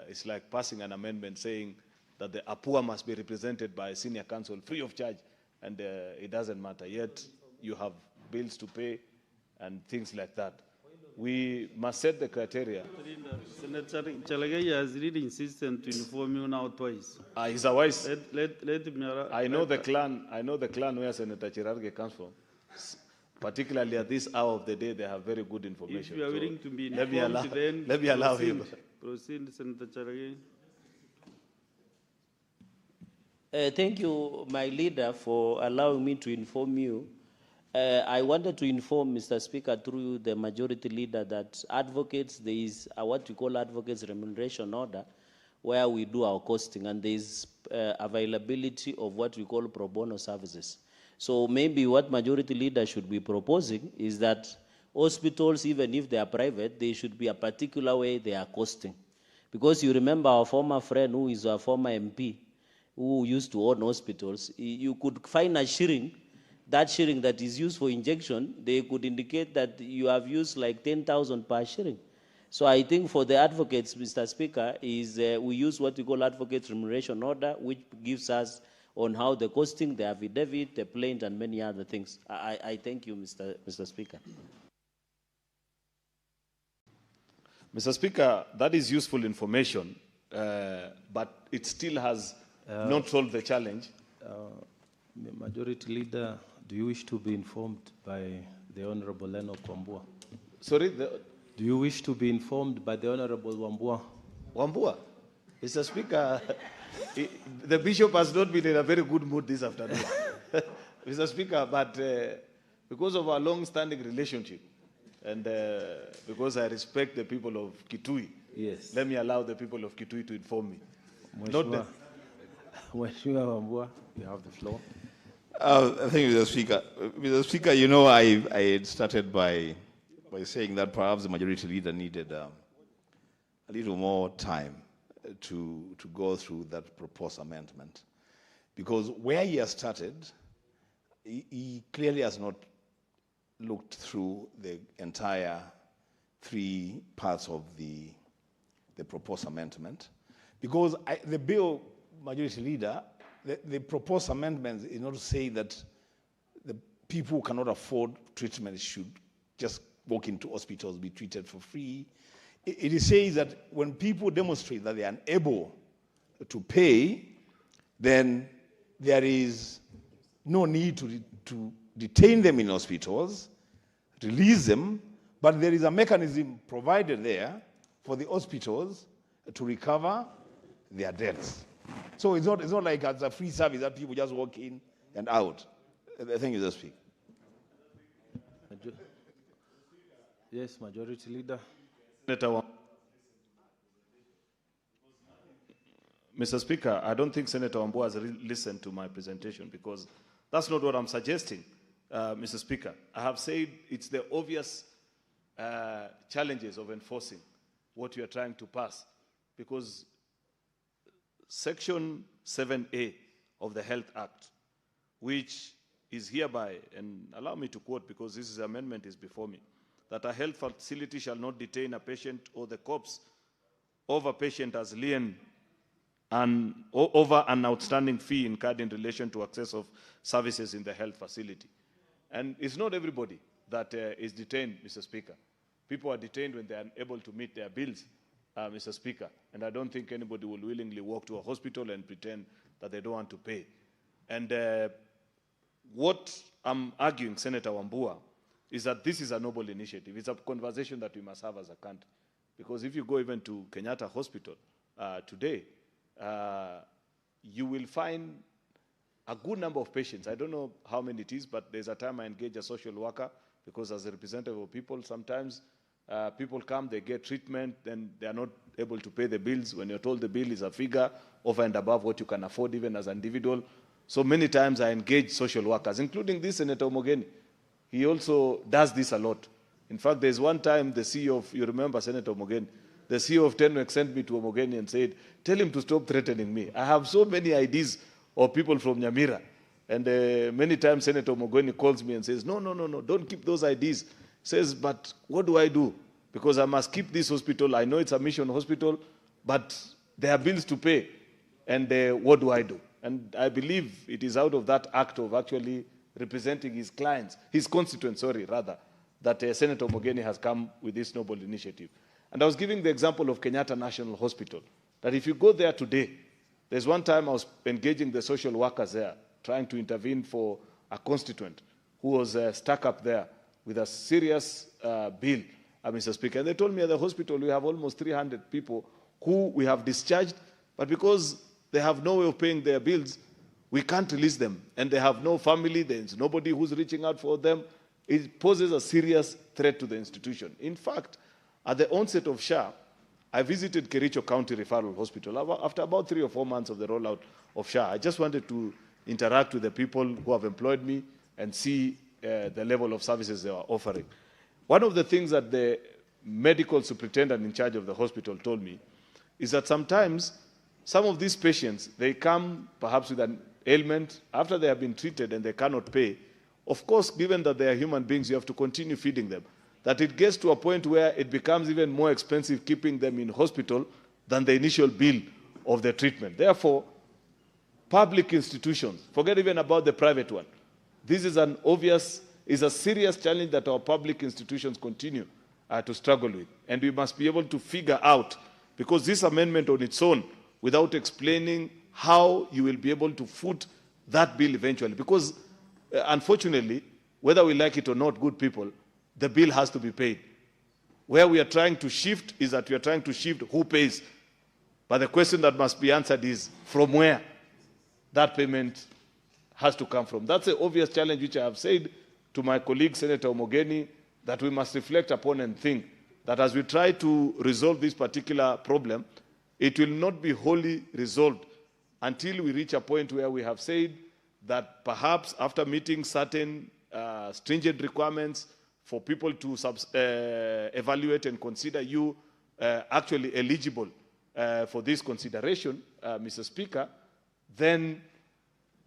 it's like passing an amendment saying that the APUA must be represented by a senior counsel free of charge. And it doesn't matter. Yet you have bills to pay and things like that. We must set the criteria. Senator Cherargei has really insisted to inform you now twice. He's a wise. Let me. I know the clan. I know the clan where Senator Cherargei comes from. Particularly at this hour of the day, they have very good information. If you are willing to be informed, let me allow him. Proceed, Senator Cherargei. Thank you, my leader, for allowing me to inform you. I wanted to inform Mr. Speaker through the majority leader that advocates, there is what we call advocates remuneration order, where we do our costing, and there is availability of what we call pro bono services. So maybe what majority leader should be proposing is that hospitals, even if they are private, they should be a particular way they are costing. Because you remember our former friend who is a former MP, who used to own hospitals, you could find a shilling, that shilling that is used for injection, they could indicate that you have used like 10,000 per shilling. So I think for the advocates, Mr. Speaker, is we use what we call advocates remuneration order, which gives us on how the costing, the affidavit, the plaint, and many other things. I thank you, Mr. Speaker. Mr. Speaker, that is useful information, but it still has not solved the challenge. Majority Leader, do you wish to be informed by the Honorable Leno Wambua? Sorry? Do you wish to be informed by the Honorable Wambua? Wambua? Mr. Speaker, the Bishop has not been in a very good mood this afternoon. Mr. Speaker, but because of our long-standing relationship, and because I respect the people of Kitui, yes, let me allow the people of Kitui to inform me. Mheshimiwa Wambua, you have the floor. Thank you, Mr. Speaker. Mr. Speaker, you know, I had started by saying that perhaps the majority leader needed a little more time. to go through that proposed amendment. Because where he has started, he clearly has not looked through the entire 3 parts of the proposed amendment. Because the bill, Majority Leader, the proposed amendment is not to say that the people who cannot afford treatment should just walk into hospitals, be treated for free. It says that when people demonstrate that they are unable to pay, then there is no need to detain them in hospitals, release them, but there is a mechanism provided there for the hospitals to recover their debts. So it's not like it's a free service that people just walk in and out. Thank you, Mr. Speaker. Yes, Majority Leader. Mr. Speaker, I don't think Senator Wambua has listened to my presentation because that's not what I'm suggesting, Mr. Speaker. I have said it's the obvious challenges of enforcing what you are trying to pass, because Section 7A of the Health Act, which is hereby, and allow me to quote because this amendment is before me, that a health facility shall not detain a patient or the corpse of a patient as lien over an outstanding fee incurred in relation to access of services in the health facility. And it's not everybody that is detained, Mr. Speaker. People are detained when they are unable to meet their bills, Mr. Speaker. And I don't think anybody will willingly walk to a hospital and pretend that they don't want to pay. And what I'm arguing, Senator Wambua, is that this is a noble initiative. It's a conversation that we must have as a country. Because if you go even to Kenyatta Hospital today, you will find a good number of patients. I don't know how many it is, but there's a time I engage a social worker because as a representative of people, sometimes people come, they get treatment, then they are not able to pay the bills. When you're told the bill is a figure over and above what you can afford even as an individual. So many times I engage social workers, including this Senator Omogeni. He also does this a lot. In fact, there's one time the CEO of, you remember Senator Omogeni, the CEO of Tenwek sent me to Omogeni and said, tell him to stop threatening me. I have so many ideas of people from Nyamira. And many times Senator Omogeni calls me and says, no, don't keep those ideas. He says, but what do I do? Because I must keep this hospital. I know it's a mission hospital, but there are bills to pay. And what do I do? And I believe it is out of that act of actually representing his clients, his constituents, that Senator Omogeni has come with this noble initiative. And I was giving the example of Kenyatta National Hospital, that if you go there today, there's one time I was engaging the social workers there, trying to intervene for a constituent who was stuck up there with a serious bill, Mr. Speaker. And they told me at the hospital we have almost 300 people who we have discharged, but because they have no way of paying their bills, we can't release them. And they have no family, there's nobody who's reaching out for them. It poses a serious threat to the institution. In fact, at the onset of SHA, I visited Kericho County Referral Hospital. After about 3 or 4 months of the rollout of SHA, I just wanted to interact with the people who have employed me and see the level of services they are offering. One of the things that the medical superintendent in charge of the hospital told me is that sometimes some of these patients, they come perhaps with an ailment after they have been treated and they cannot pay. Of course, given that they are human beings, you have to continue feeding them. That it gets to a point where it becomes even more expensive keeping them in hospital than the initial bill of the treatment. Therefore, public institutions, forget even about the private one. This is a serious challenge that our public institutions continue to struggle with. And we must be able to figure out, because this amendment on its own, without explaining how you will be able to foot that bill eventually. Because unfortunately, whether we like it or not, good people, the bill has to be paid. Where we are trying to shift is that we are trying to shift who pays. But the question that must be answered is from where that payment has to come from. That's the obvious challenge which I have said to my colleague, Senator Omogeni, that we must reflect upon and think that as we try to resolve this particular problem, it will not be wholly resolved until we reach a point where we have said that perhaps after meeting certain stringent requirements for people to evaluate and consider you actually eligible for this consideration, Mr. Speaker, then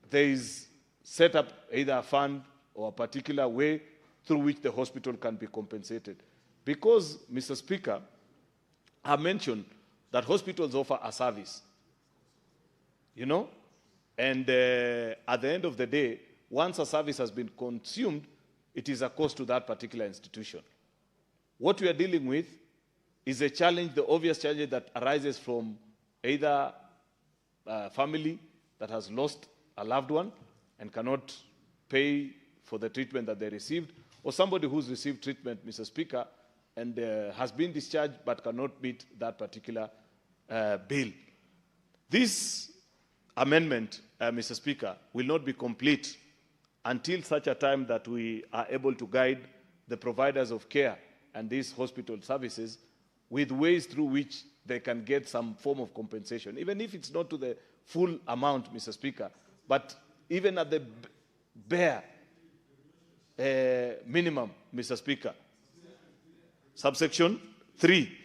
there is set up either a fund or a particular way through which the hospital can be compensated. Because, Mr. Speaker, I mentioned that hospitals offer a service, you know, and at the end of the day, once a service has been consumed, it is a cost to that particular institution. What we are dealing with is a challenge, the obvious challenge that arises from either a family that has lost a loved one and cannot pay for the treatment that they received, or somebody who's received treatment, Mr. Speaker, and has been discharged but cannot meet that particular bill. This amendment, Mr. Speaker, will not be complete until such a time that we are able to guide the providers of care and these hospital services with ways through which they can get some form of compensation, even if it's not to the full amount, Mr. Speaker, but even at the bare minimum, Mr. Speaker. Subsection 3.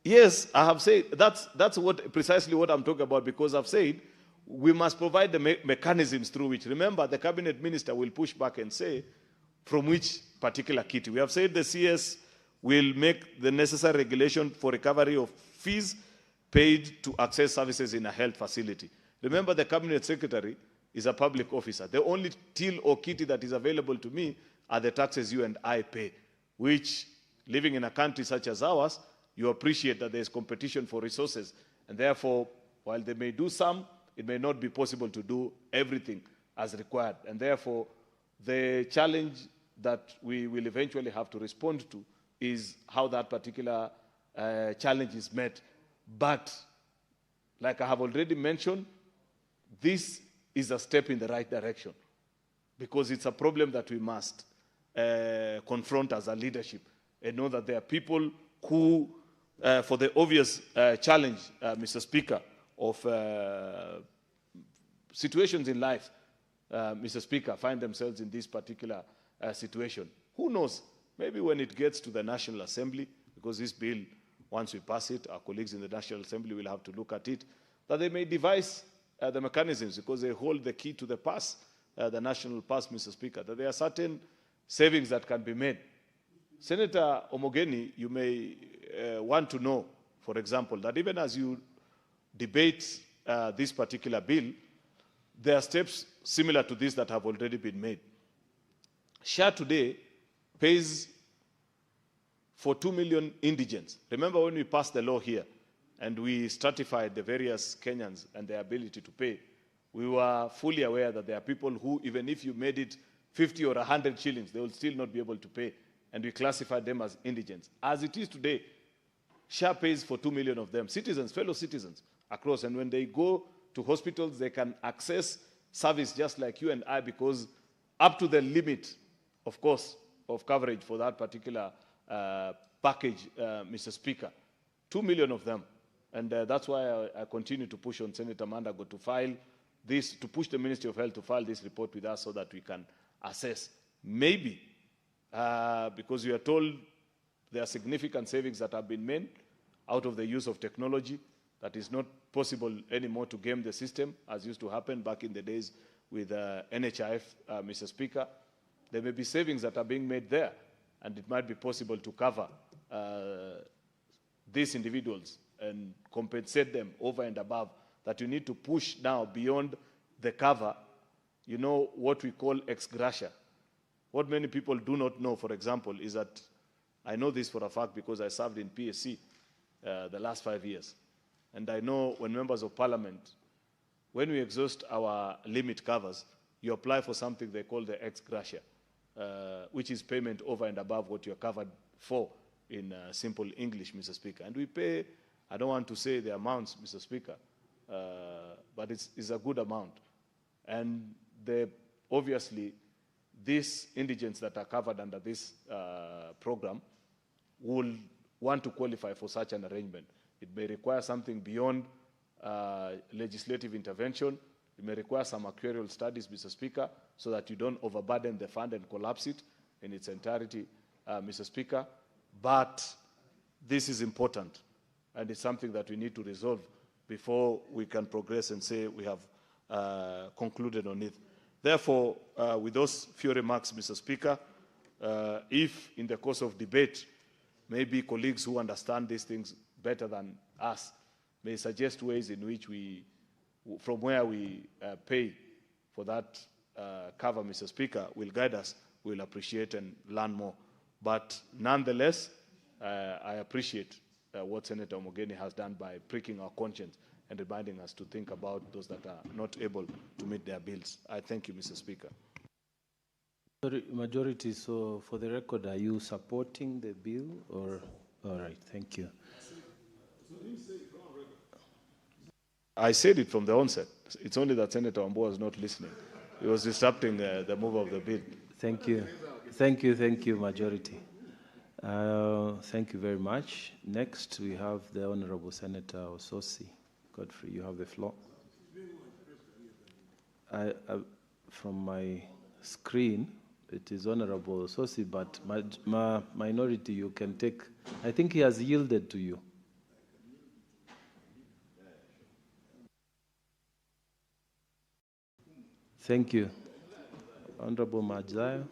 Yes, I have said, that's precisely what I'm talking about, because I've said we must provide the mechanisms through which, remember, the cabinet minister will push back and say from which particular kitty. We have said the CS will make the necessary regulation for recovery of fees paid to access services in a health facility. Remember, the cabinet secretary is a public officer. The only till or kitty that is available to me are the taxes you and I pay, which, living in a country such as ours, you appreciate that there is competition for resources. And therefore, while they may do some, it may not be possible to do everything as required. And therefore, the challenge that we will eventually have to respond to is how that particular challenge is met. But, like I have already mentioned, this is a step in the right direction, because it's a problem that we must confront as a leadership and know that there are people who, for the obvious challenge, Mr. Speaker, of situations in life, Mr. Speaker, find themselves in this particular situation. Who knows? Maybe when it gets to the National Assembly, because this bill, once we pass it, our colleagues in the National Assembly will have to look at it, that they may devise the mechanisms, because they hold the key to the pass, the national pass, Mr. Speaker, that there are certain savings that can be made. Senator Omogeni, you may want to know, for example, that even as you debate this particular bill, there are steps similar to this that have already been made. SHA today pays for 2 million indigents. Remember when we passed the law here and we stratified the various Kenyans and their ability to pay, we were fully aware that there are people who, even if you made it 50 or 100 shillings, they will still not be able to pay. And we classified them as indigents. As it is today, SHA pays for 2 million of them, citizens, fellow citizens across. And when they go to hospitals, they can access service just like you and I, because up to the limit, of course, of coverage for that particular package, Mr. Speaker, 2 million of them. And that's why I continue to push on Senator Mandago to file this, to push the Ministry of Health to file this report with us so that we can assess. Maybe, because we are told there are significant savings that have been made out of the use of technology, that is not possible anymore to game the system, as used to happen back in the days with NHIF, Mr. Speaker. There may be savings that are being made there, and it might be possible to cover these individuals and compensate them over and above, that you need to push now beyond the cover, you know, what we call ex gratia. What many people do not know, for example, is that, I know this for a fact because I served in PSC the last 5 years. And I know when members of parliament, when we exhaust our limit covers, you apply for something they call the ex gratia, which is payment over and above what you're covered for in simple English, Mr. Speaker. And we pay, I don't want to say the amounts, Mr. Speaker, but it's a good amount. And obviously, these indigents that are covered under this program will want to qualify for such an arrangement. It may require something beyond legislative intervention. It may require some actuarial studies, Mr. Speaker, so that you don't overburden the fund and collapse it in its entirety, Mr. Speaker. But this is important. and it's something that we need to resolve before we can progress and say we have concluded on it. Therefore, with those few remarks, Mr. Speaker, if in the course of debate, maybe colleagues who understand these things better than us may suggest ways in which we, from where we pay for that cover, Mr. Speaker, will guide us, we'll appreciate and learn more. But nonetheless, I appreciate what Senator Omogeni has done by pricking our conscience and reminding us to think about those that are not able to meet their bills. I thank you, Mr. Speaker. Majority, so for the record, are you supporting the bill or? All right, thank you. I said it from the onset. It's only that Senator Wambua was not listening. He was disrupting the move of the bill. Thank you. Thank you, Majority. Thank you very much. Next, we have the Honorable Senator Ososi. Godfrey, you have the floor. From my screen, it is Honorable Ososi, but minority, you can take. I think he has yielded to you. Thank you. Honorable Majayo.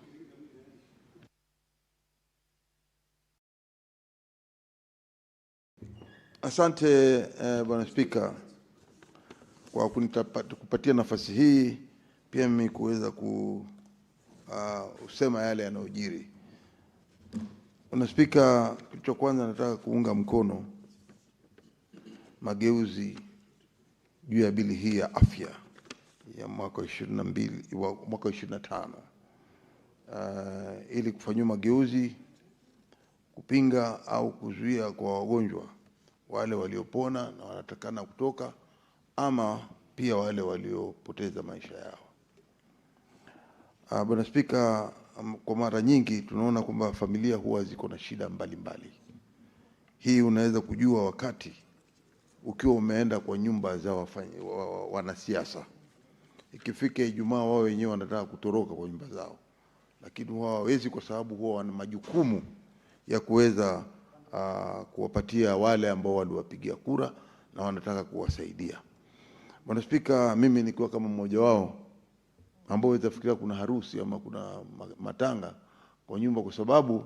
Asante Bwana Spika kwa kupatia nafasi hii pia mimi kuweza kusema yale yanayojiri. Bwana Spika, kitu cha kwanza nataka kuunga mkono mageuzi juu ya bili hii ya afya ya mwaka 25 ili kufanywa mageuzi kupinga au kuzuia kwa wagonjwa wale waliopona na wanatakana kutoka ama pia wale waliopoteza maisha yao. Bwana Spika, kwa mara nyingi tunaona kwamba familia huwa ziko na shida mbalimbali. Hii unaweza kujua wakati ukiwa umeenda kwa nyumba za wanasiasa. Ikifika Ijumaa wao wenyewe wanataka kutoroka kwa nyumba zao. Lakini wao hawezi kwa sababu huwa wana majukumu ya kuweza kuwapatia wale ambao waliwapigia kura na wanataka kuwasaidia. Bwana Spika, mimi nikiwa kama mmoja wao ambao itafikiria kuna harusi ama kuna matanga kwa nyumba, kwa sababu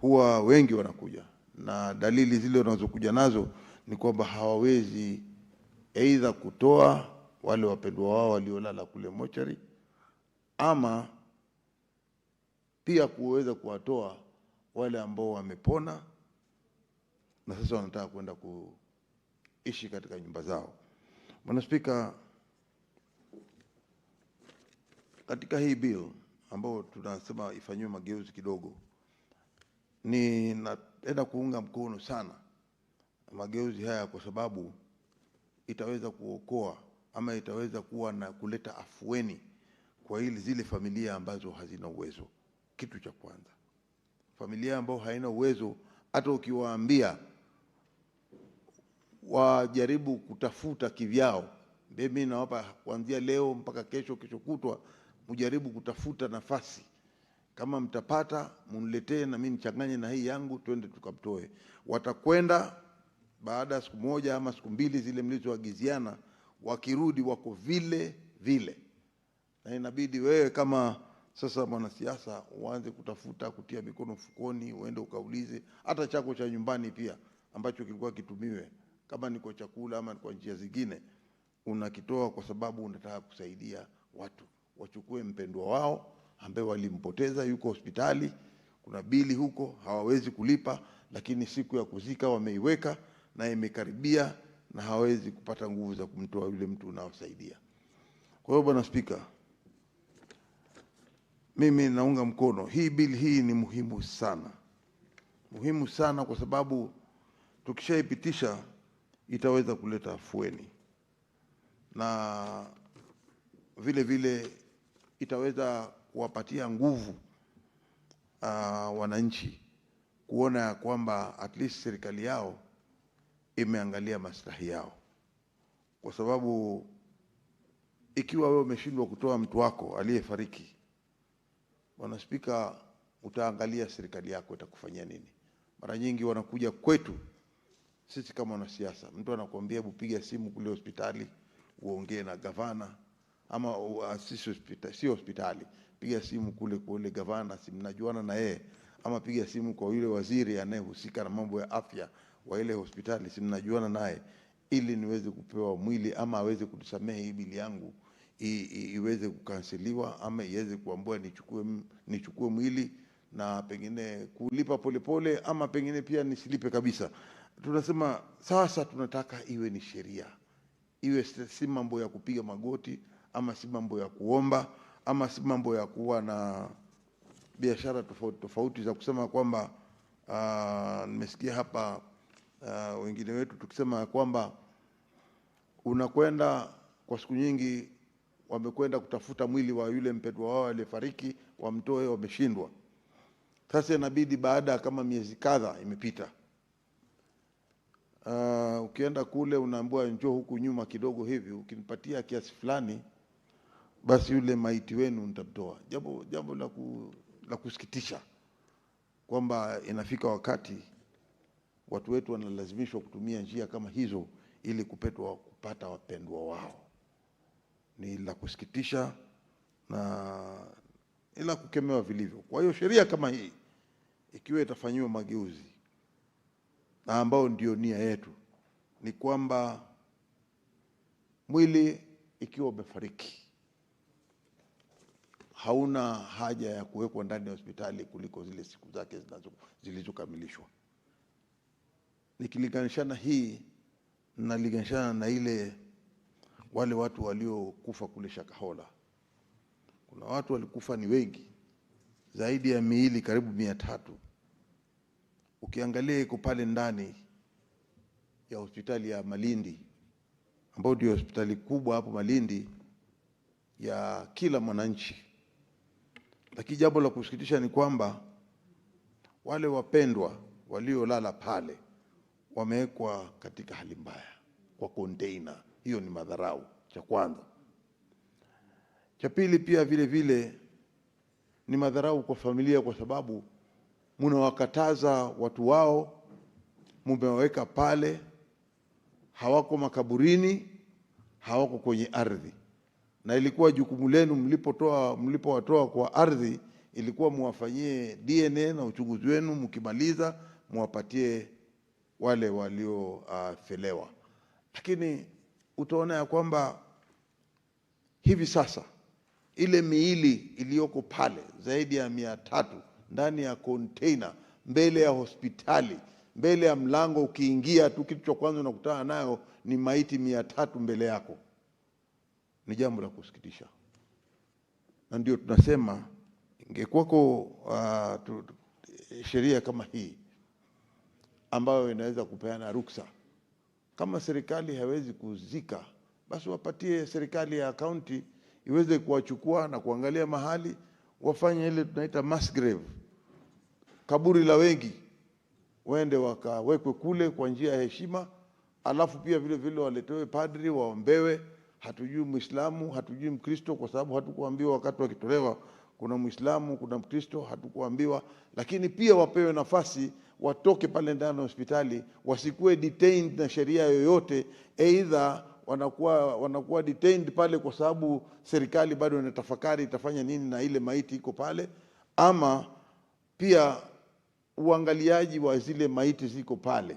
huwa wengi wanakuja na dalili zile wanazokuja nazo ni kwamba hawawezi aidha kutoa wale wapendwa wao waliolala kule mochari ama pia kuweza kuwatoa wale ambao wamepona na sasa wanataka kwenda kuishi katika nyumba zao. Bwana Spika, katika hii bill ambao tunasema ifanywe mageuzi kidogo, ni naenda kuunga mkono sana mageuzi haya kwa sababu itaweza kuokoa ama itaweza kuwa na kuleta afueni kwa zile familia ambazo hazina uwezo. Kitu cha kwanza, familia ambao haina uwezo, hata ukiwaambia wajaribu kutafuta kivyao, mimi nawapa kuanzia leo mpaka kesho kutwa, mjaribu kutafuta nafasi. Kama mtapata mniletee na mimi nichanganye na hii yangu, twende tukamtoe. Watakwenda baada ya siku moja ama siku mbili zile mlizoagiziana, wakirudi wako vile vile. Na inabidi wewe kama sasa mwanasiasa uanze kutafuta kutia mikono mfukoni, uende ukaulize hata chako cha nyumbani pia ambacho kilikuwa kitumiwe, kama ni kwa chakula ama kwa njia zingine, unakitoa kwa sababu unataka kusaidia watu. Wachukue mpendwa wao ambaye walimpoteza, yuko hospitali, kuna bili huko hawawezi kulipa, lakini siku ya kuzika wameiweka na imekaribia na hawezi kupata nguvu za kumtoa yule mtu unaosaidia. Kwa hiyo Bwana Spika, mimi naunga mkono hii bili. Hii ni muhimu sana kwa sababu tukishaipitisha itaweza kuleta afueni na vile vile itaweza kuwapatia nguvu wananchi kuona kwamba at least serikali yao imeangalia maslahi yao. Kwa sababu ikiwa wewe umeshindwa kutoa mtu wako aliyefariki, Bwana Spika, utaangalia serikali yako itakufanyia nini. Mara nyingi wanakuja kwetu sisi kama wanasiasa, mtu anakuambia hebu piga simu kule hospitali uongee na gavana, ama sio hospitali, piga simu kule gavana, si mnajuana na yeye, ama piga simu kwa yule waziri anayehusika na mambo ya afya wa ile hospitali, si mnajuana naye, ili niweze kupewa mwili ama aweze kutusamehe hii bili yangu iweze kukanseliwa, ama iweze kuambiwa nichukue mwili na pengine kulipa polepole, ama pengine pia nisilipe kabisa. Tunasema sasa tunataka iwe ni sheria, iwe si mambo ya kupiga magoti, ama si mambo ya kuomba, ama si mambo ya kuwa na biashara tofauti za kusema kwamba nimesikia hapa wengine wetu tukisema kwamba unakwenda kwa siku nyingi, wamekwenda kutafuta mwili wa yule mpendwa wao aliyefariki, wamtoe, wameshindwa. Sasa inabidi baada kama miezi kadhaa imepita, ukienda kule unaambiwa njoo huku nyuma kidogo hivi, ukinipatia kiasi fulani basi yule maiti wenu nitamtoa. Jambo la kusikitisha kwamba inafika wakati watu wetu wanalazimishwa kutumia njia kama hizo ili kupata wapendwa wao. Ni la kusikitisha na ila kukemewa vilivyo. Kwa hiyo sheria kama hii ikiwa itafanyiwa mageuzi, na ambao ndio nia yetu, ni kwamba mwili ikiwa umefariki hauna haja ya kuwekwa ndani ya hospitali kuliko zile siku zake zilizokamilishwa. Nikilinganishana hii nalinganishana na ile wale watu waliokufa kule Shakahola. Kuna watu walikufa ni wengi, zaidi ya miili karibu 300. Ukiangalia iko pale ndani ya hospitali ya Malindi, ambayo ndio hospitali kubwa hapo Malindi ya kila mwananchi. Lakini jambo la kusikitisha ni kwamba wale wapendwa waliolala pale wamewekwa katika hali mbaya kwa container. Hiyo ni madharau, cha kwanza. Cha pili pia vile vile ni madharau kwa familia, kwa sababu mnawakataza watu wao, mumewaweka pale, hawako makaburini, hawako ardhi ardhi. Na ilikuwa jukumu lenu mlipowatoa kwa ardhi, ilikuwa muwafanyie DNA na uchunguzi wenu, mkimaliza muwapatie wale waliofelewa. Lakini utaona ya kwamba hivi sasa ile miili iliyoko pale zaidi ya 300 ndani ya container mbele ya hospitali, mbele ya mlango, ukiingia tu kitu cha kwanza unakutana nayo ni maiti 300 mbele yako. Ni jambo la kusikitisha. Na ndio tunasema ingekuwako sheria kama hii ambayo inaweza kupeana ruksa. Kama serikali haiwezi kuzika, basi wapatie serikali ya kaunti iweze kuwachukua na kuangalia mahali wafanye ile tunaita mass grave, kaburi la wengi, waende wakawekwe kule kwa njia ya heshima. Alafu pia vile vile waletewe padri waombewe. Hatujui Muislamu, hatujui Mkristo, kwa sababu hatukuambiwa wakati wakitolewa kuna Muislamu, kuna Mkristo, hatukuambiwa. Lakini pia wapewe nafasi watoke pale ndani ya hospitali, wasikuwe detained na sheria yoyote. Either wanakuwa detained pale kwa sababu serikali bado inatafakari itafanya nini na ile maiti iko pale, ama pia uangaliaji wa zile maiti ziko pale.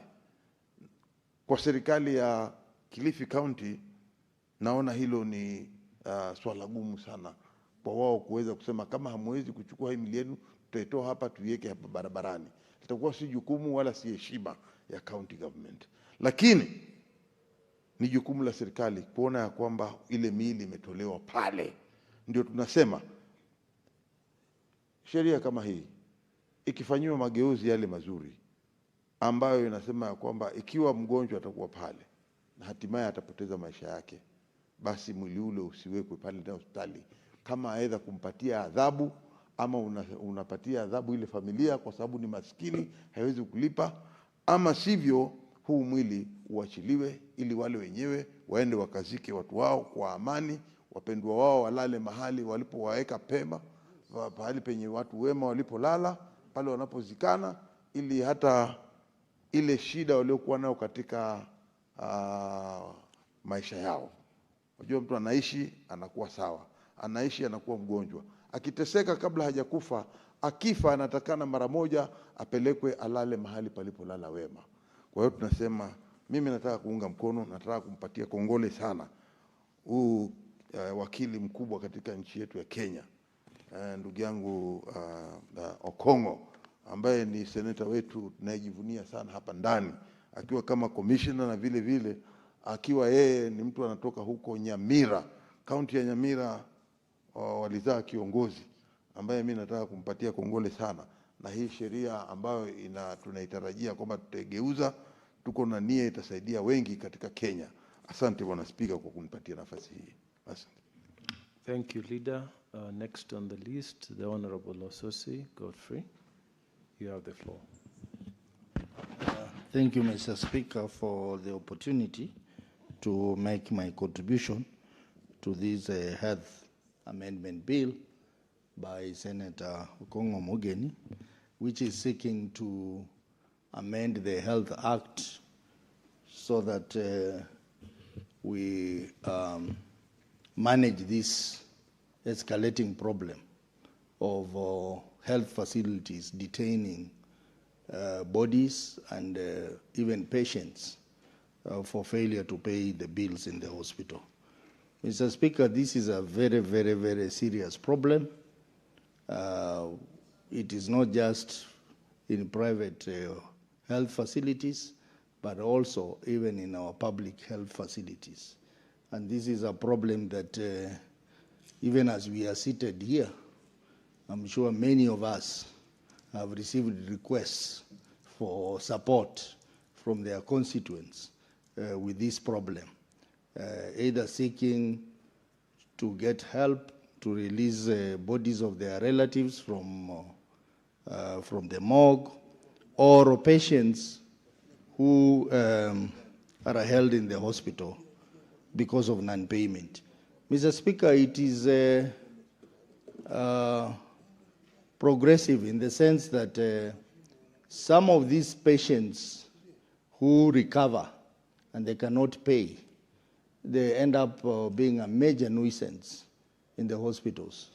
Kwa serikali ya Kilifi County naona hilo ni swala gumu sana kwa wao kuweza kusema kama hamwezi kuchukua hii mili yenu, tutaitoa hapa tuiweke hapa barabarani. Itakuwa si jukumu wala si heshima ya county government. Lakini ni jukumu la serikali kuona ya kwamba ile miili imetolewa pale. Ndio tunasema sheria kama hii ikifanywa mageuzi yale mazuri, ambayo inasema ya kwamba ikiwa mgonjwa atakuwa pale na hatimaye atapoteza maisha yake, basi mwili ule usiwekwe pale ndani ya hospitali, kama aidha kumpatia adhabu ama unapatia adhabu ile familia kwa sababu ni maskini haiwezi kulipa, ama sivyo huu mwili uachiliwe ili wale wenyewe waende wakazike watu wao kwa amani, wapendwa wao walale mahali walipowaweka pema, pahali penye watu wema walipolala pale wanapozikana, ili hata ile shida waliokuwa nayo katika maisha yao. Unajua mtu anaishi anakuwa sawa, anaishi anakuwa mgonjwa, akiteseka kabla hajakufa, akifa anatakana mara moja apelekwe alale mahali palipolala wema. Kwa hiyo tunasema, mimi nataka kuunga mkono, nataka kumpatia kongole sana huu wakili mkubwa katika nchi yetu ya Kenya, ndugu yangu Okongo, ambaye ni seneta wetu tunayejivunia sana hapa ndani, akiwa kama commissioner na vile vile akiwa yeye ni mtu anatoka huko Nyamira, kaunti ya Nyamira, walizaa kiongozi ambaye mimi nataka kumpatia kongole sana. Na hii sheria ambayo tunaitarajia kwamba tutageuza, tuko na nia itasaidia wengi katika Kenya. Asante Bwana Spika kwa kunipatia nafasi hii. Asante. Thank you, Leader. Next on the list, the Honorable Ososi Godfrey. You have the floor. Thank you, Mr. Speaker, for the opportunity to make my contribution to this health amendment bill by Senator Okongo Omogeni, which is seeking to amend the Health Act so that we manage this escalating problem of health facilities detaining bodies and even patients for failure to pay the bills in the hospital. Mr. Speaker, this is a very, very, very serious problem. It is not just in private health facilities, but also even in our public health facilities. And this is a problem that even as we are seated here, I'm sure many of us have received requests for support from their constituents with this problem, either seeking to get help to release bodies of their relatives from the morgue, or patients who are held in the hospital because of non-payment. Mr. Speaker, it is progressive in the sense that some of these patients who recover and they cannot pay, they end up being a major nuisance in the hospitals.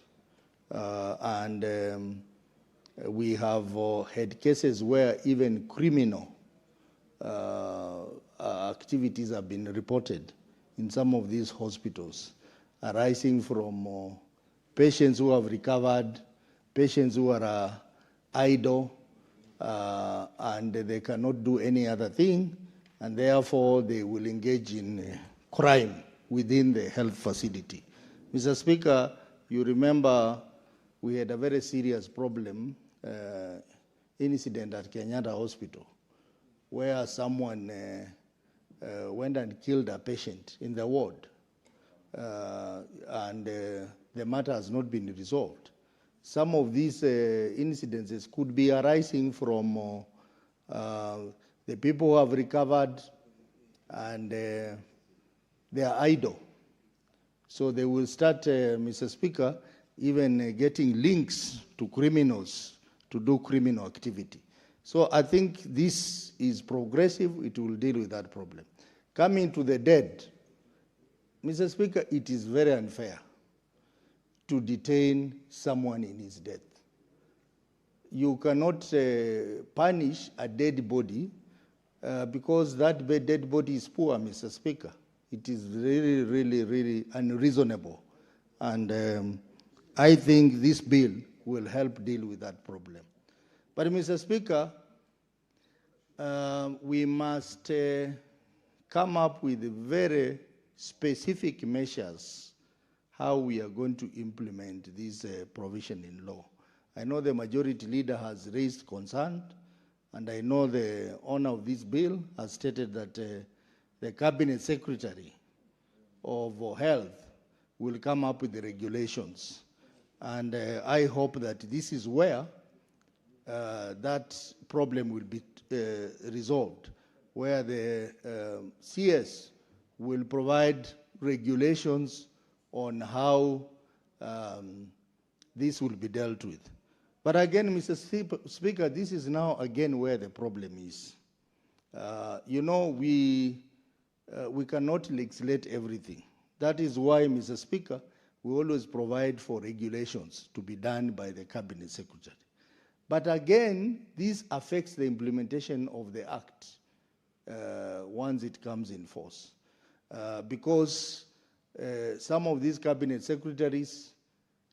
We have had cases where even criminal activities have been reported in some of these hospitals, arising from patients who have recovered, patients who are idle, and they cannot do any other thing, and therefore they will engage in crime within the health facility. Mr. Speaker, you remember we had a very serious problem, incident at Kenyatta Hospital, where someone went and killed a patient in the ward, and the matter has not been resolved. Some of these incidences could be arising from the people who have recovered and they are idle. So they will start, Mr. Speaker, even getting links to criminals to do criminal activity. So I think this is progressive. It will deal with that problem. Coming to the dead, Mr. Speaker, it is very unfair to detain someone in his death. You cannot punish a dead body because that dead body is poor, Mr. Speaker. It is really, really, really unreasonable. And I think this bill will help deal with that problem. But, Mr. Speaker, we must come up with very specific measures how we are going to implement this provision in law. I know the majority leader has raised concern, and I know the owner of this bill has stated that the Cabinet Secretary of Health will come up with the regulations. And I hope that this is where that problem will be resolved, where the CS will provide regulations on how this will be dealt with. But again, Mr. Speaker, this is now again where the problem is. You know, we cannot legislate everything. That is why, Mr. Speaker, we always provide for regulations to be done by the Cabinet Secretary. But again, this affects the implementation of the Act once it comes in force. Because some of these Cabinet Secretaries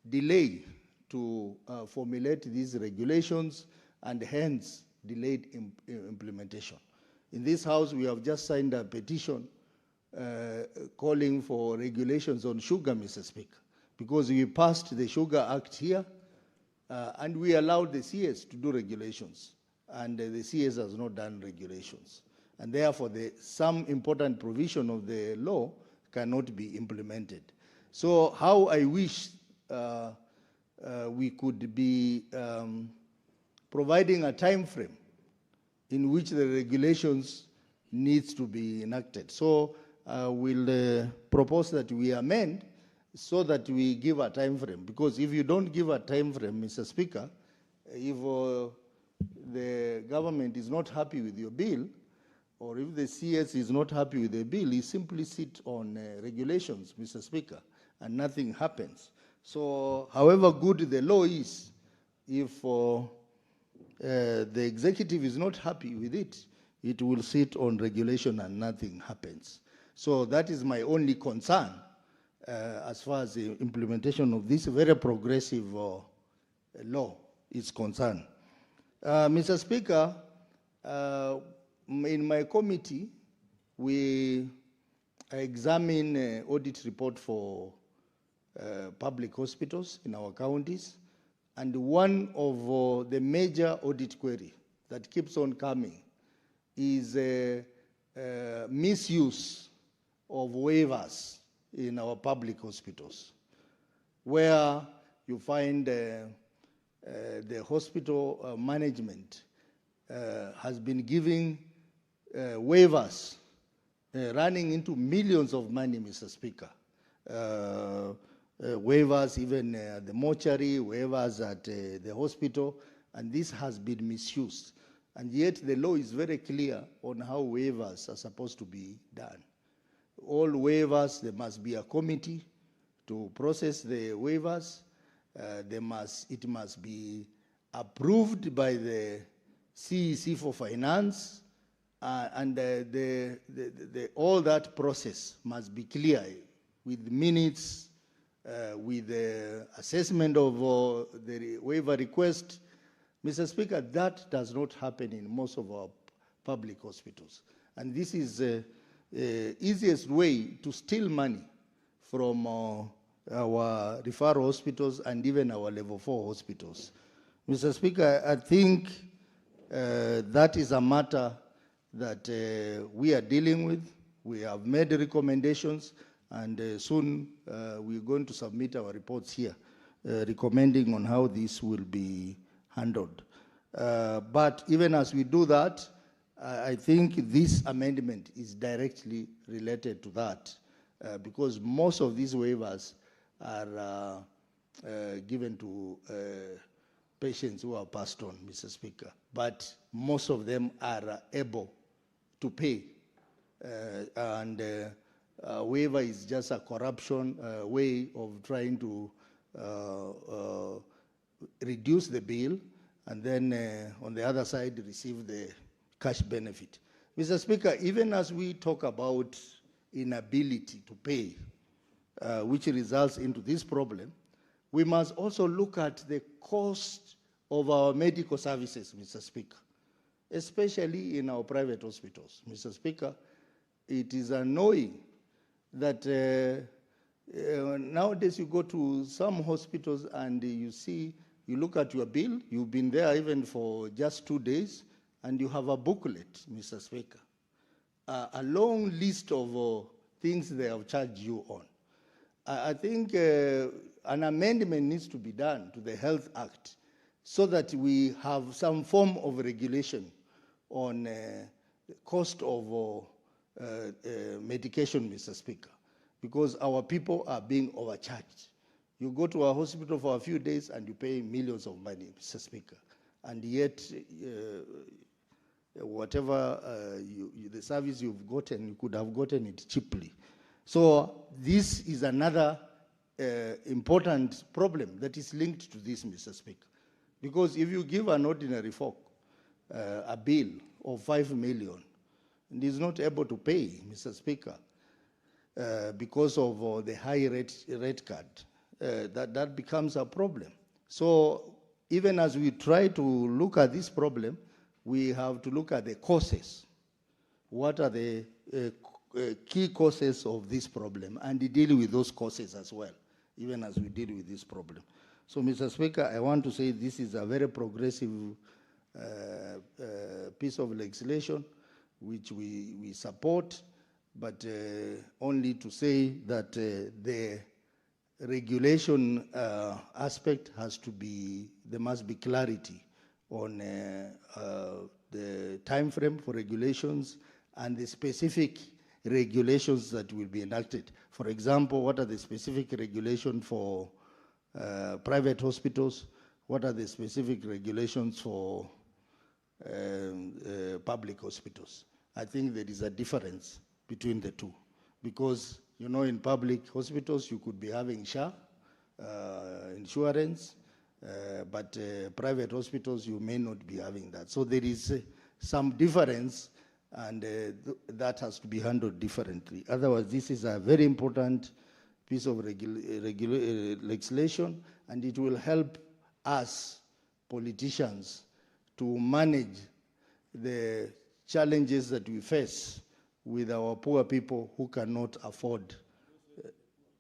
delay to formulate these regulations and hence delayed implementation. In this House, we have just signed a petition calling for regulations on sugar, Mr. Speaker, because we passed the Sugar Act here and we allowed the CS to do regulations, and the CS has not done regulations. And therefore, some important provision of the law cannot be implemented. So how I wish we could be providing a time frame in which the regulations needs to be enacted. So we'll propose that we amend so that we give a time frame. Because if you don't give a time frame, Mr. Speaker, if the government is not happy with your bill, or if the CS is not happy with the bill, he simply sit on regulations, Mr. Speaker, and nothing happens. So however good the law is, if the executive is not happy with it, it will sit on regulation and nothing happens. So that is my only concern as far as the implementation of this very progressive law is concerned. Mr. Speaker, in my committee, we examine audit report for public hospitals in our counties, and one of the major audit query that keeps on coming is misuse of waivers in our public hospitals, where you find the hospital management has been giving waivers running into millions of money, Mr. Speaker. Waivers even at the mortuary, waivers at the hospital, and this has been misused. And yet the law is very clear on how waivers are supposed to be done. All waivers, there must be a committee to process the waivers. It must be approved by the CEC for finance, and all that process must be clear with minutes, with the assessment of the waiver request. Mr. Speaker, that does not happen in most of our public hospitals. And this is the easiest way to steal money from our referral hospitals and even our level 4 hospitals. Mr. Speaker, I think that is a matter that we are dealing with. We have made recommendations, and soon we're going to submit our reports here recommending on how this will be handled. But even as we do that, I think this amendment is directly related to that, because most of these waivers are given to patients who are passed on, Mr. Speaker. But most of them are able to pay. And waiver is just a corruption way of trying to reduce the bill, and then on the other side receive the cash benefit. Mr. Speaker, even as we talk about inability to pay, which results into this problem, we must also look at the cost of our medical services, Mr. Speaker, especially in our private hospitals. Mr. Speaker, it is annoying that nowadays you go to some hospitals and you look at your bill, you've been there even for just 2 days, and you have a booklet, Mr. Speaker, a long list of things they have charged you on. I think an amendment needs to be done to the Health Act so that we have some form of regulation on the cost of medication, Mr. Speaker, because our people are being overcharged. You go to a hospital for a few days and you pay millions of money, Mr. Speaker, and yet whatever the service you've gotten, you could have gotten it cheaply. So this is another important problem that is linked to this, Mr. Speaker. Because if you give an ordinary folk a bill of 5 million and is not able to pay, Mr. Speaker, because of the high rate card, that becomes a problem. So even as we try to look at this problem, we have to look at the causes. What are the key causes of this problem, and deal with those causes as well, even as we deal with this problem. So, Mr. Speaker, I want to say this is a very progressive piece of legislation which we support, but only to say that the regulation aspect has to be, there must be clarity on the time frame for regulations and the specific regulations that will be enacted. For example, what are the specific regulations for private hospitals? What are the specific regulations for public hospitals? I think there is a difference between the two, because, you know, in public hospitals you could be having SHA insurance, but private hospitals you may not be having that. So there is some difference, and that has to be handled differently. Otherwise, this is a very important piece of legislation, and it will help us politicians to manage the challenges that we face with our poor people who cannot afford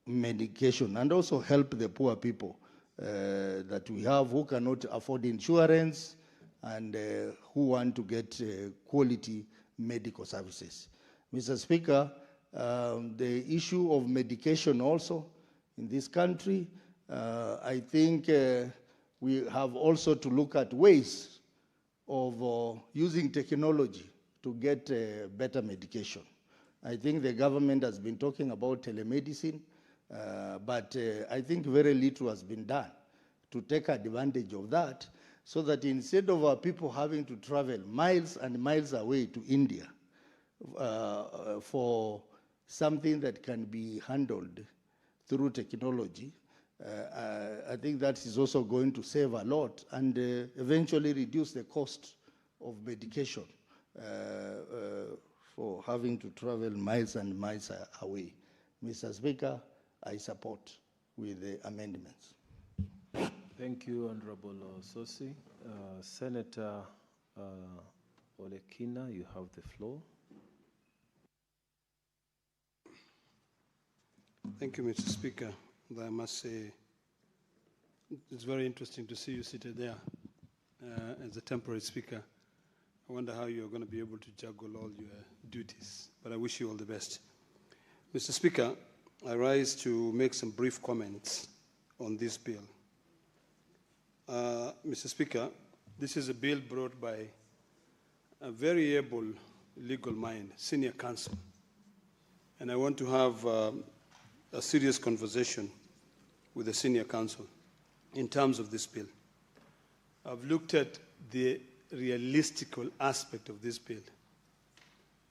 medication, and also help the poor people that we have who cannot afford insurance and who want to get quality medical services. Mr. Speaker, the issue of medication also in this country, I think we have also to look at ways of using technology to get better medication. I think the government has been talking about telemedicine, but I think very little has been done to take advantage of that, so that instead of our people having to travel miles and miles away to India for something that can be handled through technology, I think that is also going to save a lot and eventually reduce the cost of medication for having to travel miles and miles away. Mr. Speaker, I support with the amendments. Thank you, Honorable Sosi. Senator Olekina, you have the floor. Thank you, Mr. Speaker. I must say, it's very interesting to see you seated there as a temporary speaker. I wonder how you're going to be able to juggle all your duties, but I wish you all the best. Mr. Speaker, I rise to make some brief comments on this bill. Mr. Speaker, this is a bill brought by a very able legal mind, senior counsel, and I want to have a serious conversation with the senior counsel in terms of this bill. I've looked at the realistical aspect of this bill,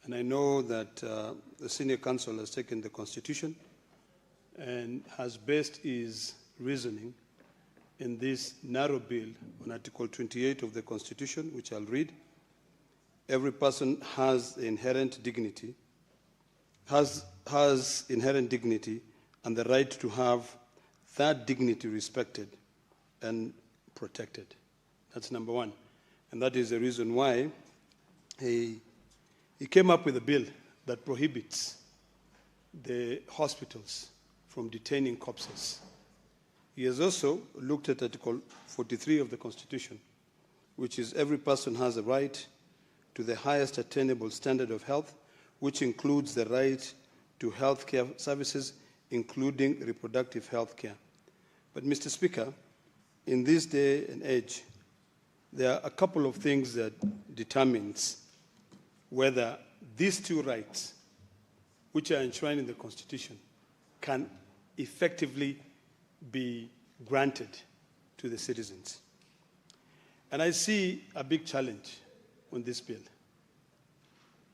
and I know that the senior counsel has taken the Constitution and has based his reasoning in this narrow bill on Article 28 of the Constitution, which I'll read. Every person has inherent dignity, has inherent dignity and the right to have that dignity respected and protected. That's number one. And that is the reason why he came up with a bill that prohibits the hospitals from detaining corpses. He has also looked at Article 43 of the Constitution, which is every person has a right to the highest attainable standard of health, which includes the right to health care services, including reproductive health care. But, Mr. Speaker, in this day and age, there are a couple of things that determines whether these two rights, which are enshrined in the Constitution, can effectively be granted to the citizens. And I see a big challenge on this bill.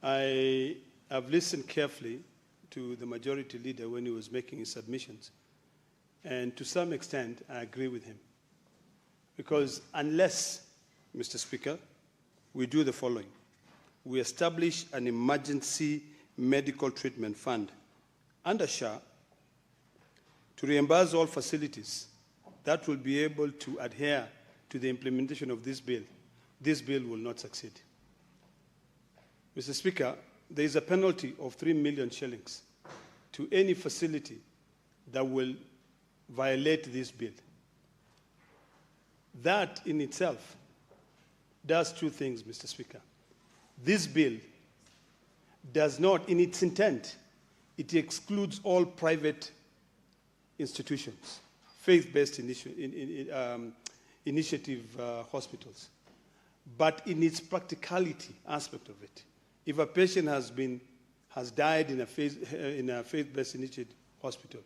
I have listened carefully to the majority leader when he was making his submissions. And to some extent, I agree with him. Because unless, Mr. Speaker, we do the following, we establish an emergency medical treatment fund under SHA to reimburse all facilities that will be able to adhere to the implementation of this bill will not succeed. Mr. Speaker, there is a penalty of 3 million shillings to any facility that will violate this bill. That in itself does two things, Mr. Speaker. This bill does not, in its intent, it excludes all private institutions, faith-based initiative hospitals. But in its practicality aspect of it, if a patient has died in a faith-based initiative hospital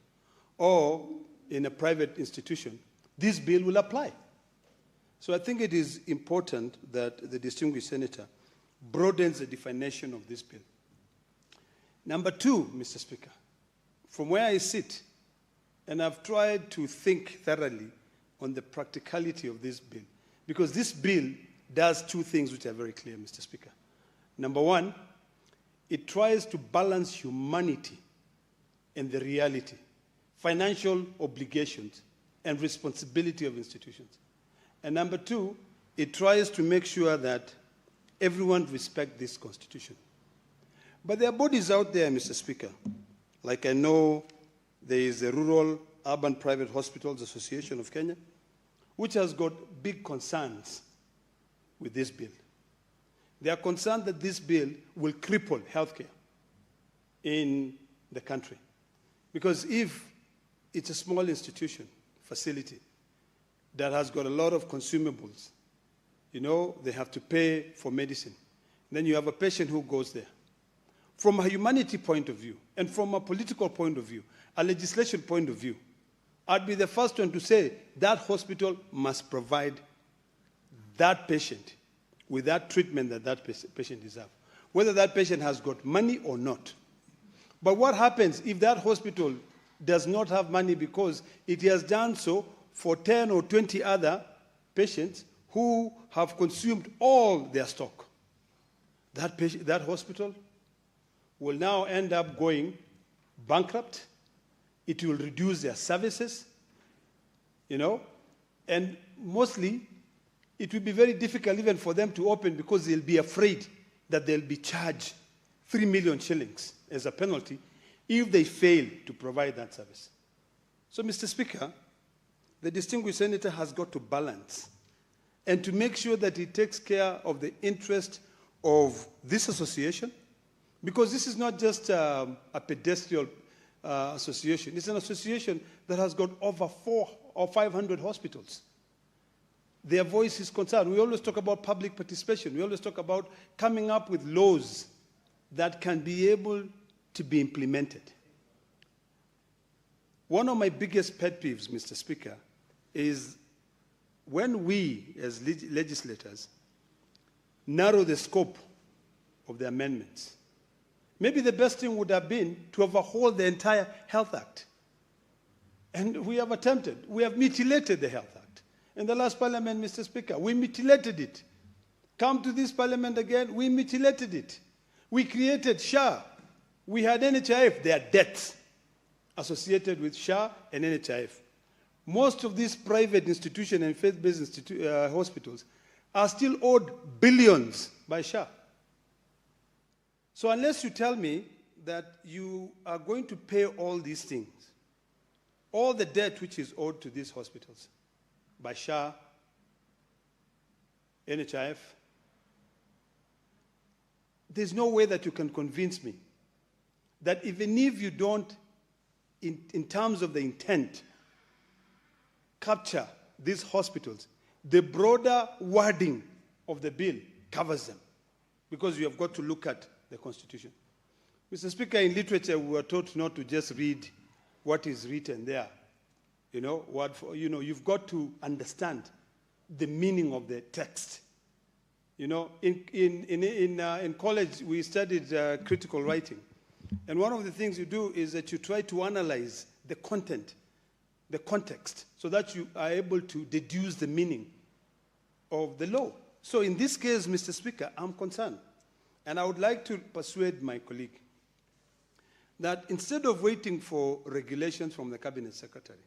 or in a private institution, this bill will apply. So I think it is important that the distinguished senator broadens the definition of this bill. Number two, Mr. Speaker, from where I sit, and I've tried to think thoroughly on the practicality of this bill, because this bill does two things which are very clear, Mr. Speaker. Number one, it tries to balance humanity and the reality, financial obligations and responsibility of institutions. And number two, it tries to make sure that everyone respects this constitution. But there are bodies out there, Mr. Speaker, like I know there is the Rural Urban Private Hospitals Association of Kenya, which has got big concerns with this bill. They are concerned that this bill will cripple healthcare in the country. Because if it's a small institution, facility, that has got a lot of consumables, you know, they have to pay for medicine. Then you have a patient who goes there. From a humanity point of view, and from a political point of view, a legislation point of view, I'd be the first one to say that hospital must provide that patient with that treatment that that patient deserves, whether that patient has got money or not. But what happens if that hospital does not have money because it has done so for 10 or 20 other patients who have consumed all their stock? That hospital will now end up going bankrupt. It will reduce their services, you know, and mostly it will be very difficult even for them to open because they'll be afraid that they'll be charged 3 million shillings as a penalty if they fail to provide that service. So, Mr. Speaker, the distinguished senator has got to balance and to make sure that he takes care of the interest of this association, because this is not just a pedestrian association. It's an association that has got over 400 or 500 hospitals. Their voice is concerned. We always talk about public participation. We always talk about coming up with laws that can be able to be implemented. One of my biggest pet peeves, Mr. Speaker, is when we, as legislators, narrow the scope of the amendments. Maybe the best thing would have been to overhaul the entire Health Act. And we have attempted. We have mutilated the Health Act. In the last parliament, Mr. Speaker, we mutilated it. Come to this parliament again, we mutilated it. We created SHA. We had NHIF. There are debts associated with SHA and NHIF. Most of these private institutions and faith-based hospitals are still owed billions by SHA. So unless you tell me that you are going to pay all these things, all the debt which is owed to these hospitals by SHA, NHIF, there's no way that you can convince me that even if you don't, in terms of the intent, capture these hospitals, the broader wording of the bill covers them, because you have got to look at the Constitution. Mr. Speaker, in literature, we were taught not to just read what is written there. You know, you've got to understand the meaning of the text. You know, in college, we studied critical writing. And one of the things you do is that you try to analyze the content, the context, so that you are able to deduce the meaning of the law. So in this case, Mr. Speaker, I'm concerned. And I would like to persuade my colleague that instead of waiting for regulations from the Cabinet Secretary,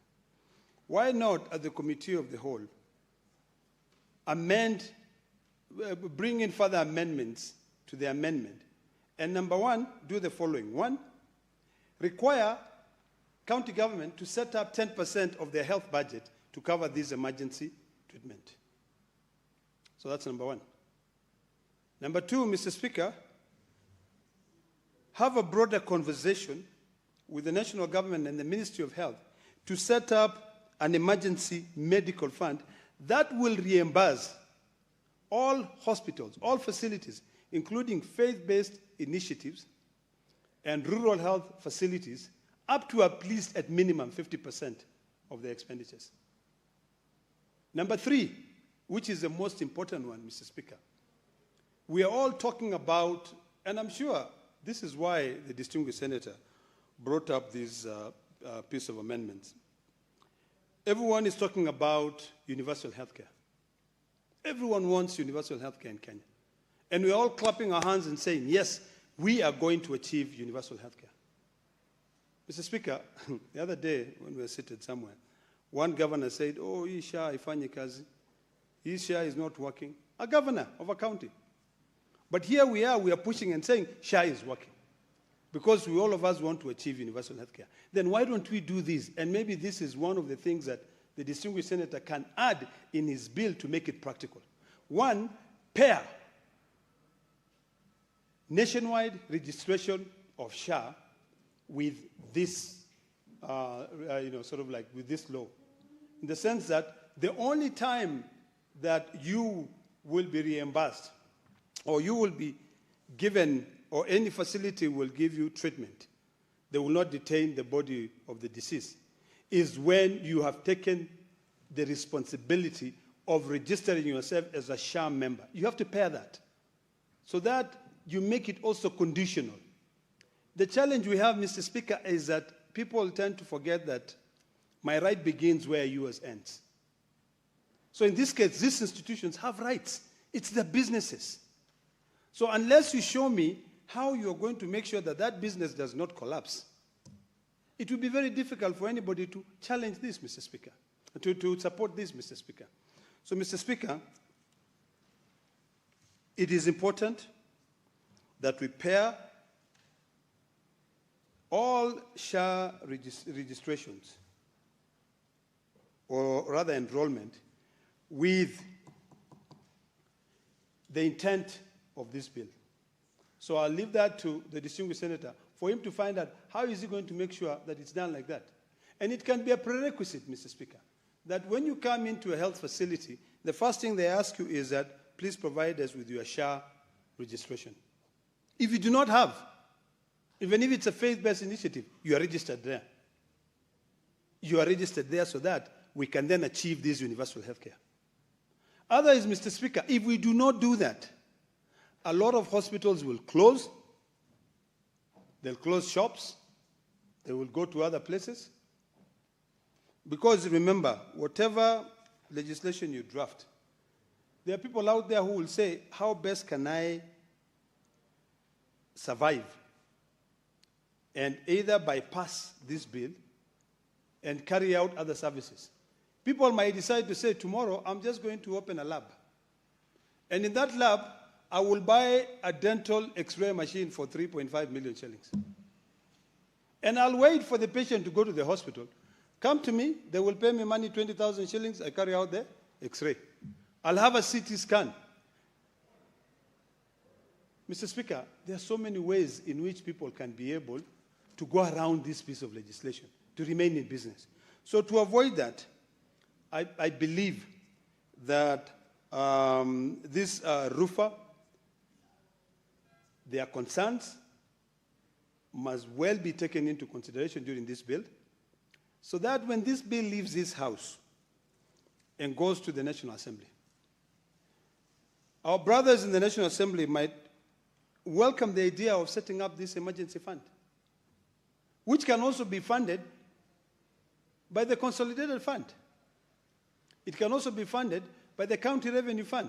why not, at the Committee of the Whole, bring in further amendments to the amendment? And number one, do the following. One, require county government to set up 10% of their health budget to cover this emergency treatment. So that's number one. Number two, Mr. Speaker, have a broader conversation with the national government and the Ministry of Health to set up an emergency medical fund that will reimburse all hospitals, all facilities, including faith-based initiatives and rural health facilities, up to at least at minimum 50% of their expenditures. Number three, which is the most important one, Mr. Speaker, we are all talking about, and I'm sure this is why the distinguished senator brought up this piece of amendments. Everyone is talking about universal health care. Everyone wants universal health care in Kenya. And we're all clapping our hands and saying, yes, we are going to achieve universal health care. Mr. Speaker, the other day when we were seated somewhere, one governor said, oh, hii SHA haifanyi kazi. Hii SHA is not working. A governor of a county. But here we are pushing and saying SHA is working. Because all of us want to achieve universal health care. Then why don't we do this? And maybe this is one of the things that the distinguished senator can add in his bill to make it practical. One, pair nationwide registration of SHA with this, sort of like with this law. In the sense that the only time that you will be reimbursed or you will be given, or any facility will give you treatment, they will not detain the body of the deceased, is when you have taken the responsibility of registering yourself as a SHA member. You have to pair that, so that you make it also conditional. The challenge we have, Mr. Speaker, is that people tend to forget that my right begins where yours ends. So in this case, these institutions have rights. It's their businesses. So unless you show me how you're going to make sure that that business does not collapse, it will be very difficult for anybody to challenge this, Mr. Speaker, to support this, Mr. Speaker. So, Mr. Speaker, it is important that we pair all SHA registrations, or rather enrollment, with the intent of this bill. So I'll leave that to the distinguished senator for him to find out how is he going to make sure that it's done like that. And it can be a prerequisite, Mr. Speaker, that when you come into a health facility, the first thing they ask you is that please provide us with your SHA registration. If you do not have, even if it's a faith-based initiative, you are registered there. You are registered there so that we can then achieve this universal health care. Otherwise, Mr. Speaker, if we do not do that, a lot of hospitals will close. They'll close shops. They will go to other places. Because remember, whatever legislation you draft, there are people out there who will say, how best can I survive? And either bypass this bill and carry out other services. People might decide to say, tomorrow, I'm just going to open a lab. And in that lab, I will buy a dental X-ray machine for 3.5 million shillings. And I'll wait for the patient to go to the hospital. Come to me, they will pay me money, 20,000 shillings, I carry out the X-ray. I'll have a CT scan. Mr. Speaker, there are so many ways in which people can be able to go around this piece of legislation, to remain in business. So to avoid that, I believe that this RUFA, their concerns must well be taken into consideration during this bill, so that when this bill leaves this House and goes to the National Assembly, Our brothers in the National Assembly might welcome the idea of setting up this emergency fund, which can also be funded by the consolidated fund. It can also be funded by the county revenue fund.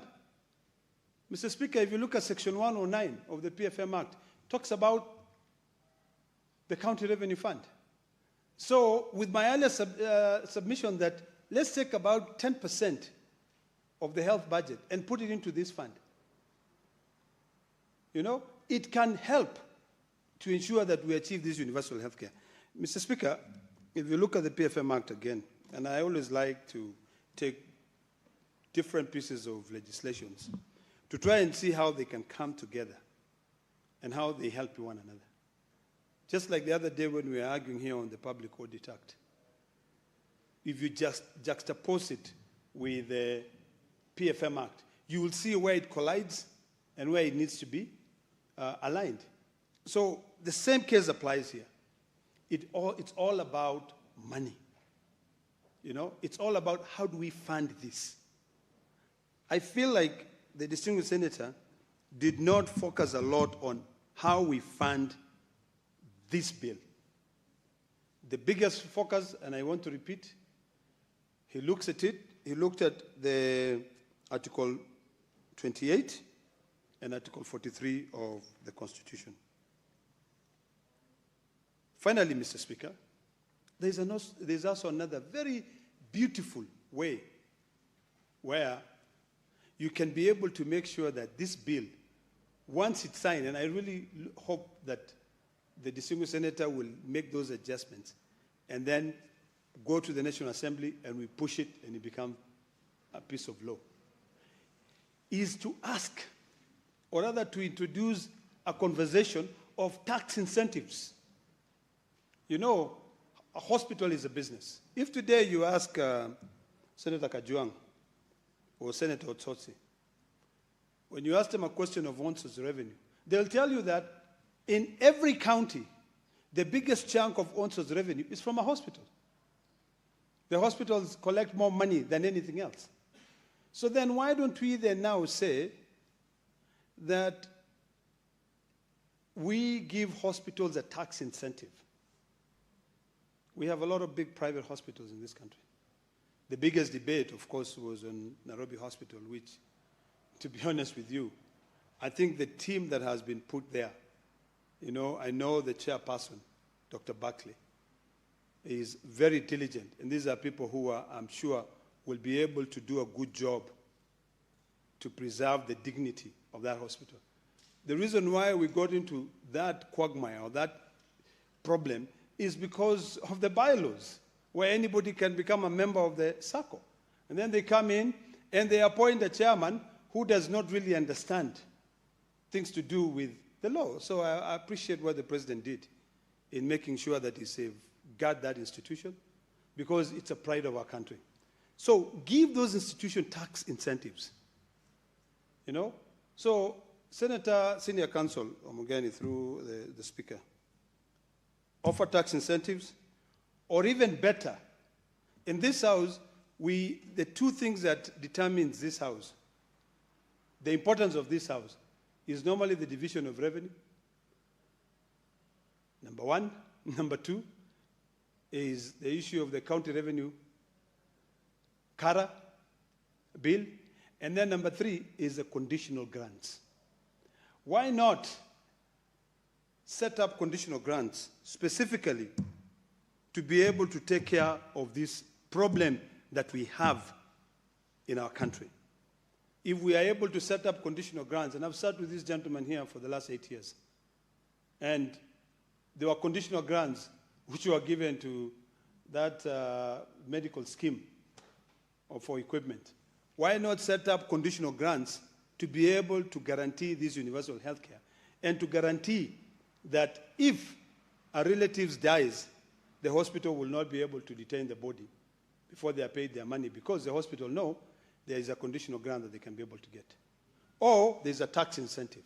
Mr. Speaker, if you look at Section 109 of the PFM Act, it talks about the county revenue fund. So with my earlier submission that let's take about 10% of the health budget and put it into this fund. You know, it can help to ensure that we achieve this universal health care. Mr. Speaker, if you look at the PFM Act again, and I always like to take different pieces of legislations to try and see how they can come together and how they help one another. Just like the other day when we were arguing here on the Public Audit Act. If you just juxtapose it with the PFM Act, you will see where it collides and where it needs to be aligned. So the same case applies here. It's all about money. You know, it's all about how do we fund this. I feel like the distinguished senator did not focus a lot on how we fund this bill. The biggest focus, and I want to repeat, he looks at it, he looked at the Article 28 and Article 43 of the Constitution. Finally, Mr. Speaker, there's also another very beautiful way where you can be able to make sure that this bill, once it's signed, and I really hope that the distinguished senator will make those adjustments and then go to the National Assembly and we push it and it becomes a piece of law, is to ask, or rather to introduce a conversation of tax incentives. You know, a hospital is a business. If today you ask Senator Kajuang or Senator Otsotsi, when you ask them a question of ONSO's revenue, they'll tell you that in every county, the biggest chunk of ONSO's revenue is from a hospital. The hospitals collect more money than anything else. So then why don't we then now say that we give hospitals a tax incentive? We have a lot of big private hospitals in this country. The biggest debate, of course, was on Nairobi Hospital, which, to be honest with you, I think the team that has been put there, you know, I know the chairperson, Dr. Buckley, is very diligent. And these are people who are, I'm sure, will be able to do a good job to preserve the dignity of that hospital. The reason why we got into that quagmire or that problem is because of the bylaws, where anybody can become a member of the SACCO. And then they come in and they appoint a chairman who does not really understand things to do with the law. So I appreciate what the president did in making sure that he safeguard that institution, because it's a pride of our country. So give those institutions tax incentives. You know? So Senator Senior Counsel Omugeni, through the Speaker, offer tax incentives, or even better, in this House, the two things that determines this House, the importance of this House, is normally the division of revenue, number one. Number two is the issue of the county revenue CARA bill. And then number three is the conditional grants. Why not set up conditional grants specifically to be able to take care of this problem that we have in our country? If we are able to set up conditional grants, and I've sat with this gentleman here for the last 8 years, and there were conditional grants which were given to that medical scheme or for equipment. Why not set up conditional grants to be able to guarantee this universal health care and to guarantee that if a relative dies, the hospital will not be able to detain the body before they are paid their money, because the hospital know there is a conditional grant that they can be able to get. Or there's a tax incentive.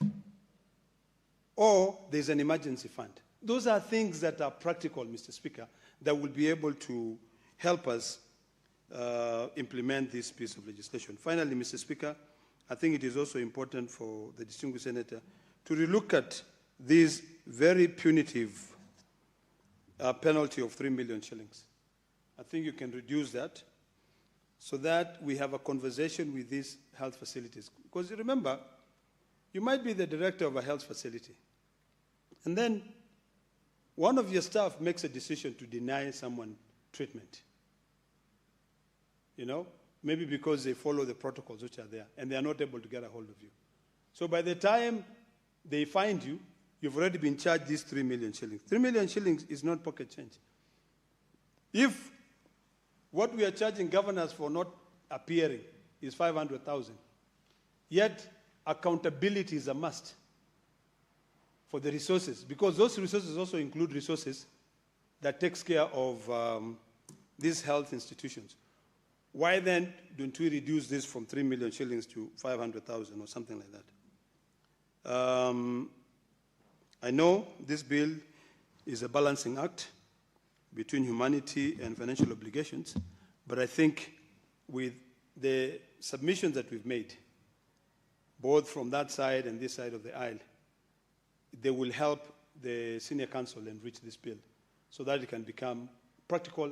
Or there's an emergency fund. Those are things that are practical, Mr. Speaker, that will be able to help us implement this piece of legislation. Finally, Mr. Speaker, I think it is also important for the distinguished senator to relook at this very punitive penalty of 3 million shillings. I think you can reduce that so that we have a conversation with these health facilities. Because remember, you might be the director of a health facility, and then one of your staff makes a decision to deny someone treatment. You know, maybe because they follow the protocols which are there, and they are not able to get a hold of you. So by the time they find you, you've already been charged these 3 million shillings. 3 million shillings is not pocket change. If what we are charging governors for not appearing is 500,000, yet accountability is a must for the resources, because those resources also include resources that takes care of these health institutions. Why then don't we reduce this from 3 million shillings to 500,000 or something like that? I know this bill is a balancing act between humanity and financial obligations, but I think with the submissions that we've made, both from that side and this side of the aisle, they will help the senior council enrich this bill so that it can become practical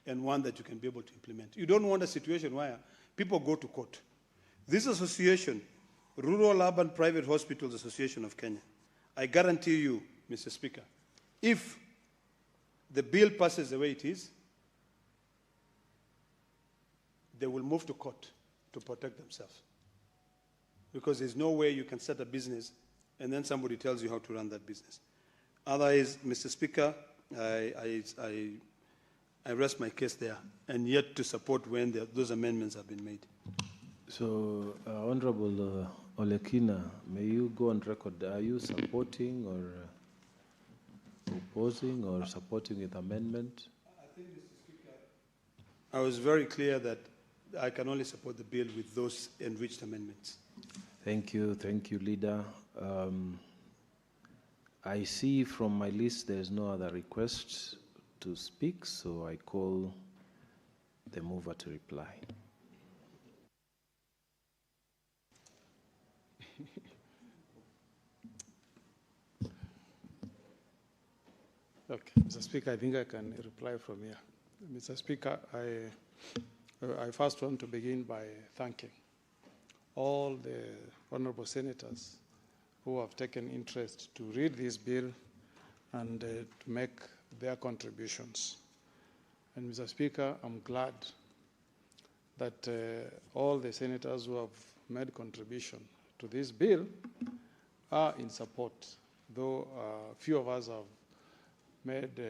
and one that you can be able to implement. You don't want a situation where people go to court. This association, Rural Urban Private Hospitals Association of Kenya, I guarantee you, Mr. Speaker, if the bill passes the way it is, they will move to court to protect themselves. Because there's no way you can start a business and then somebody tells you how to run that business. Otherwise, Mr. Speaker, I rest my case there, and yet to support when those amendments have been made. So, Honorable Olekina, may you go on record? Are you supporting or opposing or supporting with amendment? I think, Mr. Speaker, I was very clear that I can only support the bill with those enriched amendments. Thank you, Leader. I see from my list there's no other requests to speak, so I call the mover to reply. Okay, Mr. Speaker, I think I can reply from here. Mr. Speaker, I first want to begin by thanking all the honorable senators who have taken interest to read this bill and to make their contributions. And Mr. Speaker, I'm glad that all the senators who have made contribution to this bill are in support, though few of us have made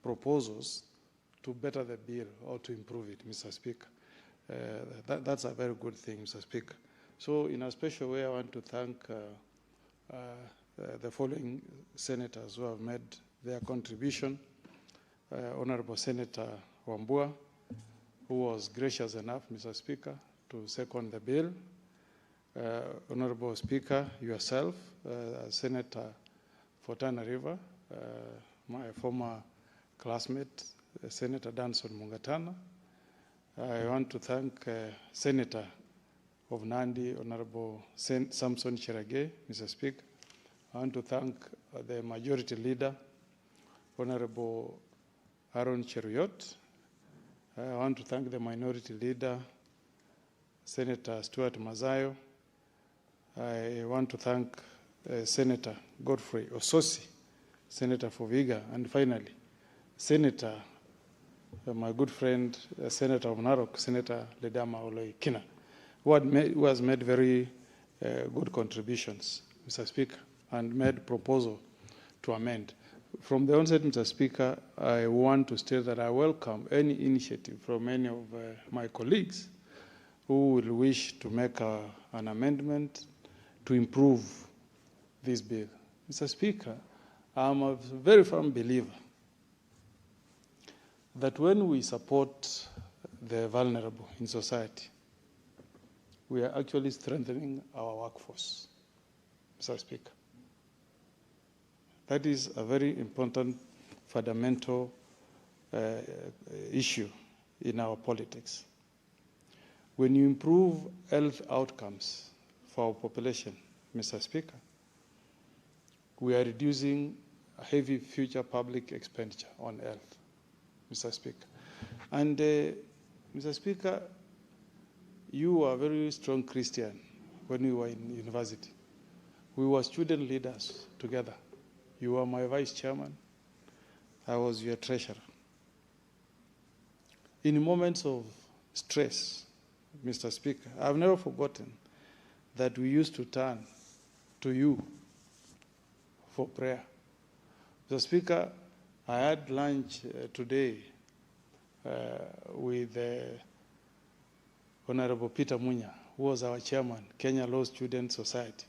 proposals to better the bill or to improve it, Mr. Speaker. That's a very good thing, Mr. Speaker. So in a special way, I want to thank the following senators who have made their contribution. Honorable Senator Wambua, who was gracious enough, Mr. Speaker, to second the bill. Honorable Speaker, yourself, Senator for Tana River, my former classmate, Senator Danson Mungatana. I want to thank Senator of Nandi, Honorable Samson Cherage, Mr. Speaker. I want to thank the Majority Leader, Honorable Aaron Cheruiyot. I want to thank the Minority Leader, Senator Stuart Mazayo. I want to thank Senator Godfrey Ososi, Senator for Viga, and finally, Senator, my good friend, Senator of Narok, Senator Ledama Oloikina, who has made very good contributions, Mr. Speaker, and made proposal to amend. From the onset, Mr. Speaker, I want to state that I welcome any initiative from any of my colleagues who will wish to make an amendment to improve this bill. Mr. Speaker, I'm a very firm believer that when we support the vulnerable in society, we are actually strengthening our workforce, Mr. Speaker. That is a very important fundamental issue in our politics. When you improve health outcomes, our population, Mr. Speaker, we are reducing a heavy future public expenditure on health, Mr. Speaker. And Mr. Speaker, you were a very strong Christian when we were in university. We were student leaders together. You were my vice chairman. I was your treasurer. In moments of stress, Mr. Speaker, I've never forgotten that we used to turn to you for prayer. Mr. Speaker, I had lunch today with Honorable Peter Munya, who was our chairman, Kenya Law Student Society.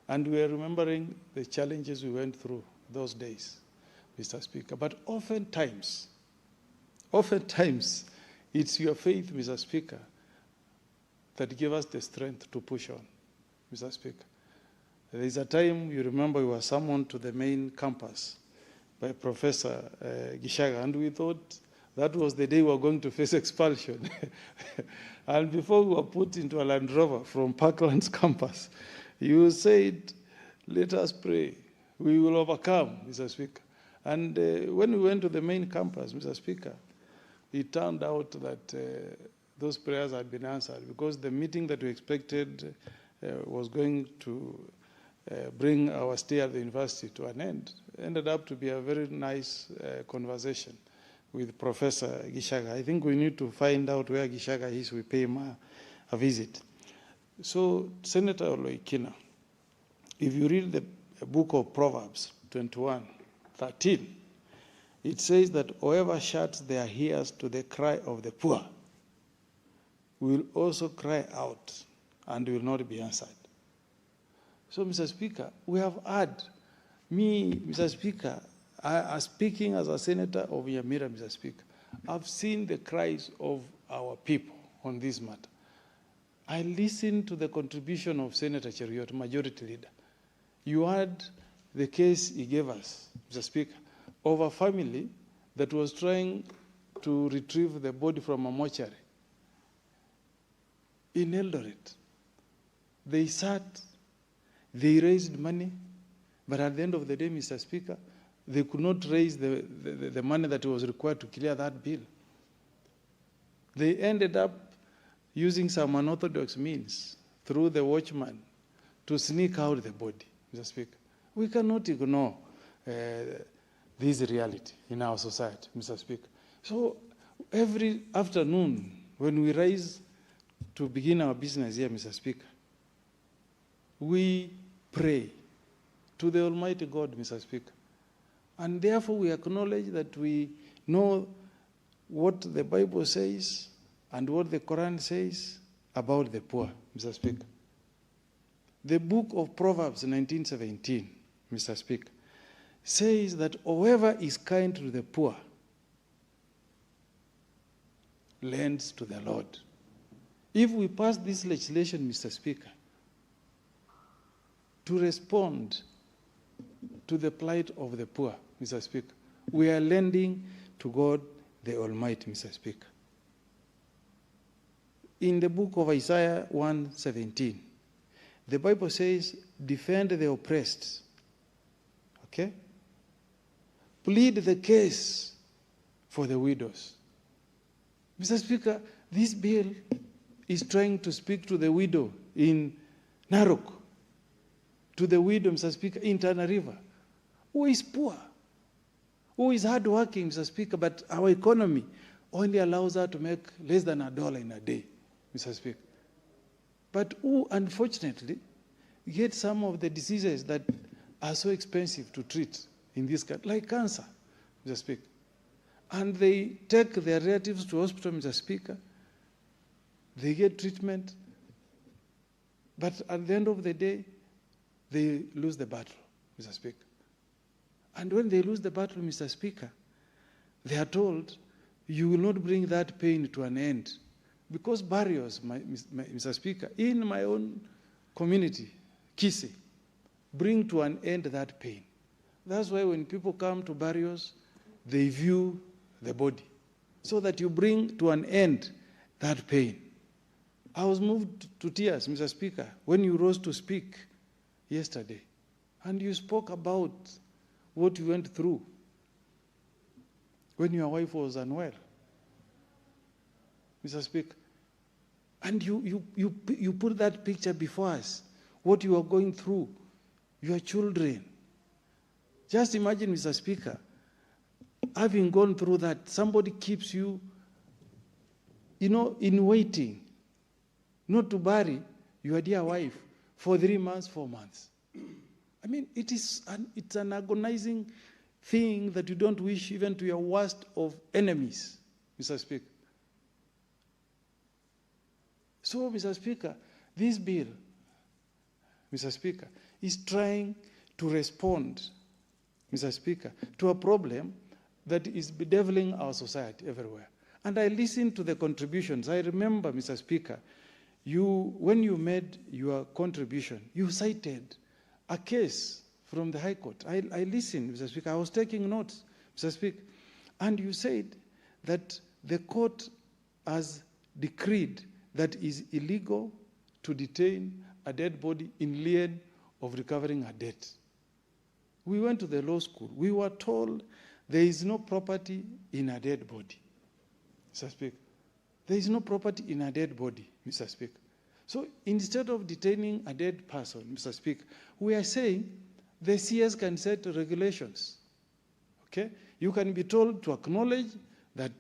And we are remembering the challenges we went through those days, Mr. Speaker. But oftentimes, it's your faith, Mr. Speaker, that give us the strength to push on, Mr. Speaker. There is a time, you remember, we were summoned to the main campus by Professor Gishaga, and we thought that was the day we were going to face expulsion. And before we were put into a Land Rover from Parkland's campus, you said, let us pray. We will overcome, Mr. Speaker. And when we went to the main campus, Mr. Speaker, it turned out that those prayers had been answered because the meeting that we expected was going to bring our stay at the university to an end ended up to be a very nice conversation with Professor Gishaga. I think we need to find out where Gishaga is. We pay him a visit. So, Senator Oloikina, if you read the book of Proverbs 21:13, it says that whoever shuts their ears to the cry of the poor will also cry out and will not be answered. So, Mr. Speaker, we have had, Mr. Speaker, I speaking as a senator of Yamira, Mr. Speaker, I've seen the cries of our people on this matter. I listened to the contribution of Senator Cheruiyot, Majority Leader. You heard the case he gave us, Mr. Speaker, of a family that was trying to retrieve the body from a mortuary in Eldoret. They sat, they raised money, but at the end of the day, Mr. Speaker, they could not raise the money that was required to clear that bill. They ended up using some unorthodox means through the watchman to sneak out the body, Mr. Speaker. We cannot ignore this reality in our society, Mr. Speaker. So every afternoon when we rise to begin our business here, Mr. Speaker, we pray to the Almighty God, Mr. Speaker. And therefore we acknowledge that we know what the Bible says and what the Quran says about the poor, Mr. Speaker. The book of Proverbs 19:17, Mr. Speaker, says that whoever is kind to the poor lends to the Lord. If we pass this legislation, Mr. Speaker, to respond to the plight of the poor, Mr. Speaker, we are lending to God the Almighty, Mr. Speaker. In the book of Isaiah 1:17, the Bible says, defend the oppressed, okay? Plead the case for the widows. Mr. Speaker, this bill is trying to speak to the widow in Narok, to the widow, Mr. Speaker, in Tana River, who is poor, who is hardworking, Mr. Speaker, but our economy only allows her to make less than $1 in a day, Mr. Speaker. But who, unfortunately, get some of the diseases that are so expensive to treat in this country, like cancer, Mr. Speaker. And they take their relatives to hospital, Mr. Speaker. They get treatment. But at the end of the day, they lose the battle, Mr. Speaker. And when they lose the battle, Mr. Speaker, they are told, you will not bring that pain to an end. Because barriers, Mr. Speaker, in my own community, Kisi, bring to an end that pain. That's why when people come to barriers, they view the body, so that you bring to an end that pain. I was moved to tears, Mr. Speaker, when you rose to speak yesterday, and you spoke about what you went through when your wife was unwell, Mr. Speaker. And you put that picture before us, what you are going through, your children. Just imagine, Mr. Speaker, having gone through that, somebody keeps you, in waiting, not to bury your dear wife for 3 months, 4 months. I mean, it's an agonizing thing that you don't wish even to your worst of enemies, Mr. Speaker. So, Mr. Speaker, this bill, Mr. Speaker, is trying to respond, Mr. Speaker, to a problem that is bedeviling our society everywhere. And I listened to the contributions. I remember, Mr. Speaker, when you made your contribution, you cited a case from the High Court. I listened, Mr. Speaker. I was taking notes, Mr. Speaker. And you said that the court has decreed that it is illegal to detain a dead body in lieu of recovering a debt. We went to the law school. We were told there is no property in a dead body, Mr. Speaker. There is no property in a dead body, Mr. Speaker. So instead of detaining a dead person, Mr. Speaker, we are saying the CS can set regulations. Okay? You can be told to acknowledge that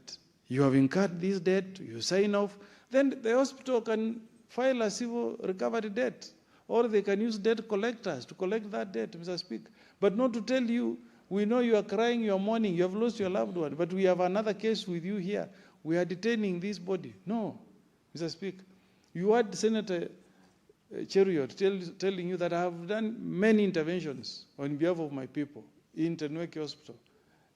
you have incurred this debt, you sign off, then the hospital can file a civil recovery debt, or they can use debt collectors to collect that debt, Mr. Speaker. But not to tell you, we know you are crying, you are mourning, you have lost your loved one, but we have another case with you here. We are detaining this body. No, Mr. Speaker. You had Senator Cheruiyot telling you that I have done many interventions on behalf of my people in Tenweke Hospital,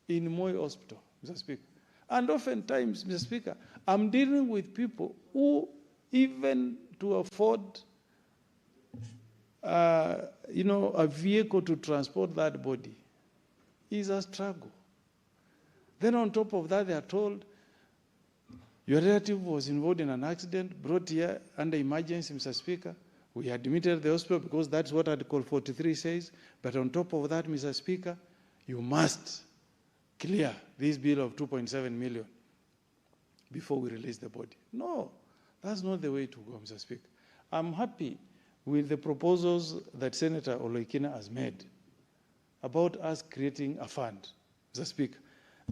in Moi Hospital, Mr. Speaker. And oftentimes, Mr. Speaker, I'm dealing with people who, even to afford a vehicle to transport that body, is a struggle. Then on top of that, they are told, your relative was involved in an accident, brought here under emergency, Mr. Speaker. We admitted the hospital because that's what Article 43 says. But on top of that, Mr. Speaker, you must clear this bill of 2.7 million before we release the body. No, that's not the way to go, Mr. Speaker. I'm happy with the proposals that Senator Oloikina has made about us creating a fund, Mr. Speaker.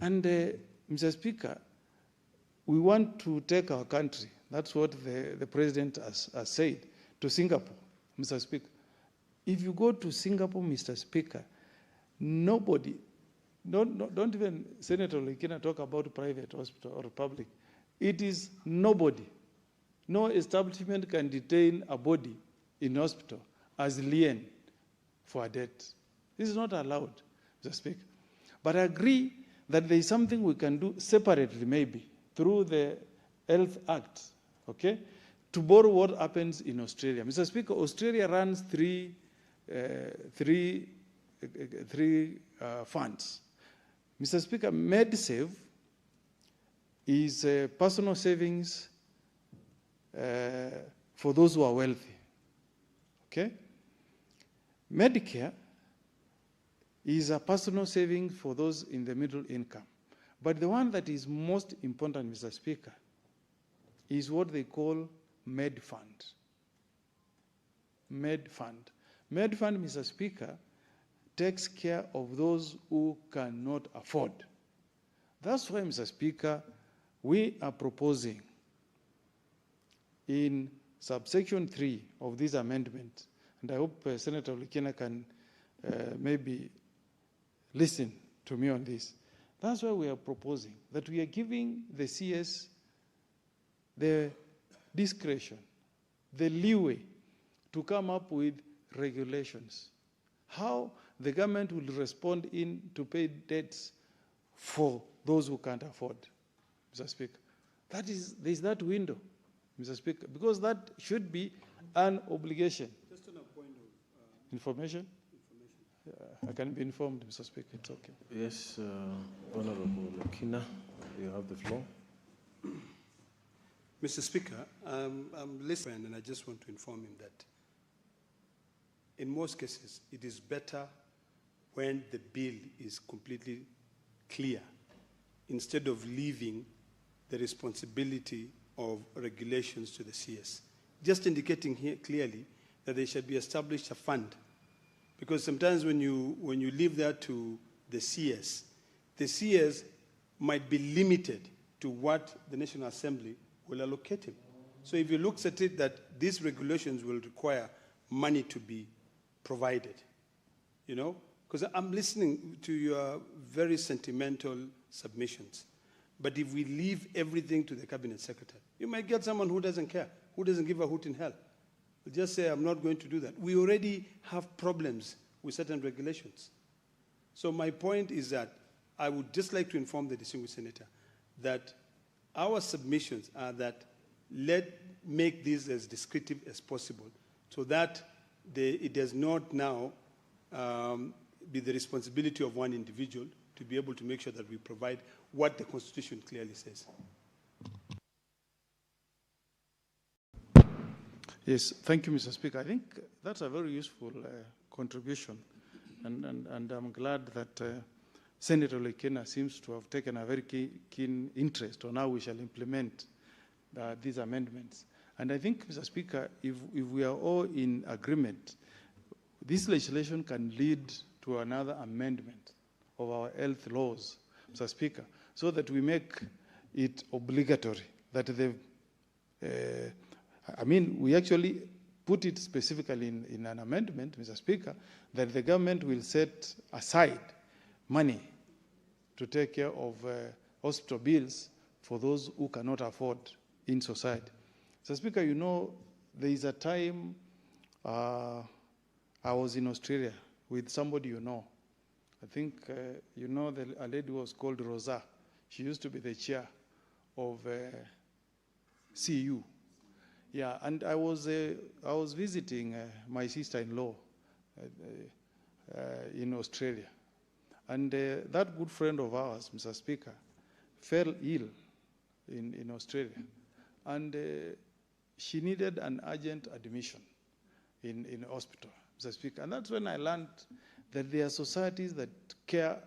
And, Mr. Speaker, we want to take our country, that's what the President has said, to Singapore, Mr. Speaker. If you go to Singapore, Mr. Speaker, nobody, don't even Senator Lekina talk about private hospital or public. It is nobody. No establishment can detain a body in hospital as lien for a debt. This is not allowed, Mr. Speaker. But I agree that there is something we can do separately, maybe, through the Health Act, okay, to borrow what happens in Australia. Mr. Speaker, Australia runs three funds. Mr. Speaker, MedSave is personal savings for those who are wealthy, okay? Medicare is a personal saving for those in the middle income. But the one that is most important, Mr. Speaker, is what they call MedFund. MedFund. MedFund, Mr. Speaker, takes care of those who cannot afford. That's why, Mr. Speaker, we are proposing in subsection 3 of this amendment, and I hope Senator Lekina can maybe listen to me on this. That's why we are proposing that we are giving the CS the discretion, the leeway to come up with regulations. How the government will respond in to pay debts for those who can't afford, Mr. Speaker. There's that window, Mr. Speaker, because that should be an obligation. Just on a point of information. I can be informed, Mr. Speaker. It's okay. Yes, Honorable Lekina, you have the floor. Mr. Speaker, I'm listening and I just want to inform him that in most cases, it is better when the bill is completely clear instead of leaving the responsibility of regulations to the CS. Just indicating here clearly that there should be established a fund. Because sometimes when you leave that to the CS might be limited to what the National Assembly will allocate him. So if you look at it that these regulations will require money to be provided, you know, because I'm listening to your very sentimental submissions. But if we leave everything to the cabinet secretary, you might get someone who doesn't care, who doesn't give a hoot in hell. Will just say, I'm not going to do that. We already have problems with certain regulations. So my point is that I would just like to inform the distinguished senator that our submissions are that make this as descriptive as possible so that it does not now be the responsibility of one individual to be able to make sure that we provide what the Constitution clearly says. Yes, thank you, Mr. Speaker. I think that's a very useful contribution, and I'm glad that Senator Lekena seems to have taken a very keen interest on how we shall implement these amendments. And I think, Mr. Speaker, if we are all in agreement, this legislation can lead to another amendment of our health laws, Mr. Speaker, so that we make it obligatory that we actually put it specifically in an amendment, Mr. Speaker, that the government will set aside money to take care of hospital bills for those who cannot afford in society. Mr. Speaker, you know, there is a time I was in Australia with somebody you know. I think you know a lady was called Rosa. She used to be the chair of CU. Yeah, and I was visiting my sister-in-law in Australia. And that good friend of ours, Mr. Speaker, fell ill in Australia. And she needed an urgent admission in hospital, Mr. Speaker. And that's when I learned that there are societies that care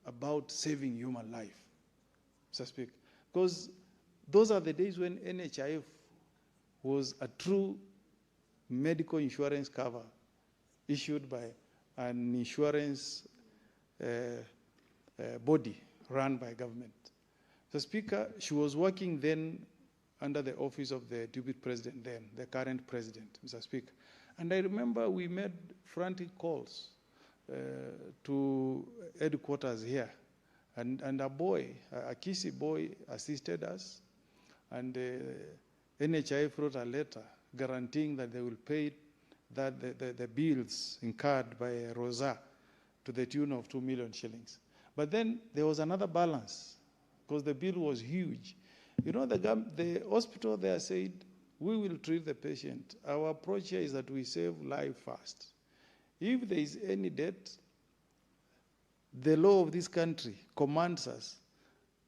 about saving human life, Mr. Speaker. Because those are the days when NHIF was a true medical insurance cover issued by an insurance body run by government. So, Speaker, she was working then under the office of the deputy president then, the current president, Mr. Speaker. And I remember we made frantic calls to headquarters here. And a boy, a Kisi boy, assisted us. And NHIF wrote a letter guaranteeing that they will pay the bills incurred by Rosa to the tune of 2 million shillings. But then there was another balance because the bill was huge. You know, the hospital there said, we will treat the patient. Our approach here is that we save life first. If there is any debt, the law of this country commands us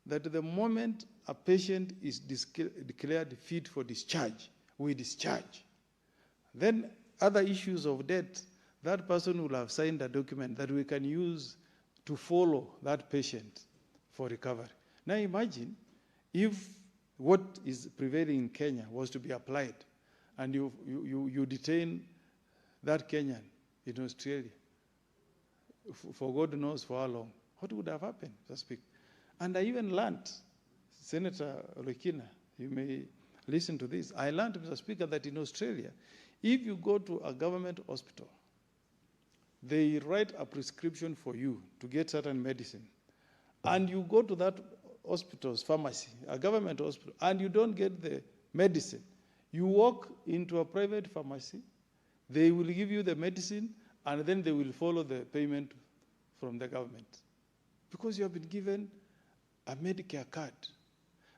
that the moment a patient is declared fit for discharge, we discharge. Then other issues of debt, that person will have signed a document that we can use to follow that patient for recovery. Now imagine if what is prevailing in Kenya was to be applied and you detain that Kenyan in Australia for God knows for how long, what would have happened, Mr. Speaker? And I even learned, Senator Lekena, you may listen to this, I learned, Mr. Speaker, that in Australia, if you go to a government hospital, they write a prescription for you to get certain medicine, and you go to that hospital's pharmacy, a government hospital, and you don't get the medicine, you walk into a private pharmacy, they will give you the medicine, and then they will follow the payment from the government. Because you have been given a Medicare card.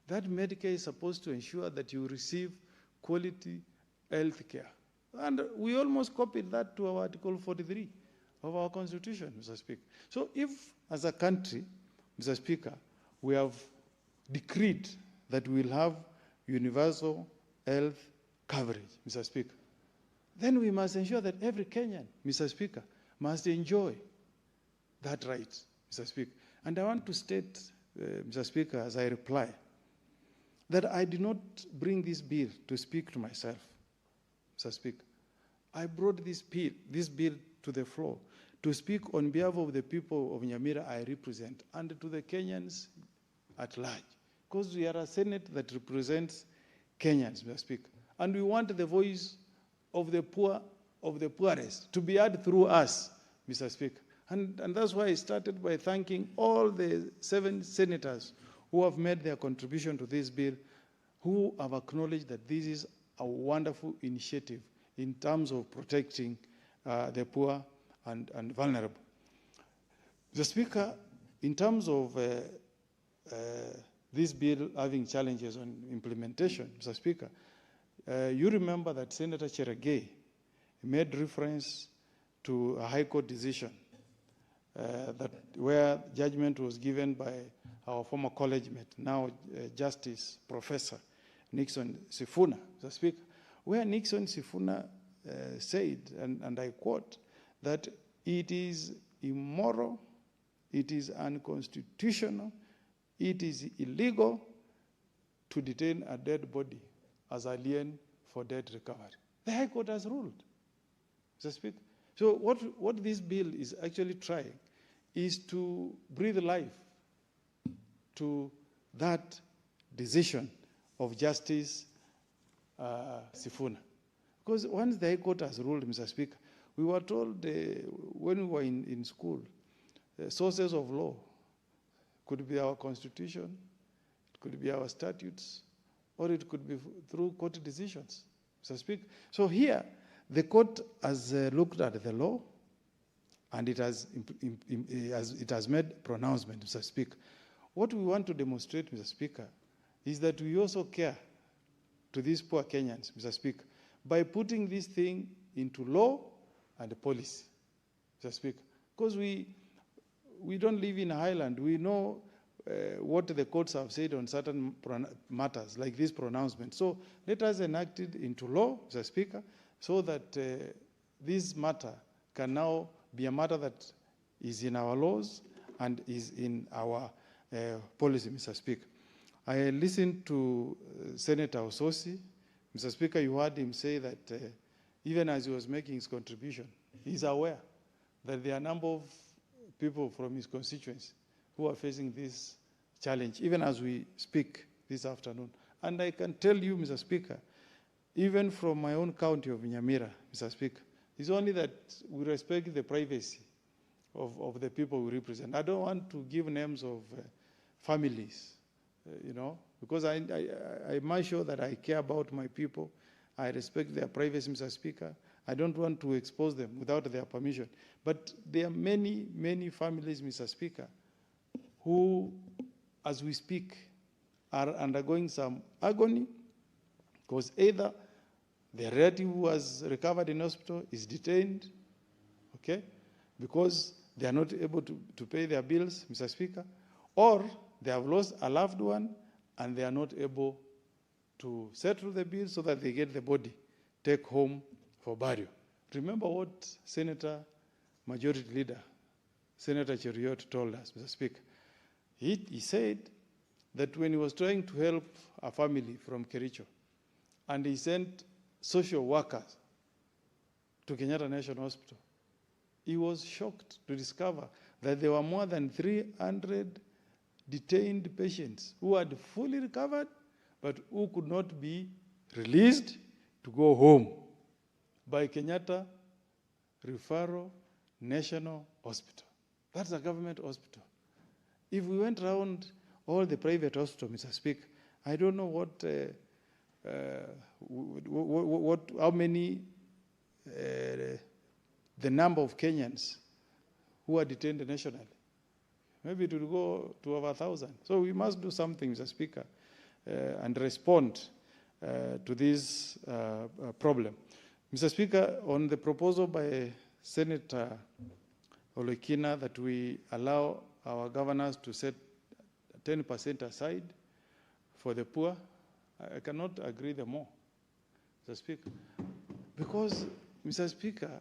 That Medicare is supposed to ensure that you receive quality health care. And we almost copied that to our Article 43 of our Constitution, Mr. Speaker. So if, as a country, Mr. Speaker, we have decreed that we will have universal health coverage, Mr. Speaker, then we must ensure that every Kenyan, Mr. Speaker, must enjoy that right, Mr. Speaker. And I want to state, Mr. Speaker, as I reply, that I did not bring this bill to speak to myself, Mr. Speaker. I brought this bill to the floor to speak on behalf of the people of Nyamira I represent and to the Kenyans at large. Because we are a Senate that represents Kenyans, Mr. Speaker. And we want the voice of the poor, of the poorest, to be heard through us, Mr. Speaker. And that's why I started by thanking all the 7 senators who have made their contribution to this bill, who have acknowledged that this is a wonderful initiative in terms of protecting the poor and vulnerable. The Speaker, in terms of this bill having challenges on implementation, Mr. Speaker, you remember that Senator Cherargei made reference to a High Court decision where judgment was given by our former college mate, now Justice Professor Nixon Sifuna, Mr. Speaker, where Nixon Sifuna said, and I quote, that it is immoral, it is unconstitutional, it is illegal to detain a dead body as a lien for debt recovery. The High Court has ruled, Mr. Speaker. So what this bill is actually trying is to breathe life to that decision of Justice Sifuna. Because once the High Court has ruled, Mr. Speaker, we were told when we were in school, sources of law could be our constitution, it could be our statutes, or it could be through court decisions, Mr. Speaker. So here, the court has looked at the law, and it has made pronouncement, Mr. Speaker. What we want to demonstrate, Mr. Speaker, is that we also care to these poor Kenyans, Mr. Speaker, by putting this thing into law and policy, Mr. Speaker. Because we don't live in a highland. We know what the courts have said on certain matters, like this pronouncement. So let us enact it into law, Mr. Speaker, so that this matter can now be a matter that is in our laws and is in our policy, Mr. Speaker. I listened to Senator Ososi. Mr. Speaker, you heard him say that even as he was making his contribution, he's aware that there are a number of people from his constituency who are facing this challenge, even as we speak this afternoon. And I can tell you, Mr. Speaker, even from my own county of Nyamira, Mr. Speaker, it's only that we respect the privacy of the people we represent. I don't want to give names of families, you know, because I must show that I care about my people. I respect their privacy, Mr. Speaker. I don't want to expose them without their permission. But there are many, many families, Mr. Speaker, who, as we speak, are undergoing some agony because either their relative who was recovered in hospital is detained, okay, because they are not able to pay their bills, Mr. Speaker, or they have lost a loved one and they are not able to settle the bill so that they get the body, take home for burial. Remember what Senator Majority Leader, Senator Cheruiyot told us, Mr. Speaker. He said that when he was trying to help a family from Kericho, and he sent social workers to Kenyatta National Hospital, he was shocked to discover that there were more than 300 detained patients who had fully recovered, but who could not be released to go home by Kenyatta Referral National Hospital. That's a government hospital. If we went around all the private hospitals, Mr. Speaker, I don't know how many, the number of Kenyans who are detained nationally. Maybe it will go to over 1,000. So we must do something, Mr. Speaker, and respond to this problem. Mr. Speaker, on the proposal by Senator Olekina that we allow our governors to set 10% aside for the poor, I cannot agree the more, Mr. Speaker. Because, Mr. Speaker,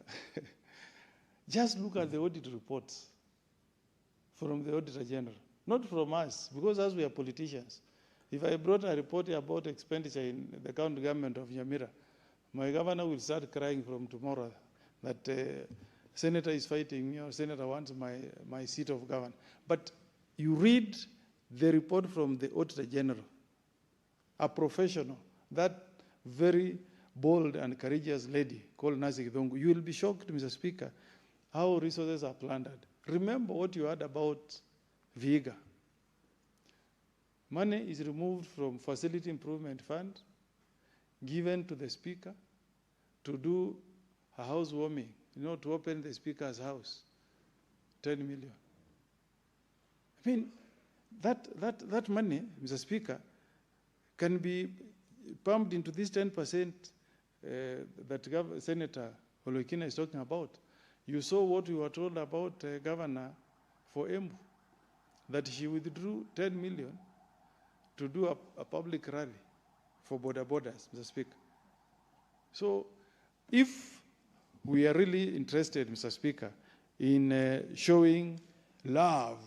just look at the audit reports from the Auditor General, not from us, because as we are politicians, if I brought a report about expenditure in the county government of Nyamira, my governor will start crying from tomorrow that senator is fighting me or senator wants my seat of government. But you read the report from the Auditor General, a professional, that very bold and courageous lady called Nasi Githongu, you will be shocked, Mr. Speaker, how resources are plundered. Remember what you heard about Vihiga. Money is removed from Facility Improvement Fund, given to the Speaker to do a housewarming, to open the Speaker's house, 10 million. I mean, that money, Mr. Speaker, can be pumped into this 10% that Senator Olekina is talking about. You saw what we were told about Governor for Embu, that she withdrew 10 million to do a public rally for borders, Mr. Speaker. So if we are really interested, Mr. Speaker, in showing love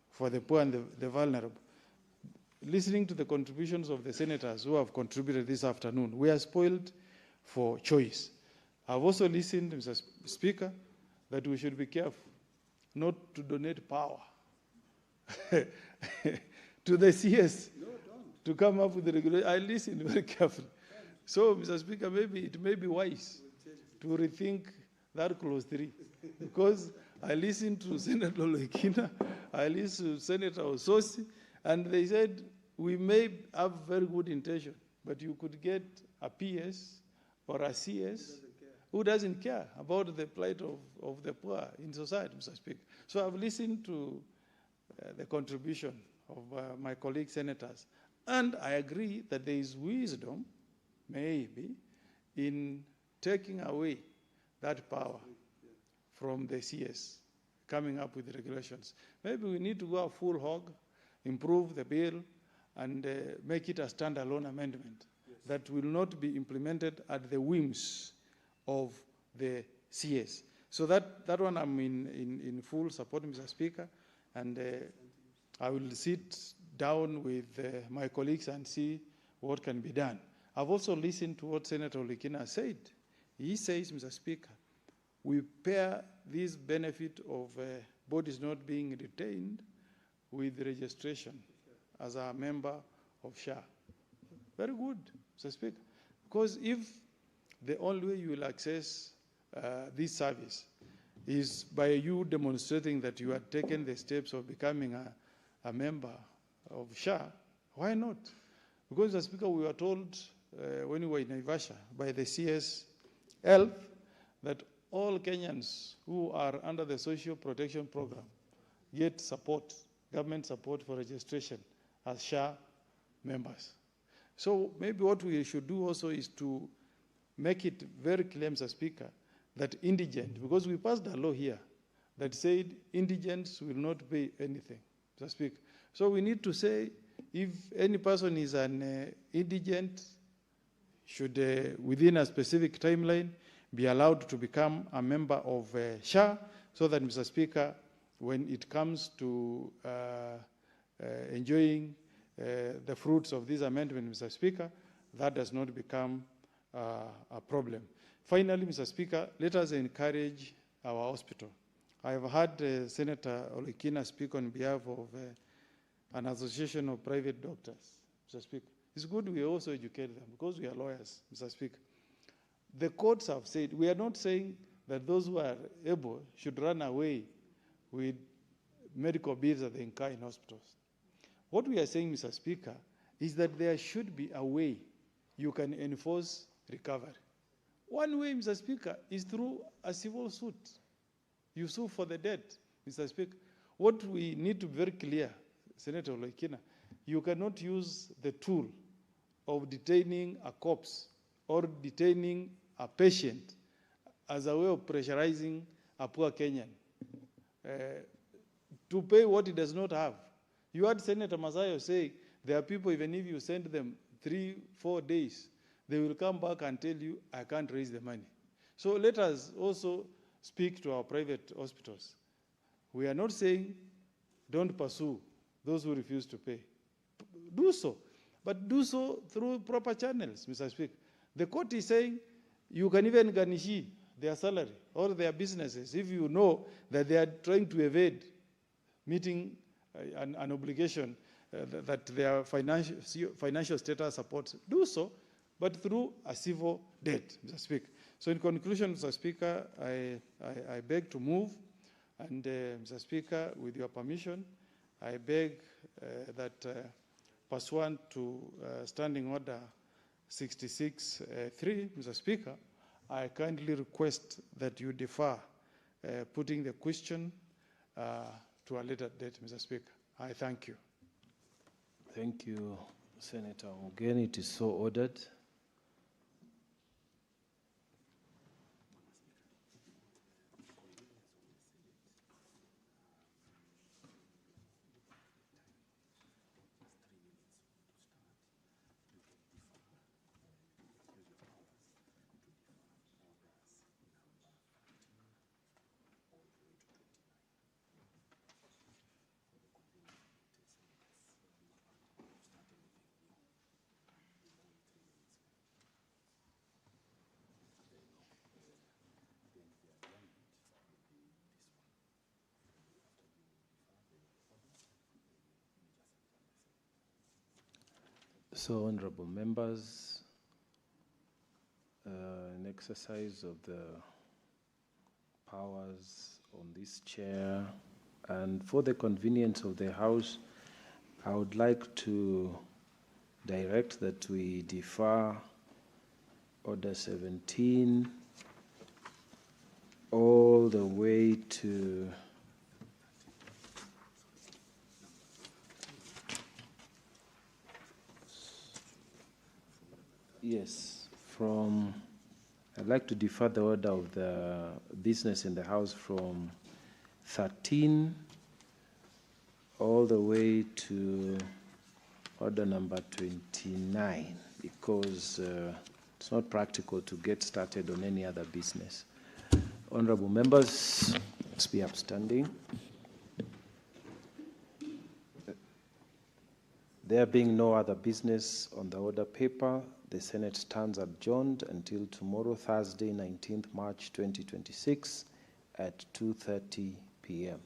for the poor and the vulnerable, listening to the contributions of the senators who have contributed this afternoon, we are spoiled for choice. I've also listened, Mr. Speaker, that we should be careful not to donate power to the CS to come up with the regulation. I listened very carefully. So, Mr. Speaker, maybe it may be wise to rethink that clause 3, because I listened to Senator Olekina, I listened to Senator Ososi, and they said we may have very good intention, but you could get a PS or a CS who doesn't care about the plight of the poor in society, Mr. Speaker. So I've listened to the contribution of my colleague senators, and I agree that there is wisdom, maybe, in taking away that power from the CS, coming up with regulations. Maybe we need to go a full hog, improve the bill, and make it a standalone amendment that will not be implemented at the whims of the CS. So that one I'm in full support, Mr. Speaker, and I will sit down with my colleagues and see what can be done. I've also listened to what Senator Olekina said. He says, Mr. Speaker, we pair this benefit of bodies not being retained with registration as a member of SHA. Very good, Mr. Speaker. Because if the only way you will access this service is by you demonstrating that you have taken the steps of becoming a member of SHA, why not? Because, Mr. Speaker, we were told when we were in Naivasha by the CS Health that all Kenyans who are under the Social Protection Program get support, government support for registration as SHA members. So maybe what we should do also is to make it very clear, Mr. Speaker, that indigent, because we passed a law here that said indigents will not pay anything, Mr. Speaker. So we need to say if any person is an indigent, should within a specific timeline be allowed to become a member of SHA, so that, Mr. Speaker, when it comes to enjoying the fruits of this amendment, Mr. Speaker, that does not become a problem. Finally, Mr. Speaker, let us encourage our hospital. I have heard Senator Olekina speak on behalf of an association of private doctors, Mr. Speaker. It's good we also educate them because we are lawyers, Mr. Speaker. The courts have said, we are not saying that those who are able should run away with medical bills that they incur in hospitals. What we are saying, Mr. Speaker, is that there should be a way you can enforce recovery. One way, Mr. Speaker, is through a civil suit. You sue for the debt, Mr. Speaker. What we need to be very clear, Senator Olekina, you cannot use the tool of detaining a corpse or detaining a patient as a way of pressurizing a poor Kenyan to pay what he does not have. You heard Senator Masayo say there are people, even if you send them 3-4 days, they will come back and tell you, I can't raise the money. So let us also speak to our private hospitals. We are not saying don't pursue those who refuse to pay. Do so, but do so through proper channels, Mr. Speaker. The court is saying you can even garnish their salary or their businesses if you know that they are trying to evade meeting an obligation that their financial status supports. Do so, but through a civil debt, Mr. Speaker. So in conclusion, Mr. Speaker, I beg to move, and Mr. Speaker, with your permission, I beg that pursuant to Standing Order 66.3, Mr. Speaker, I kindly request that you defer putting the question to a later date, Mr. Speaker. I thank you. Thank you, Senator Mugeni. It is so ordered. So, honorable members, in exercise of the powers on this chair and for the convenience of the House, I would like to direct that we defer Order 17 all the way to I'd like to defer the order of the business in the House from 13 all the way to order number 29, because it's not practical to get started on any other business. Honorable members, let's be upstanding. There being no other business on the order paper, the Senate stands adjourned until tomorrow, Thursday, 19th March 2026 at 2:30 p.m.